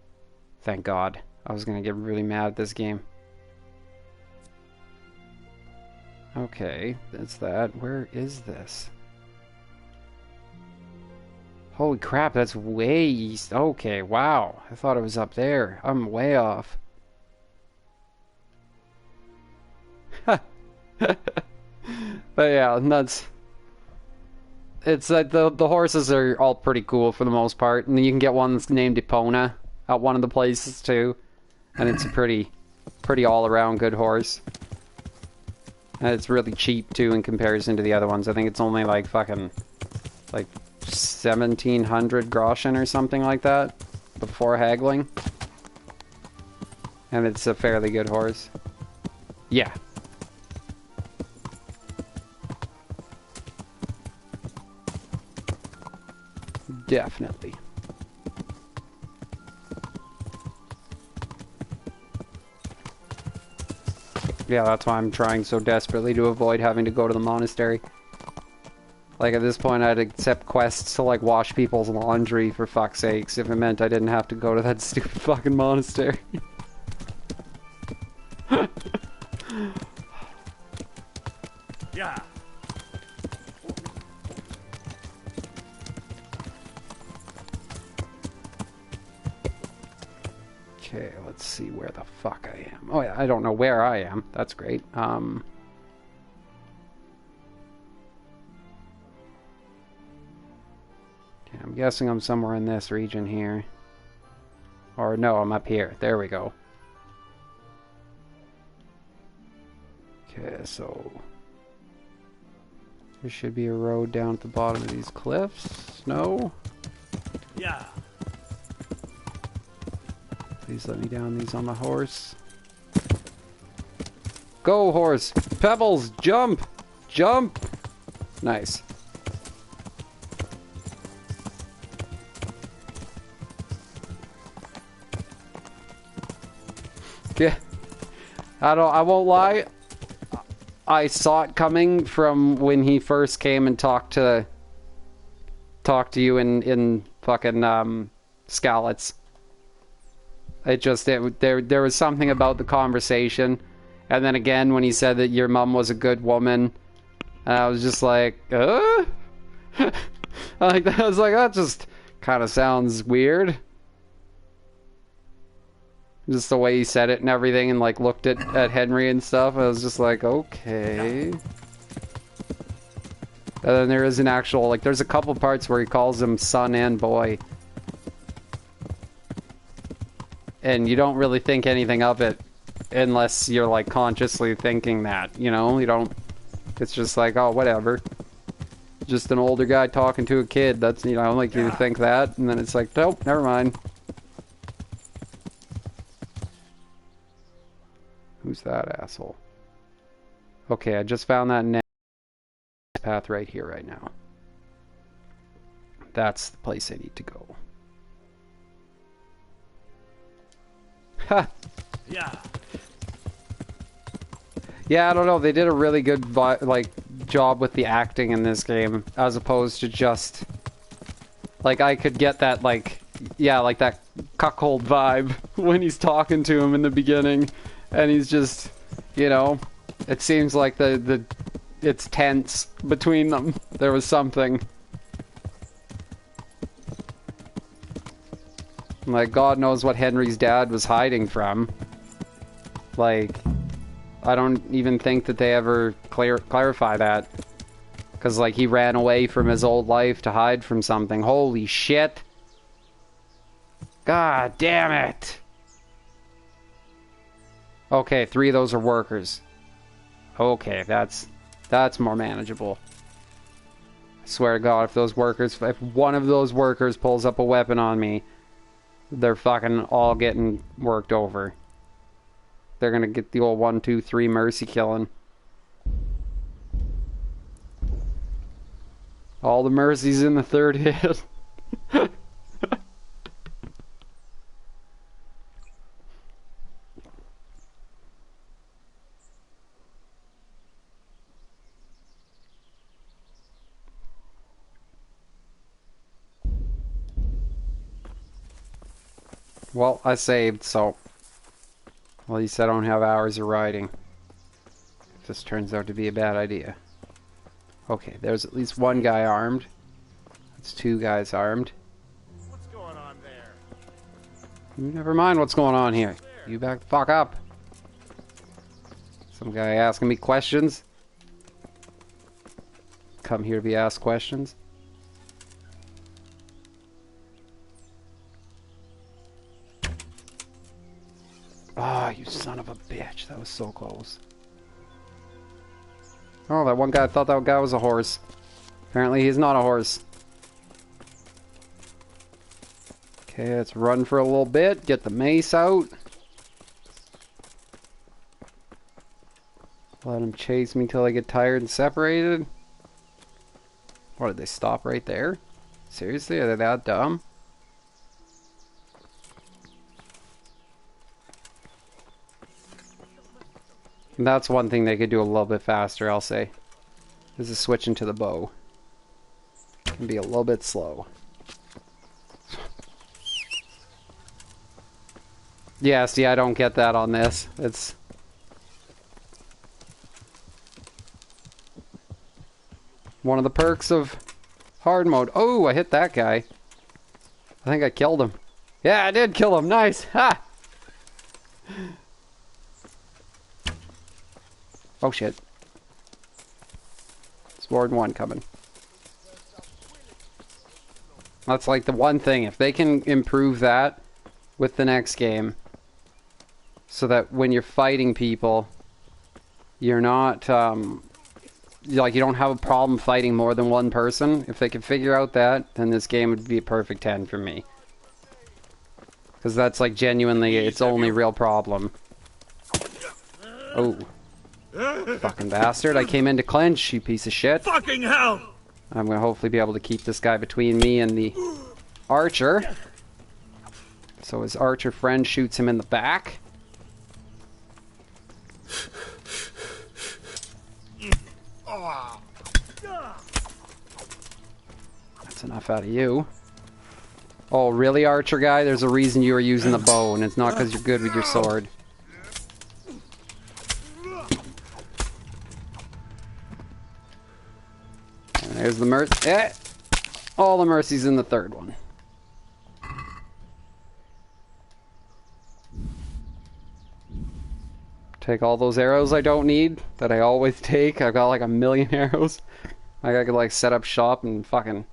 S1: Thank God. I was gonna get really mad at this game. Okay, that's that. Where is this? Holy crap, that's way east. Okay, wow. I thought it was up there. I'm way off. But yeah, that's... It's like the horses are all pretty cool for the most part. And you can get one that's named Epona at one of the places too. And it's a pretty all-around good horse. And it's really cheap too in comparison to the other ones. I think it's only like fucking... like 1,700 groschen or something like that before haggling, and it's a fairly good horse. Yeah. Definitely. Yeah, that's why I'm trying so desperately to avoid having to go to the monastery. Like, at this point, I'd accept quests to, like, wash people's laundry, for fuck's sakes, if it meant I didn't have to go to that stupid fucking monastery.
S2: Yeah.
S1: Okay, let's see where the fuck I am. Oh, yeah, I don't know where I am. That's great. I'm guessing I'm somewhere in this region here. Or no, I'm up here. There we go. Okay, so there should be a road down at the bottom of these cliffs. No?
S3: Yeah.
S1: Please let me down these on my horse. Go, horse! Pebbles! Jump! Jump! Nice. Yeah. I won't lie. I saw it coming from when he first came and talked to you in fucking Skalitz. There was something about the conversation, and then again when he said that your mum was a good woman, and I was just like, I was like, that just kind of sounds weird. Just the way he said it and everything, and like looked at Henry and stuff. I was just like, okay. And then there is an actual, like, there's a couple parts where he calls him son and boy. And you don't really think anything of it unless you're like consciously thinking that, you know? You don't, it's just like, oh, whatever. Just an older guy talking to a kid. That's, you know, like you think that, and then it's like, nope, never mind. Who's that asshole? Okay, I just found that next path right here, right now. That's the place I need to go. Ha!
S3: Yeah.
S1: Yeah, I don't know. They did a really good job with the acting in this game, as opposed to just like I could get that like that cuckold vibe when he's talking to him in the beginning. And he's just, you know, it seems like it's tense between them. There was something. Like, God knows what Henry's dad was hiding from. Like, I don't even think that they ever clarify that. Because, like, he ran away from his old life to hide from something. Holy shit. God damn it. Okay, 3 of those are workers. Okay, that's more manageable. I swear to God, if one of those workers pulls up a weapon on me, they're fucking all getting worked over. They're gonna get the old 1, 2, 3 mercy killing. All the mercies in the 3rd hit. Well, I saved, so at least I don't have hours of riding. If this turns out to be a bad idea. Okay, there's at least one guy armed. That's 2 guys armed.
S6: What's going on there?
S1: Never mind what's going on here. You back the fuck up. Some guy asking me questions. Come here to be asked questions. Ah, you son of a bitch. That was so close. Oh, that one guy thought that guy was a horse. Apparently he's not a horse. Okay, let's run for a little bit. Get the mace out. Let him chase me till I get tired and separated. What, did they stop right there? Seriously? Are they that dumb? And that's one thing they could do a little bit faster, I'll say. This is switching to the bow. Can be a little bit slow. Yeah, see, I don't get that on this. It's... one of the perks of hard mode. Oh, I hit that guy. I think I killed him. Yeah, I did kill him. Nice. Ha! Oh shit. There's more than one coming. That's like the one thing. If they can improve that with the next game, so that when you're fighting people, you're not, like, you don't have a problem fighting more than one person. If they could figure out that, then this game would be a perfect 10 for me. Because that's, like, genuinely its only real problem. Oh. Fucking bastard. I came in to clinch, you piece of shit.
S6: Fucking hell!
S1: I'm gonna hopefully be able to keep this guy between me and the archer. So his archer friend shoots him in the back. That's enough out of you. Oh, really, archer guy? There's a reason you were using the bow, and it's not because you're good with your sword. And there's the mercy. All the mercy's in the third one. Take all those arrows I don't need, that I always take. I've got like 1,000,000 arrows. Like I could like set up shop and fucking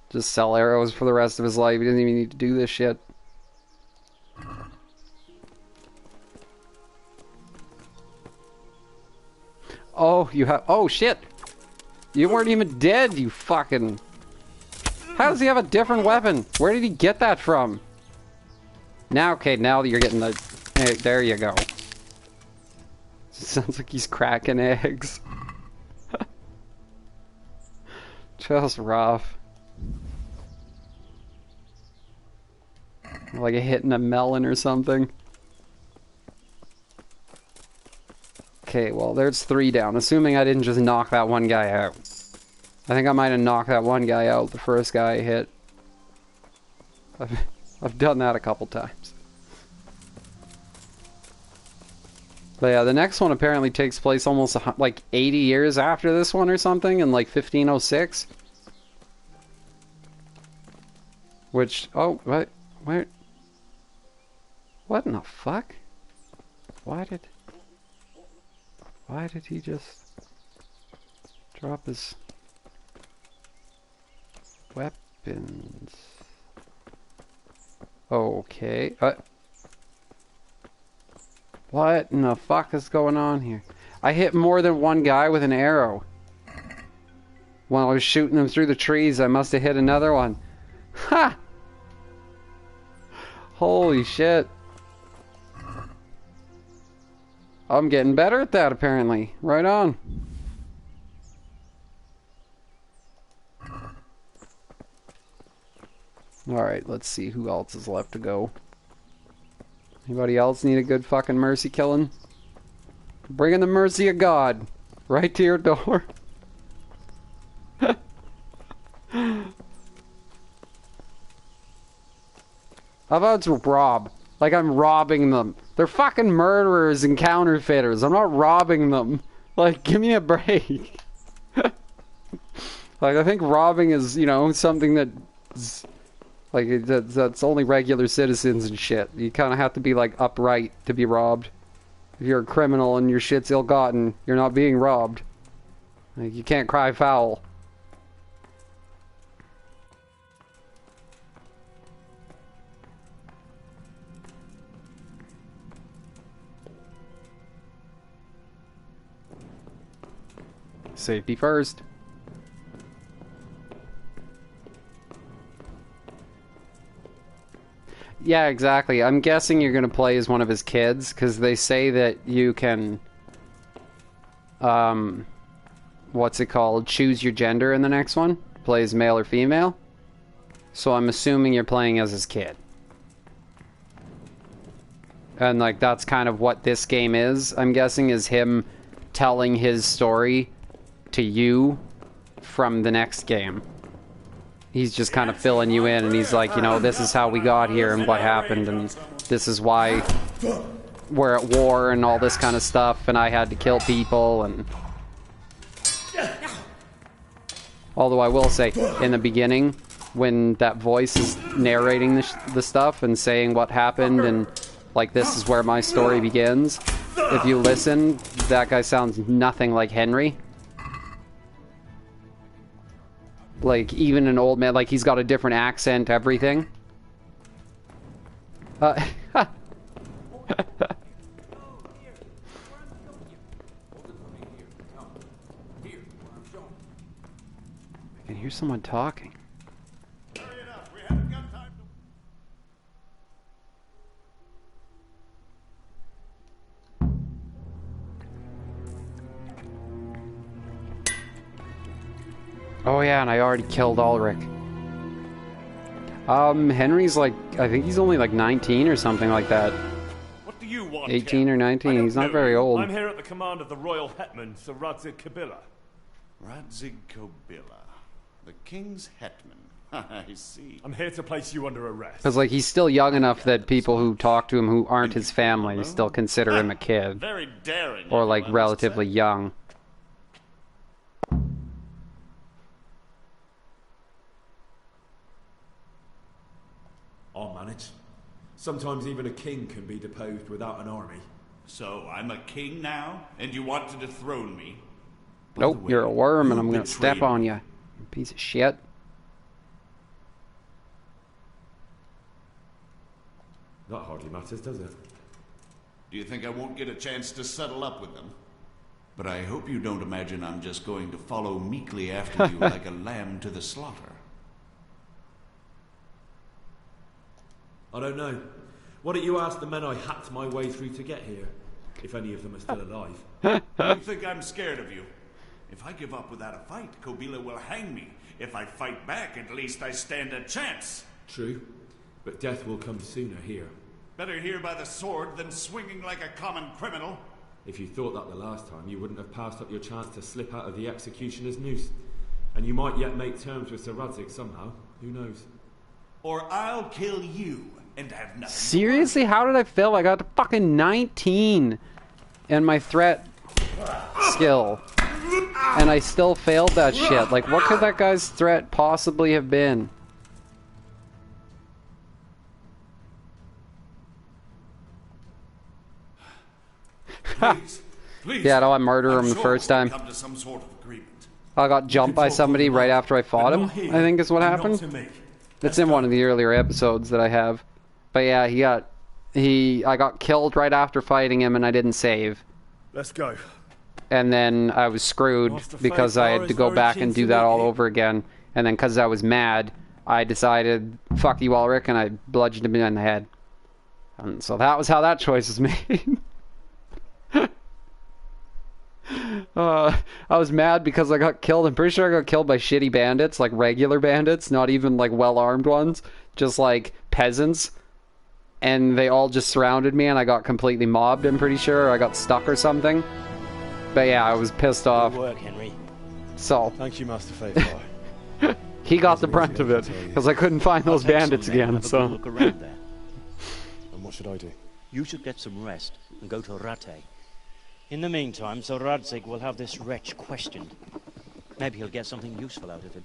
S1: just sell arrows for the rest of his life. He doesn't even need to do this shit. Oh, you have... Oh, shit! You weren't even dead, you fucking... How does he have a different weapon? Where did he get that from? Now, okay, now you're getting the... Hey, there you go. Sounds like he's cracking eggs. Just rough. Like hitting a melon or something. Okay, well, there's 3 down. Assuming I didn't just knock that one guy out. I think I might have knocked that one guy out, the first guy I hit. I've done that a couple times. But yeah, the next one apparently takes place almost like 80 years after this one or something, in like 1506. Which, oh, what? Where? What in the fuck? Why did he just drop his weapons? Okay. What in the fuck is going on here? I hit more than one guy with an arrow. When I was shooting them through the trees, I must have hit another one. Ha! Holy shit. I'm getting better at that, apparently. Right on. Alright, let's see who else is left to go. Anybody else need a good fucking mercy killing? Bringing the mercy of God right to your door. How about rob? Like I'm robbing them. They're fucking murderers and counterfeiters. I'm not robbing them. Like, give me a break. Like, I think robbing is, you know, something that's... Like, that's only regular citizens and shit. You kind of have to be, like, upright to be robbed. If you're a criminal and your shit's ill-gotten, you're not being robbed. Like, you can't cry foul. Safety first. Yeah, exactly. I'm guessing you're going to play as one of his kids, because they say that you can, what's it called? Choose your gender in the next one. Play as male or female. So I'm assuming you're playing as his kid. And, like, that's kind of what this game is, I'm guessing, is him telling his story to you from the next game. He's just kind of filling you in, and he's like, you know, this is how we got here and what happened, and this is why we're at war and all this kind of stuff, and I had to kill people, and... Although I will say, in the beginning, when that voice is narrating the stuff and saying what happened, and, like, this is where my story begins, if you listen, that guy sounds nothing like Henry. Like, even an old man, like, he's got a different accent, everything. hear someone talking. Oh yeah, and I already killed Ulrich. Henry's like, I think he's only like 19 or something like that.
S2: What do you want?
S1: 18 or 19, he's not very old.
S2: I'm here at the command of the royal hetman, Sir Radzig Kobyla.
S16: Radzig Kobyla, the king's hetman. I see.
S2: I'm here to place you under arrest.
S1: Because like he's still young enough that people who talk to him who aren't his family still consider him a kid.
S16: Very daring.
S1: Or like relatively young.
S2: I'll manage. Sometimes even a king can be deposed without an army.
S16: So I'm a king now, and you want to dethrone me?
S1: Nope, you're a worm and I'm gonna step on you. You piece of shit.
S2: That hardly matters, does it?
S16: Do you think I won't get a chance to settle up with them? But I hope you don't imagine I'm just going to follow meekly after you like a lamb to the slaughter.
S2: I don't know. Why don't you ask the men I hacked my way through to get here? If any of them are still alive.
S16: You think I'm scared of you? If I give up without a fight, Kobyla will hang me. If I fight back, at least I stand a chance.
S2: True. But death will come sooner here.
S16: Better here by the sword than swinging like a common criminal.
S2: If you thought that the last time, you wouldn't have passed up your chance to slip out of the executioner's noose. And you might yet make terms with Sir Radzig somehow. Who knows?
S16: Or I'll kill you and have nothing.
S1: Seriously? How did I fail? I got to fucking 19 in my threat skill. And I still failed that shit. Like, what could that guy's threat possibly have been?
S16: Please.
S1: Yeah, no, I murdered him the first time.
S16: Come to some sort of agreement.
S1: I got jumped by somebody right after I fought him, I think is what happened. It's in one of the earlier episodes that I have. But yeah, I got killed right after fighting him and I didn't save.
S2: Let's go.
S1: And then I was screwed because I had to go back and do that all over again. And then because I was mad, I decided, fuck you, Ulrich, and I bludgeoned him in the head. And so that was how that choice was made. I was mad because I got killed. I'm pretty sure I got killed by shitty bandits, like regular bandits, not even like well-armed ones, just like peasants. And they all just surrounded me and I got completely mobbed, I'm pretty sure. Or I got stuck or something. But yeah, I was pissed off.
S14: Good work, Henry.
S1: So.
S2: Thank you, Master Faithful.
S1: He got the brunt of it, because I couldn't find those bandits again, so.
S14: Look around there.
S2: And what should I do?
S14: You should get some rest and go to Rattay. In the meantime, Sir Radzig will have this wretch questioned. Maybe he'll get something useful out of him.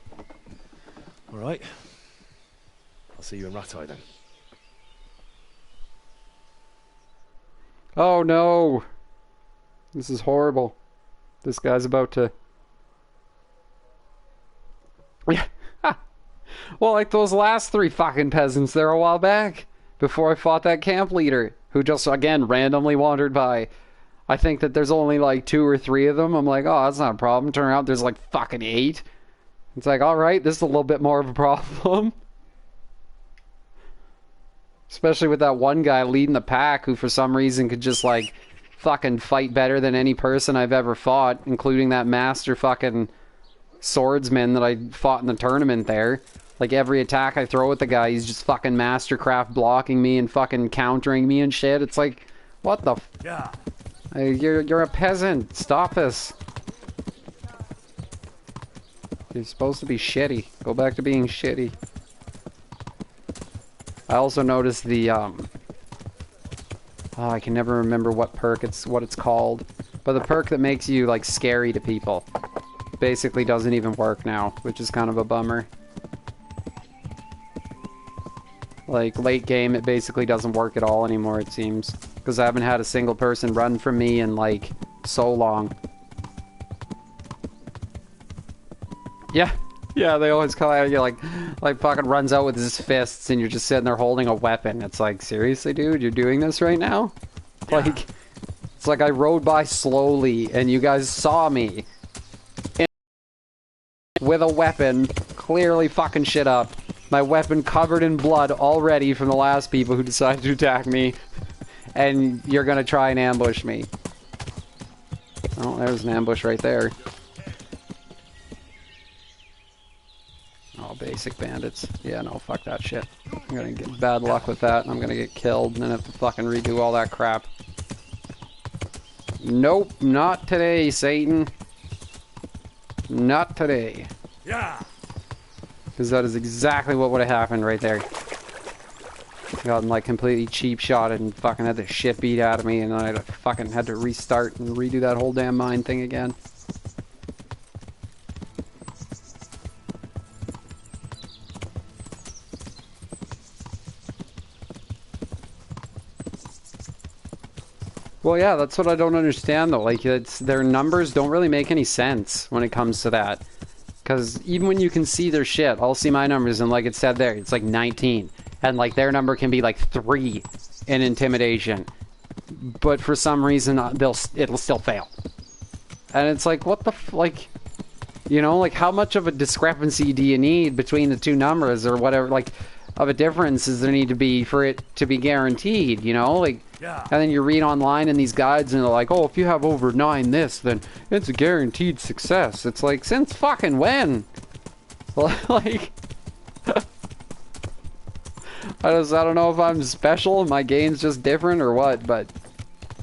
S2: All right. I'll see you in Rattay then.
S1: Oh no! This is horrible. This guy's about to... Yeah. Well, like those last 3 fucking peasants there a while back. Before I fought that camp leader. Who just, again, randomly wandered by. I think that there's only like 2 or 3 of them. I'm like, oh, that's not a problem. Turn around, there's like fucking 8. It's like, alright, this is a little bit more of a problem. Especially with that one guy leading the pack who for some reason could just like fucking fight better than any person I've ever fought, including that master fucking swordsman that I fought in the tournament there. Like every attack I throw at the guy, he's just fucking mastercraft blocking me and fucking countering me and shit. It's like, what the f...
S2: Yeah.
S1: You're a peasant. Stop this. You're supposed to be shitty. Go back to being shitty. I also noticed the, oh, I can never remember what perk what it's called. But the perk that makes you, like, scary to people basically doesn't even work now, which is kind of a bummer. Like, late game, it basically doesn't work at all anymore, it seems. Because I haven't had a single person run from me in, like, so long. Yeah. Yeah, they always call out you like fucking runs out with his fists and you're just sitting there holding a weapon. It's like, seriously, dude, you're doing this right now? Yeah. Like, it's like I rode by slowly and you guys saw me with a weapon clearly fucking shit up. My weapon covered in blood already from the last people who decided to attack me. And you're gonna try and ambush me. Oh, there's an ambush right there. Oh, basic bandits. Yeah, no, fuck that shit. I'm gonna get bad luck with that, and I'm gonna get killed, and then have to fucking redo all that crap. Nope, not today, Satan. Not today.
S2: Yeah.
S1: Because that is exactly what would have happened right there. Gotten like completely cheap shotted and fucking had the shit beat out of me, and then I fucking had to restart and redo that whole damn mine thing again. Well, yeah, that's what I don't understand though. Like, their numbers don't really make any sense when it comes to that. Because even when you can see their shit, I'll see my numbers and like it said there, it's like 19. And like their number can be like 3 in intimidation. But for some reason, it'll still fail. And it's like, what the like, you know, like how much of a discrepancy do you need between the two numbers or whatever, like, of a difference is there need to be for it to be guaranteed, you know? Like, yeah. And then you read online in these guides and they're like, oh, if you have over 9 this, then it's a guaranteed success. It's like, since fucking when? Like, I don't know if I'm special and my game's just different or what, but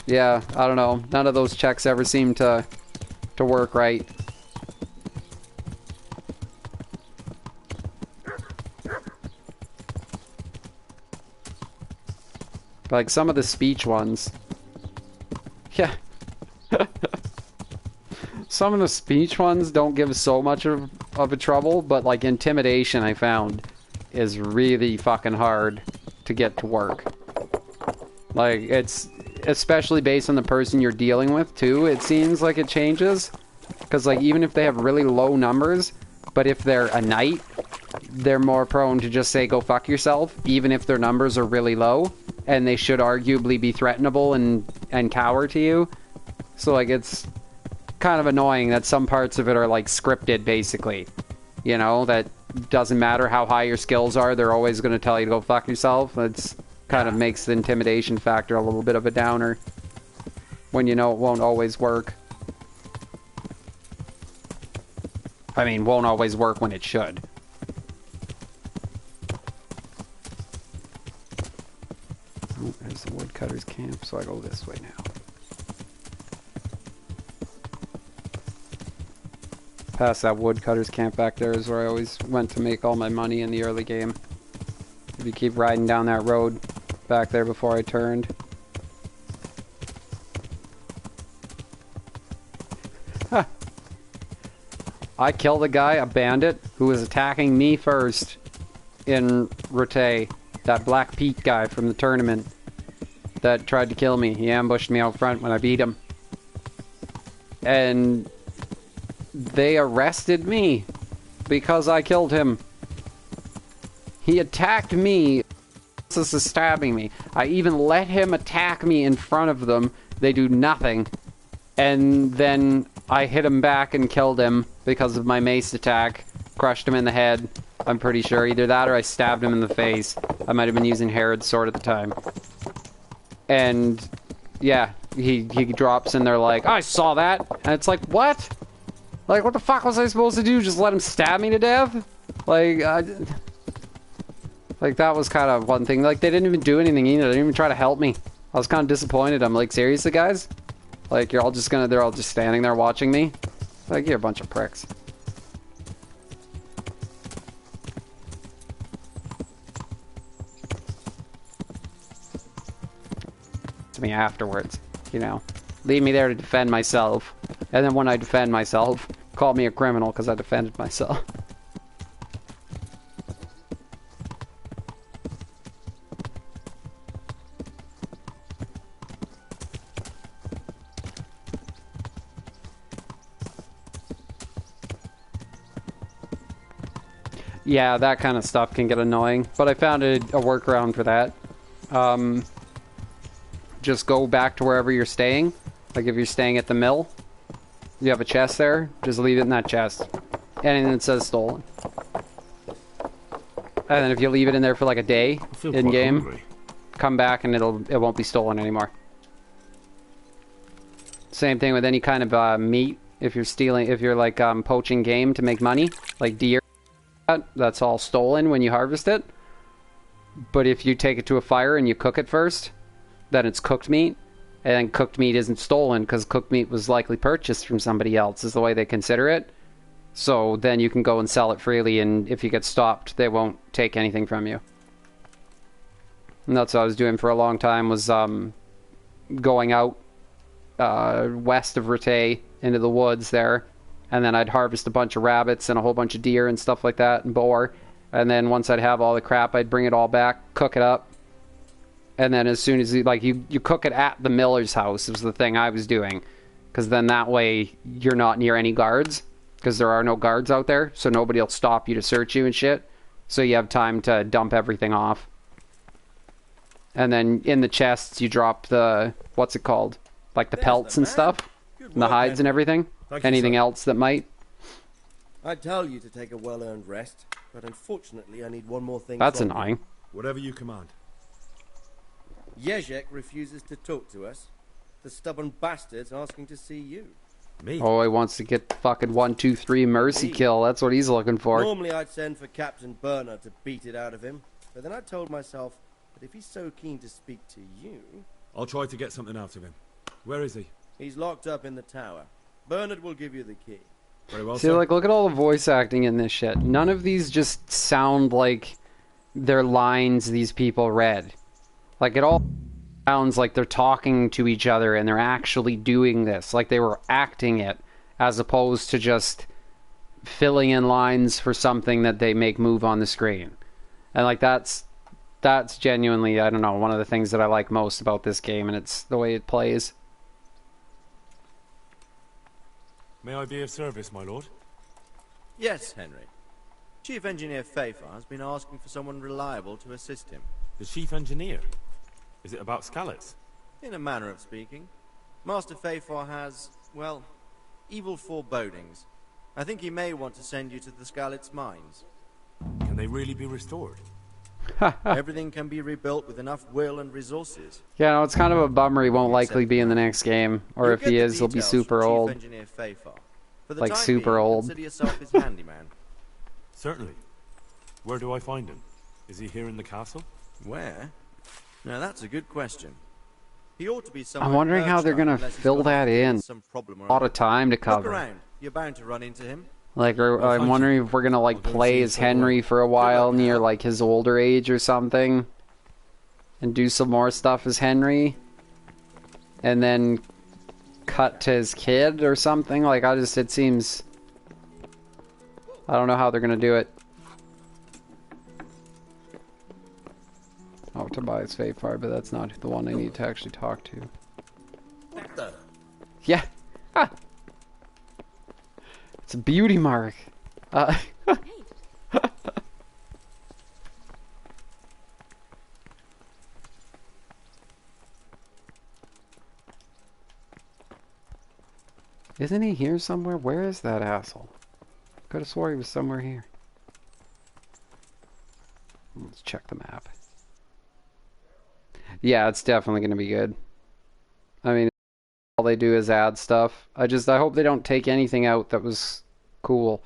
S1: yeah, I don't know. None of those checks ever seem to work right. Like some of the speech ones. Yeah. Some of the speech ones don't give so much of a trouble, but like intimidation I found is really fucking hard to get to work. Like, it's especially based on the person you're dealing with too, it seems like it changes. Because like even if they have really low numbers, but if they're a knight, they're more prone to just say go fuck yourself, even if their numbers are really low. And they should arguably be threatenable and cower to you. So like it's kind of annoying that some parts of it are like scripted basically. You know, that doesn't matter how high your skills are, they're always going to tell you to go fuck yourself. It's kind of makes the intimidation factor a little bit of a downer. When you know it won't always work. I mean, won't always work when it should. Oh, there's the woodcutter's camp, so I go this way now. Past that woodcutter's camp back there is where I always went to make all my money in the early game. If you keep riding down that road back there before I turned. Huh. I killed a guy, a bandit, who was attacking me first in Rote. That Black Pete guy from the tournament that tried to kill me. He ambushed me out front when I beat him. And they arrested me because I killed him. He attacked me. This is stabbing me. I even let him attack me in front of them. They do nothing. And then I hit him back and killed him because of my mace attack. Crushed him in the head. I'm pretty sure. Either that or I stabbed him in the face. I might have been using Herod's sword at the time. And yeah, he drops in there like, I saw that. And it's like, what? Like, what the fuck was I supposed to do? Just let him stab me to death? Like, like that was kind of one thing. Like, they didn't even do anything either. They didn't even try to help me. I was kind of disappointed. I'm like, seriously, guys? Like, they're all just standing there watching me? Like, you're a bunch of pricks. To me afterwards, you know. Leave me there to defend myself. And then when I defend myself, call me a criminal because I defended myself. Yeah, that kind of stuff can get annoying, but I found a workaround for that. Just go back to wherever you're staying. Like if you're staying at the mill, you have a chest there, just leave it in that chest. Anything that says stolen. And then if you leave it in there for like a day
S2: feel
S1: in
S2: quite
S1: game,
S2: hungry.
S1: come back and it won't be stolen anymore. Same thing with any kind of meat. If you're like poaching game to make money, like deer, that's all stolen when you harvest it. But if you take it to a fire and you cook it first, then it's cooked meat, and then cooked meat isn't stolen because cooked meat was likely purchased from somebody else, is the way they consider it. So then you can go and sell it freely, and if you get stopped, they won't take anything from you. And that's what I was doing for a long time, was going out west of Rattay into the woods there, and then I'd harvest a bunch of rabbits and a whole bunch of deer and stuff like that, and boar, and then once I'd have all the crap, I'd bring it all back, cook it up, and then as soon as you cook it at the miller's house was the thing I was doing, because then that way you're not near any guards, because there are no guards out there, so nobody will stop you to search you and shit, so you have time to dump everything off. And then in the chests you drop the, what's it called, like the pelts and stuff, and the hides and everything. Anything else that might.
S17: I tell you to take a well-earned rest, but unfortunately I need one more thing.
S1: That's annoying.
S2: Whatever you command.
S17: Jezek refuses to talk to us. The stubborn bastard's asking to see you.
S2: Me?
S1: Oh, he wants to get fucking 1, 2, 3 mercy kill. That's what he's looking for.
S17: Normally I'd send for Captain Burner to beat it out of him, but then I told myself that if he's so keen to speak to you...
S2: I'll try to get something out of him. Where is he?
S17: He's locked up in the tower. Bernard will give you the key.
S2: Very well,
S1: see,
S2: sir.
S1: like, look at all the voice acting in this shit. None of these just sound like they're lines these people read. Like, it all sounds like they're talking to each other and they're actually doing this. Like, they were acting it, as opposed to just filling in lines for something that they make move on the screen. And, like, that's genuinely, I don't know, one of the things that I like most about this game, and it's the way it plays.
S2: May I be of service, my lord?
S18: Yes, Henry. Chief Engineer Fafar has been asking for someone reliable to assist him.
S2: The chief engineer? Is it about Skallets?
S18: In a manner of speaking. Master Fafar has, well, evil forebodings. I think he may want to send you to the Skallets mines.
S2: Can they really be restored?
S18: Everything can be rebuilt with enough will and resources.
S1: Yeah, no, it's kind of a bummer he won't likely be in the next game. Or if he is, he'll be super old. Like super old.
S18: Consider yourself his handyman.
S2: Certainly. Where do I find him? Is he here in the castle?
S18: Where? Now that's a good question. He ought to be somewhere.
S1: I'm wondering how they're gonna fill that in. A lot of time to
S18: Look
S1: cover.
S18: around. You're bound to run into him.
S1: Like, I'm wondering if we're gonna like play as Henry for a while near like his older age or something, and do some more stuff as Henry, and then cut to his kid or something. Like, it seems, I don't know how they're gonna do it. Oh, Tobias Fafar, but that's not the one I need to actually talk to.
S11: What the?
S1: Yeah. Ah. It's a beauty mark. Isn't he here somewhere? Where is that asshole? Could have swore he was somewhere here. Let's check the map. Yeah, it's definitely going to be good. I mean, all they do is add stuff. I hope they don't take anything out that was cool,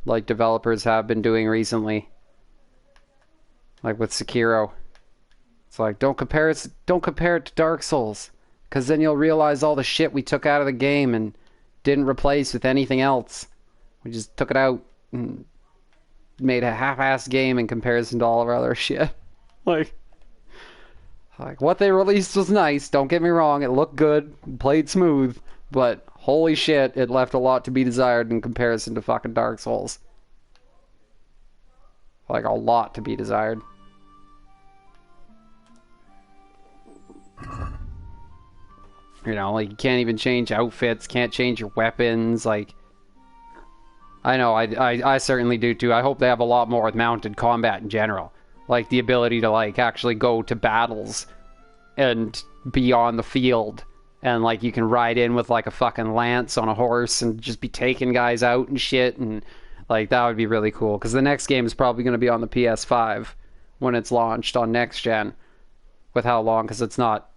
S1: like developers have been doing recently. Like with Sekiro. It's like, don't compare it to Dark Souls, because then you'll realize all the shit we took out of the game and didn't replace with anything else. We just took it out and made a half-assed game in comparison to all of our other shit. Like what they released was nice, don't get me wrong, it looked good, played smooth, but holy shit, it left a lot to be desired in comparison to fucking Dark Souls. Like, a lot to be desired. You know, like, you can't even change outfits, can't change your weapons, like... I know, I certainly do too. I hope they have a lot more with mounted combat in general. Like, the ability to, like, actually go to battles and be on the field. And, like, you can ride in with, like, a fucking lance on a horse and just be taking guys out and shit. And, Like, that would be really cool, because the next game is probably going to be on the PS5 when it's launched on next gen. With how long, because it's not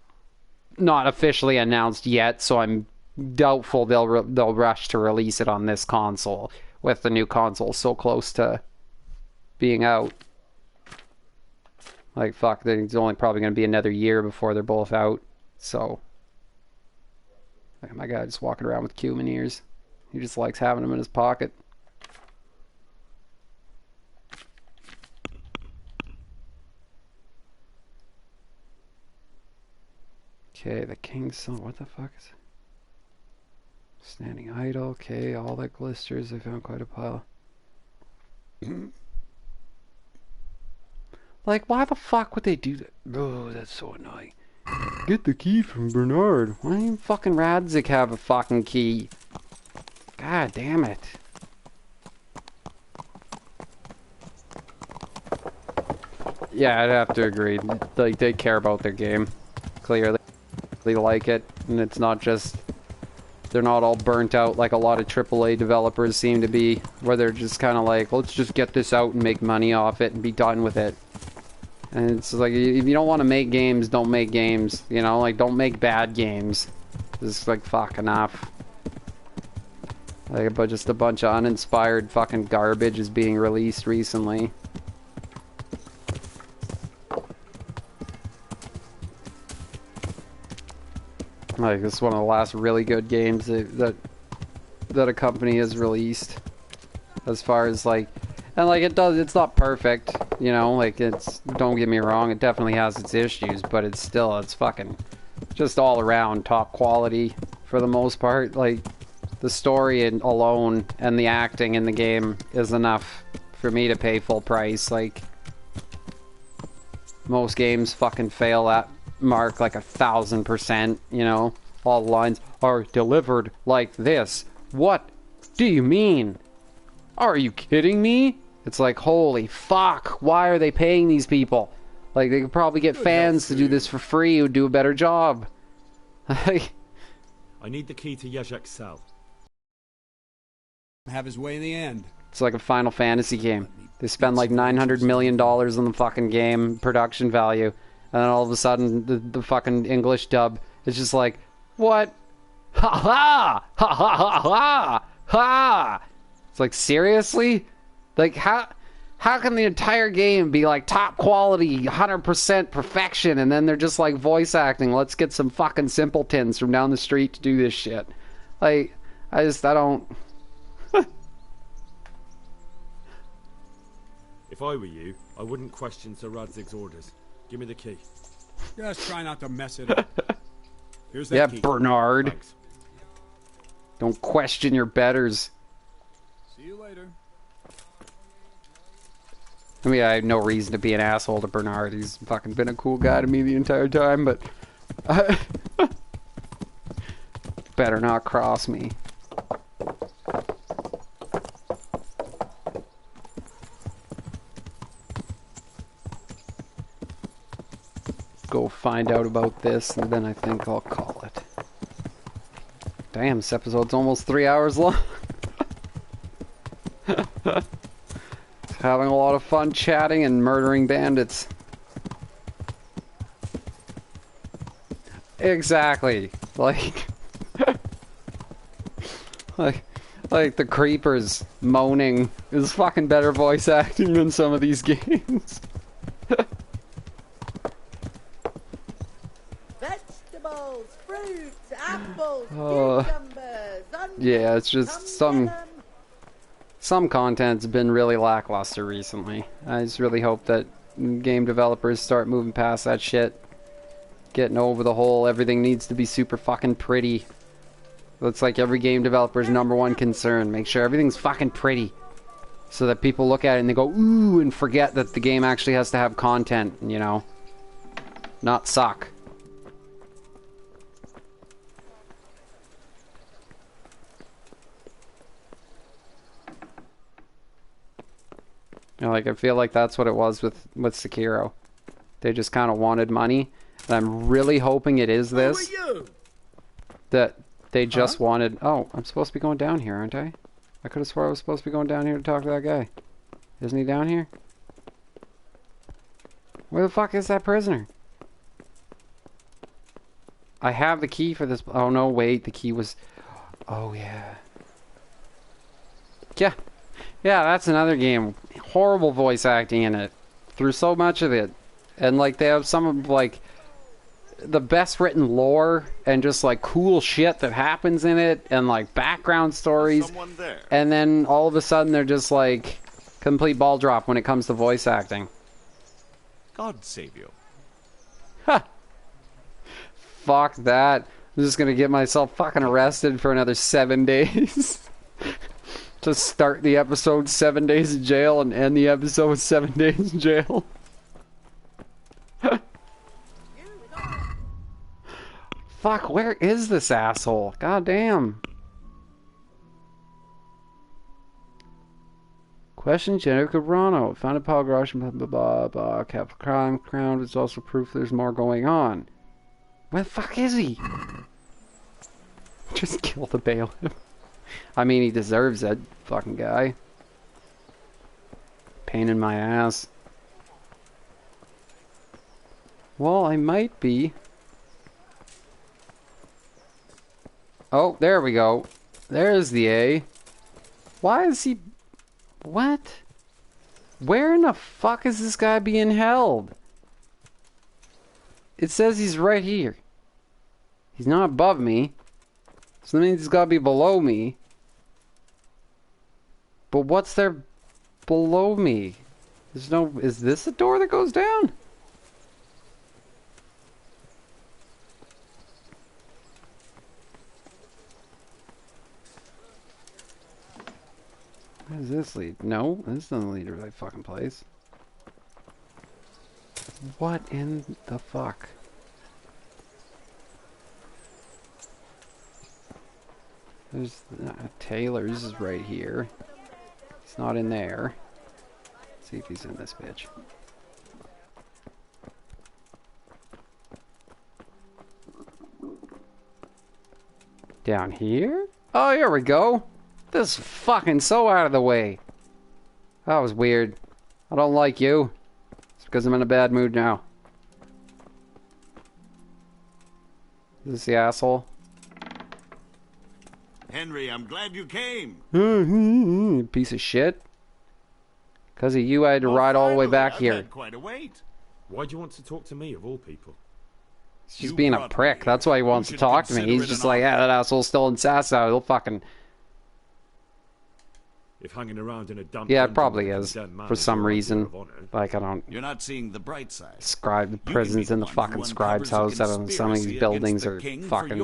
S1: officially announced yet, so I'm doubtful they'll rush to release it on this console, with the new console so close to being out. Like, fuck, it's only probably going to be another year before they're both out, so... Look at my guy just walking around with cumin ears. He just likes having them in his pocket. Okay, the king's son. What the fuck is it? Standing idle. Okay, all that glisters. I found quite a pile. Like, why the fuck would they do that? Oh, that's so annoying. Get the key from Bernard. Why don't even fucking Radzik have a fucking key? God damn it. Yeah, I'd have to agree. Like, they care about their game. Clearly. They like it. And it's not just... They're not all burnt out like a lot of AAA developers seem to be. Where they're just kind of like, let's just get this out and make money off it and be done with it. And it's like, if you don't want to make games, don't make games. You know, like, don't make bad games. Just like, fuck, enough. Like, but just a bunch of uninspired fucking garbage is being released recently. Like, this is one of the last really good games that a company has released. As far as, like... And, like, it's not perfect, you know? Like, it's... Don't get me wrong, it definitely has its issues, but it's fucking... Just all around top quality, for the most part. Like, the story alone and the acting in the game is enough for me to pay full price. Like, most games fucking fail that mark like 1,000%, you know? All the lines are delivered like this. What do you mean? Are you kidding me? It's like, holy fuck, why are they paying these people? Like, they could probably get fans to do this for free who'd do a better job.
S2: I need the key to Yezhek's cell.
S19: Have his way in the end.
S1: It's like a Final Fantasy game. They spend like $900 million on the fucking game, production value, and then all of a sudden, the fucking English dub is just like, what? Ha ha! Ha ha ha ha! Ha! It's like, seriously? Like, how can the entire game be like top quality, 100% perfection, and then they're just like voice acting? Let's get some fucking simpletons from down the street to do this shit. Like, I don't...
S2: If I were you, I wouldn't question Sir Radzig's orders. Give me the key.
S19: Just try not to mess it up. Here's that key.
S1: Yeah, Bernard.
S2: Thanks.
S1: Don't question your betters.
S19: See you later.
S1: I mean, I had no reason to be an asshole to Bernard. He's fucking been a cool guy to me the entire time, but... better not cross me. Go find out about this, and then I think I'll call it. Damn, this episode's almost 3 hours long. Having a lot of fun chatting and murdering bandits. Exactly. Like... like the creepers moaning is fucking better voice acting than some of these games.
S6: Vegetables, fruits, apples, cucumbers, onions,
S1: yeah, it's just some content's been really lackluster recently. I just really hope that game developers start moving past that shit. Getting over the whole everything needs to be super fucking pretty. That's like every game developer's #1 concern. Make sure everything's fucking pretty. So that people look at it and they go, ooh, and forget that the game actually has to have content, you know? Not suck. You know, like, I feel like that's what it was with Sekiro. They just kind of wanted money. And I'm really hoping it is this. That they just wanted... Oh, I'm supposed to be going down here, aren't I? I could have swore I was supposed to be going down here to talk to that guy. Isn't he down here? Where the fuck is that prisoner? I have the key for this. Oh no, wait, the key was... Oh yeah. Yeah. Yeah, that's another game. Horrible voice acting in it. Through so much of it. And like they have some of like the best written lore and just like cool shit that happens in it and like background stories. And then all of a sudden they're just like complete ball drop when it comes to voice acting.
S16: God save you.
S1: Ha! Fuck that. I'm just gonna get myself fucking arrested for another 7 days. To start the episode 7 days in jail and end the episode 7 days in jail. Fuck, where is this asshole? God damn. Question Jennifer Cabrano. Found a pile garage and blah blah blah blah. Capital crime crown is also proof there's more going on. Where the fuck is he? Just kill the bailiff. I mean, he deserves it, fucking guy. Pain in my ass. Well, I might be. Oh, there we go. There's the A. Why is he... What? Where in the fuck is this guy being held? It says he's right here. He's not above me. So that means he's got to be below me. But what's there below me? There's no... Is this a door that goes down? Where does this lead? No, this doesn't lead to the right fucking place. What in the fuck? There's Taylor's is right here. It's not in there. Let's see if he's in this bitch. Down here? Oh, here we go. This is fucking so out of the way. That was weird. I don't like you. It's because I'm in a bad mood now. Is this the asshole?
S16: Henry, I'm glad you came.
S1: Piece of shit. Because of you, I had to ride all the way back here.
S16: Had quite a wait.
S2: Why do you want to talk to me, of all people?
S1: He's just being a prick. That's why he wants to talk to me. He's just like, yeah, that asshole's still in Sasau. He'll fucking...
S2: If hanging around in a dump...
S1: Yeah, it probably is. For some reason. Like, I don't...
S16: You're not seeing the bright side.
S1: Describe the prisons in the fucking scribe's house out on some of these buildings are fucking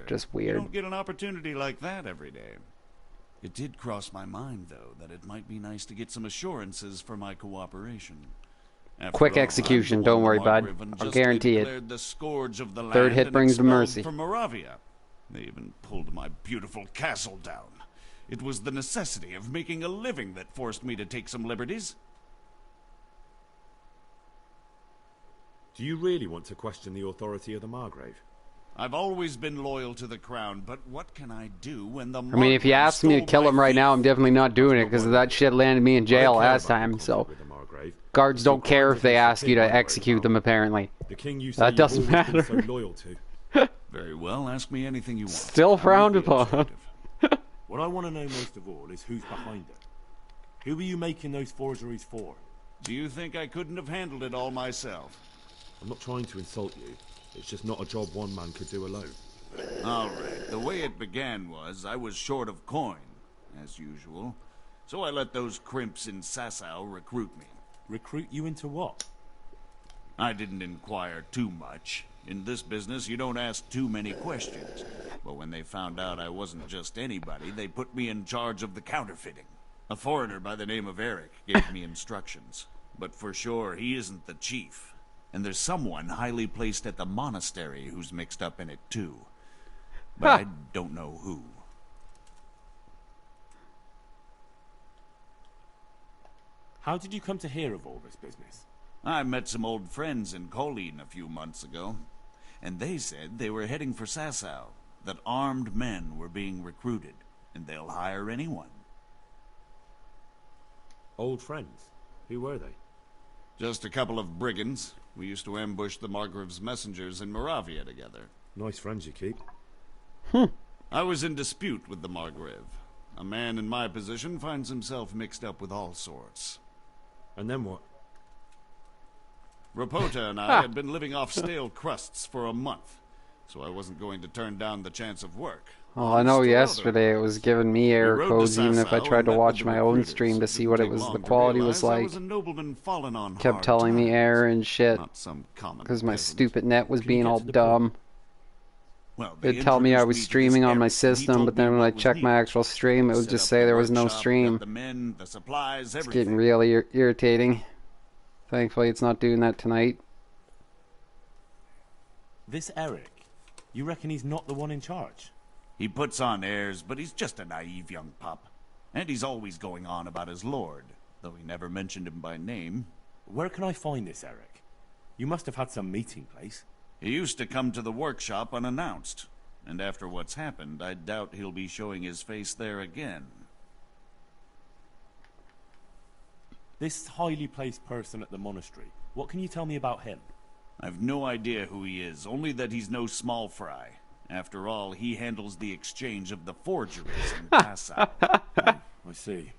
S1: just weird.
S16: You don't get an opportunity like that every day. It did cross my mind, though, that it might be nice to get some assurances for my cooperation.
S1: Quick execution, don't worry, bud. I'll guarantee it.
S16: The scourge of the
S1: Third hit brings the mercy.
S16: From Moravia. They even pulled my beautiful castle down. It was the necessity of making a living that forced me to take some liberties.
S2: Do you really want to question the authority of the Margrave?
S16: I've always been loyal to the crown, but what can I do when the
S1: I mean, if you asked me to kill him right now, I'm definitely not doing it because that shit landed me in jail last time, so... Guards don't care if they ask you to execute them, apparently. That doesn't matter.
S2: So loyal to.
S16: Very well, ask me anything you want.
S1: Still frowned upon.
S2: What I want to know most of all is who's behind it. Who are you making those forgeries for?
S16: Do you think I couldn't have handled it all myself?
S2: I'm not trying to insult you. It's just not a job one man could do alone.
S16: All right. The way it began was I was short of coin, as usual. So I let those crimps in Sasau recruit me.
S2: Recruit you into what?
S16: I didn't inquire too much. In this business, you don't ask too many questions. But when they found out I wasn't just anybody, they put me in charge of the counterfeiting. A foreigner by the name of Eric gave me instructions. But for sure, he isn't the chief. And there's someone highly placed at the monastery who's mixed up in it too. But I don't know who.
S2: How did you come to hear of all this business?
S16: I met some old friends in Colleen a few months ago, and they said they were heading for Sasau, that armed men were being recruited, and they'll hire anyone.
S2: Old friends? Who were they?
S16: Just a couple of brigands. We used to ambush the Margrave's messengers in Moravia together.
S2: Nice friends you keep.
S16: I was in dispute with the Margrave. A man in my position finds himself mixed up with all sorts.
S2: And then what?
S16: Rapota and I had been living off stale crusts for a month, so I wasn't going to turn down the chance of work.
S1: Oh, I know yesterday it was giving me error codes even if I tried to watch my own stream to see what it was, the quality was like. Kept telling me error and shit because my stupid net was being all dumb. It'd tell me I was streaming on my system, but then when I checked my actual stream, it would just say there was no stream. It's getting really irritating. Thankfully, it's not doing that tonight.
S2: This Eric, you reckon he's not the one in charge?
S16: He puts on airs, but he's just a naive young pup. And he's always going on about his lord, though he never mentioned him by name.
S2: Where can I find this Eric? You must have had some meeting place.
S16: He used to come to the workshop unannounced, and after what's happened, I doubt he'll be showing his face there again.
S2: This highly placed person at the monastery, what can you tell me about him?
S16: I've no idea who he is, only that he's no small fry. After all, he handles the exchange of the forgeries in Passau.
S2: I see.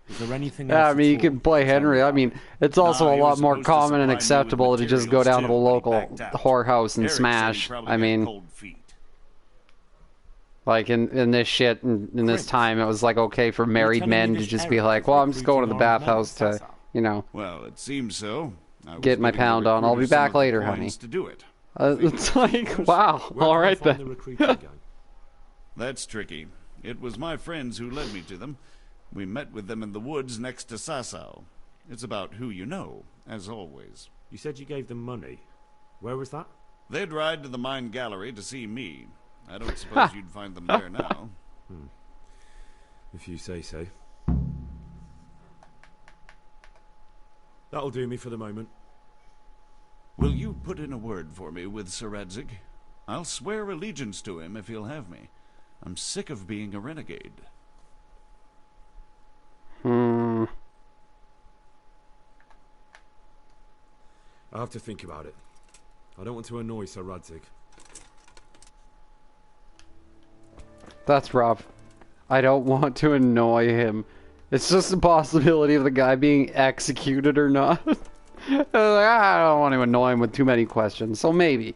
S2: Is there anything else?
S1: Yeah, I mean, you can play Henry. I mean, it's also a lot more common and acceptable to just go down to the local whorehouse and smash. I mean, like in this shit, in this time, it was like okay for married men to just be like, well, I'm just going to the bathhouse to, you know,
S16: well, it seems so.
S1: Get my pound on. I'll be back later, honey.
S16: To do it.
S1: It's like, wow, alright then.
S16: That's tricky. It was my friends who led me to them. We met with them in the woods next to Sasau. It's about who you know, as always.
S2: You said you gave them money. Where was that?
S16: They'd ride to the mine gallery to see me. I don't suppose you'd find them there now.
S2: If you say so. That'll do me for the moment.
S16: Will you put in a word for me with Sir Radzig? I'll swear allegiance to him if he'll have me. I'm sick of being a renegade.
S2: I'll have to think about it. I don't want to annoy Sir Radzig.
S1: That's rough. I don't want to annoy him. It's just a possibility of the guy being executed or not. I don't want to annoy him with too many questions, so maybe.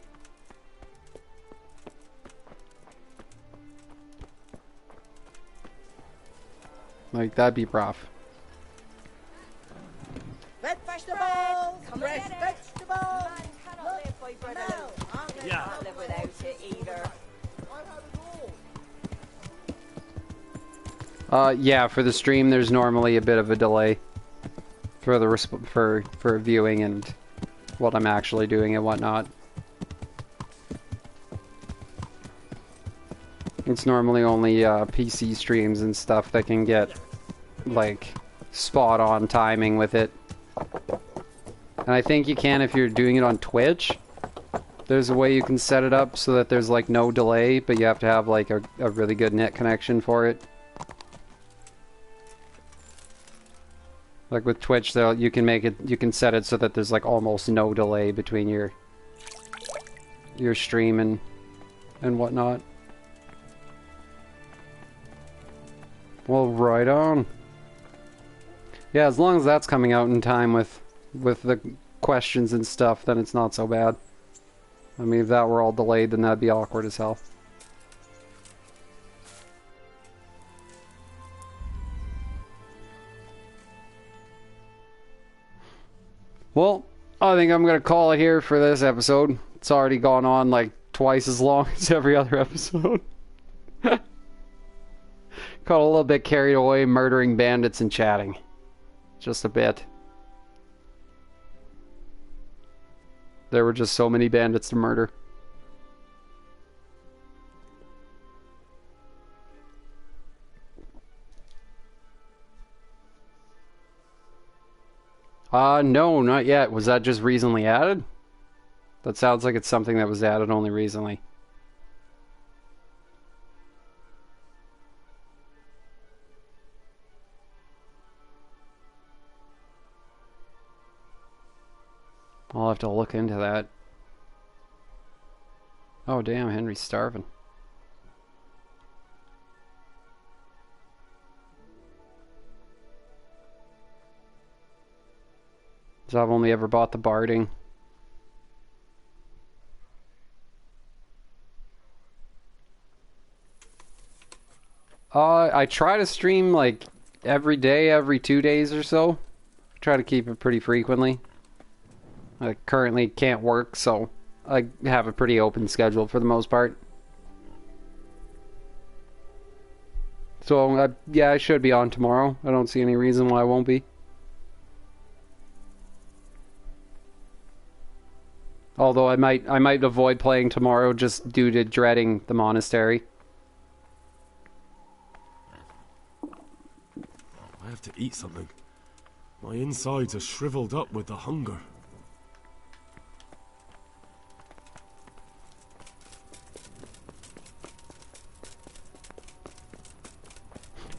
S1: Like, that'd be rough.
S6: Red vegetables! Fresh vegetables!
S4: Cannot live by bread alone.
S6: Yeah.
S4: Cannot live without it either.
S1: Yeah, for the stream, there's normally a bit of a delay for the for viewing and what I'm actually doing and whatnot. It's normally only PC streams and stuff that can get like spot on timing with it. And I think you can if you're doing it on Twitch. There's a way you can set it up so that there's like no delay, but you have to have like a really good net connection for it. Like with Twitch, though, you can make it. You can set it so that there's like almost no delay between your stream and whatnot. Well, right on. Yeah, as long as that's coming out in time with the questions and stuff, then it's not so bad. I mean, if that were all delayed, then that'd be awkward as hell. Well, I think I'm going to call it here for this episode. It's already gone on like twice as long as every other episode. Got a little bit carried away murdering bandits and chatting. Just a bit. There were just so many bandits to murder. No, not yet. Was that just recently added? That sounds like it's something that was added only recently. I'll have to look into that. Oh damn, Henry's starving. So I've only ever bought the barding. I try to stream like every day, every 2 days or so. I try to keep it pretty frequently. I currently can't work, so I have a pretty open schedule for the most part. So, yeah, I should be on tomorrow. I don't see any reason why I won't be. Although I might avoid playing tomorrow just due to dreading the monastery.
S2: I have to eat something. My insides are shriveled up with the hunger.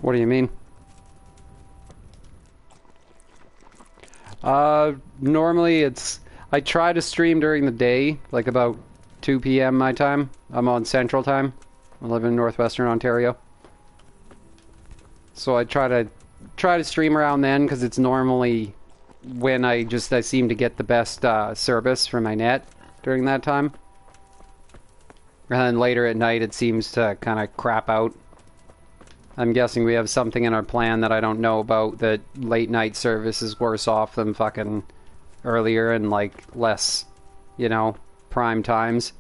S1: What do you mean? Normally I try to stream during the day, like about 2 p.m. my time. I'm on Central Time. I live in Northwestern Ontario. So I try to stream around then because it's normally when I seem to get the best service for my net during that time. And then later at night it seems to kind of crap out. I'm guessing we have something in our plan that I don't know about, that late night service is worse off than fucking earlier and like less, you know, prime times.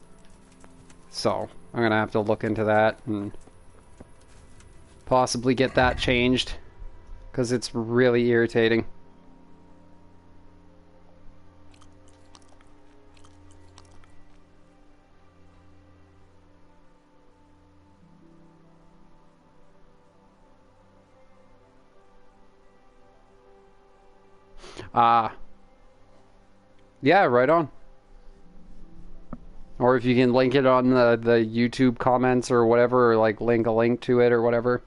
S1: So I'm gonna have to look into that and possibly get that changed, because it's really irritating. Yeah, right on. Or if you can link it on the YouTube comments or whatever, or like link a link to it or whatever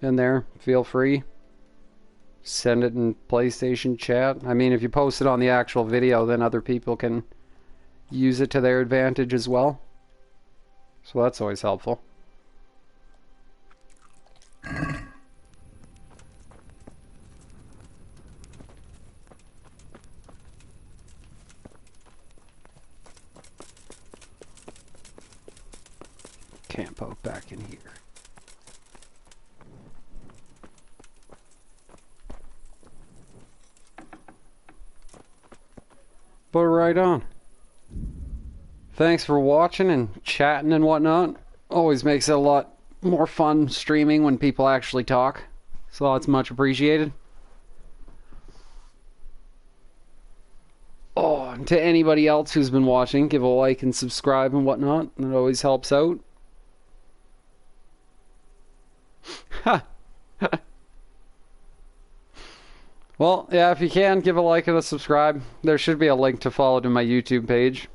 S1: in there, feel free. Send it in PlayStation chat. I mean, if you post it on the actual video, then other people can use it to their advantage as well. So that's always helpful. Camp out back in here. But right on. Thanks for watching and chatting and whatnot. Always makes it a lot more fun streaming when people actually talk. So that's much appreciated. Oh, and to anybody else who's been watching, give a like and subscribe and whatnot. That always helps out. Well, yeah, if you can, give a like and a subscribe. There should be a link to follow to my YouTube page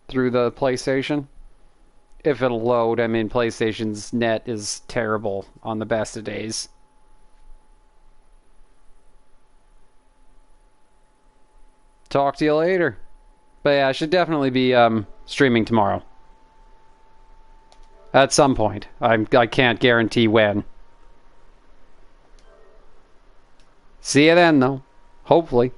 S1: through the PlayStation. If it'll load. I mean, PlayStation's net is terrible on the best of days. Talk to you later. But yeah, I should definitely be streaming tomorrow. At some point. I can't guarantee when. See you then, though. Hopefully.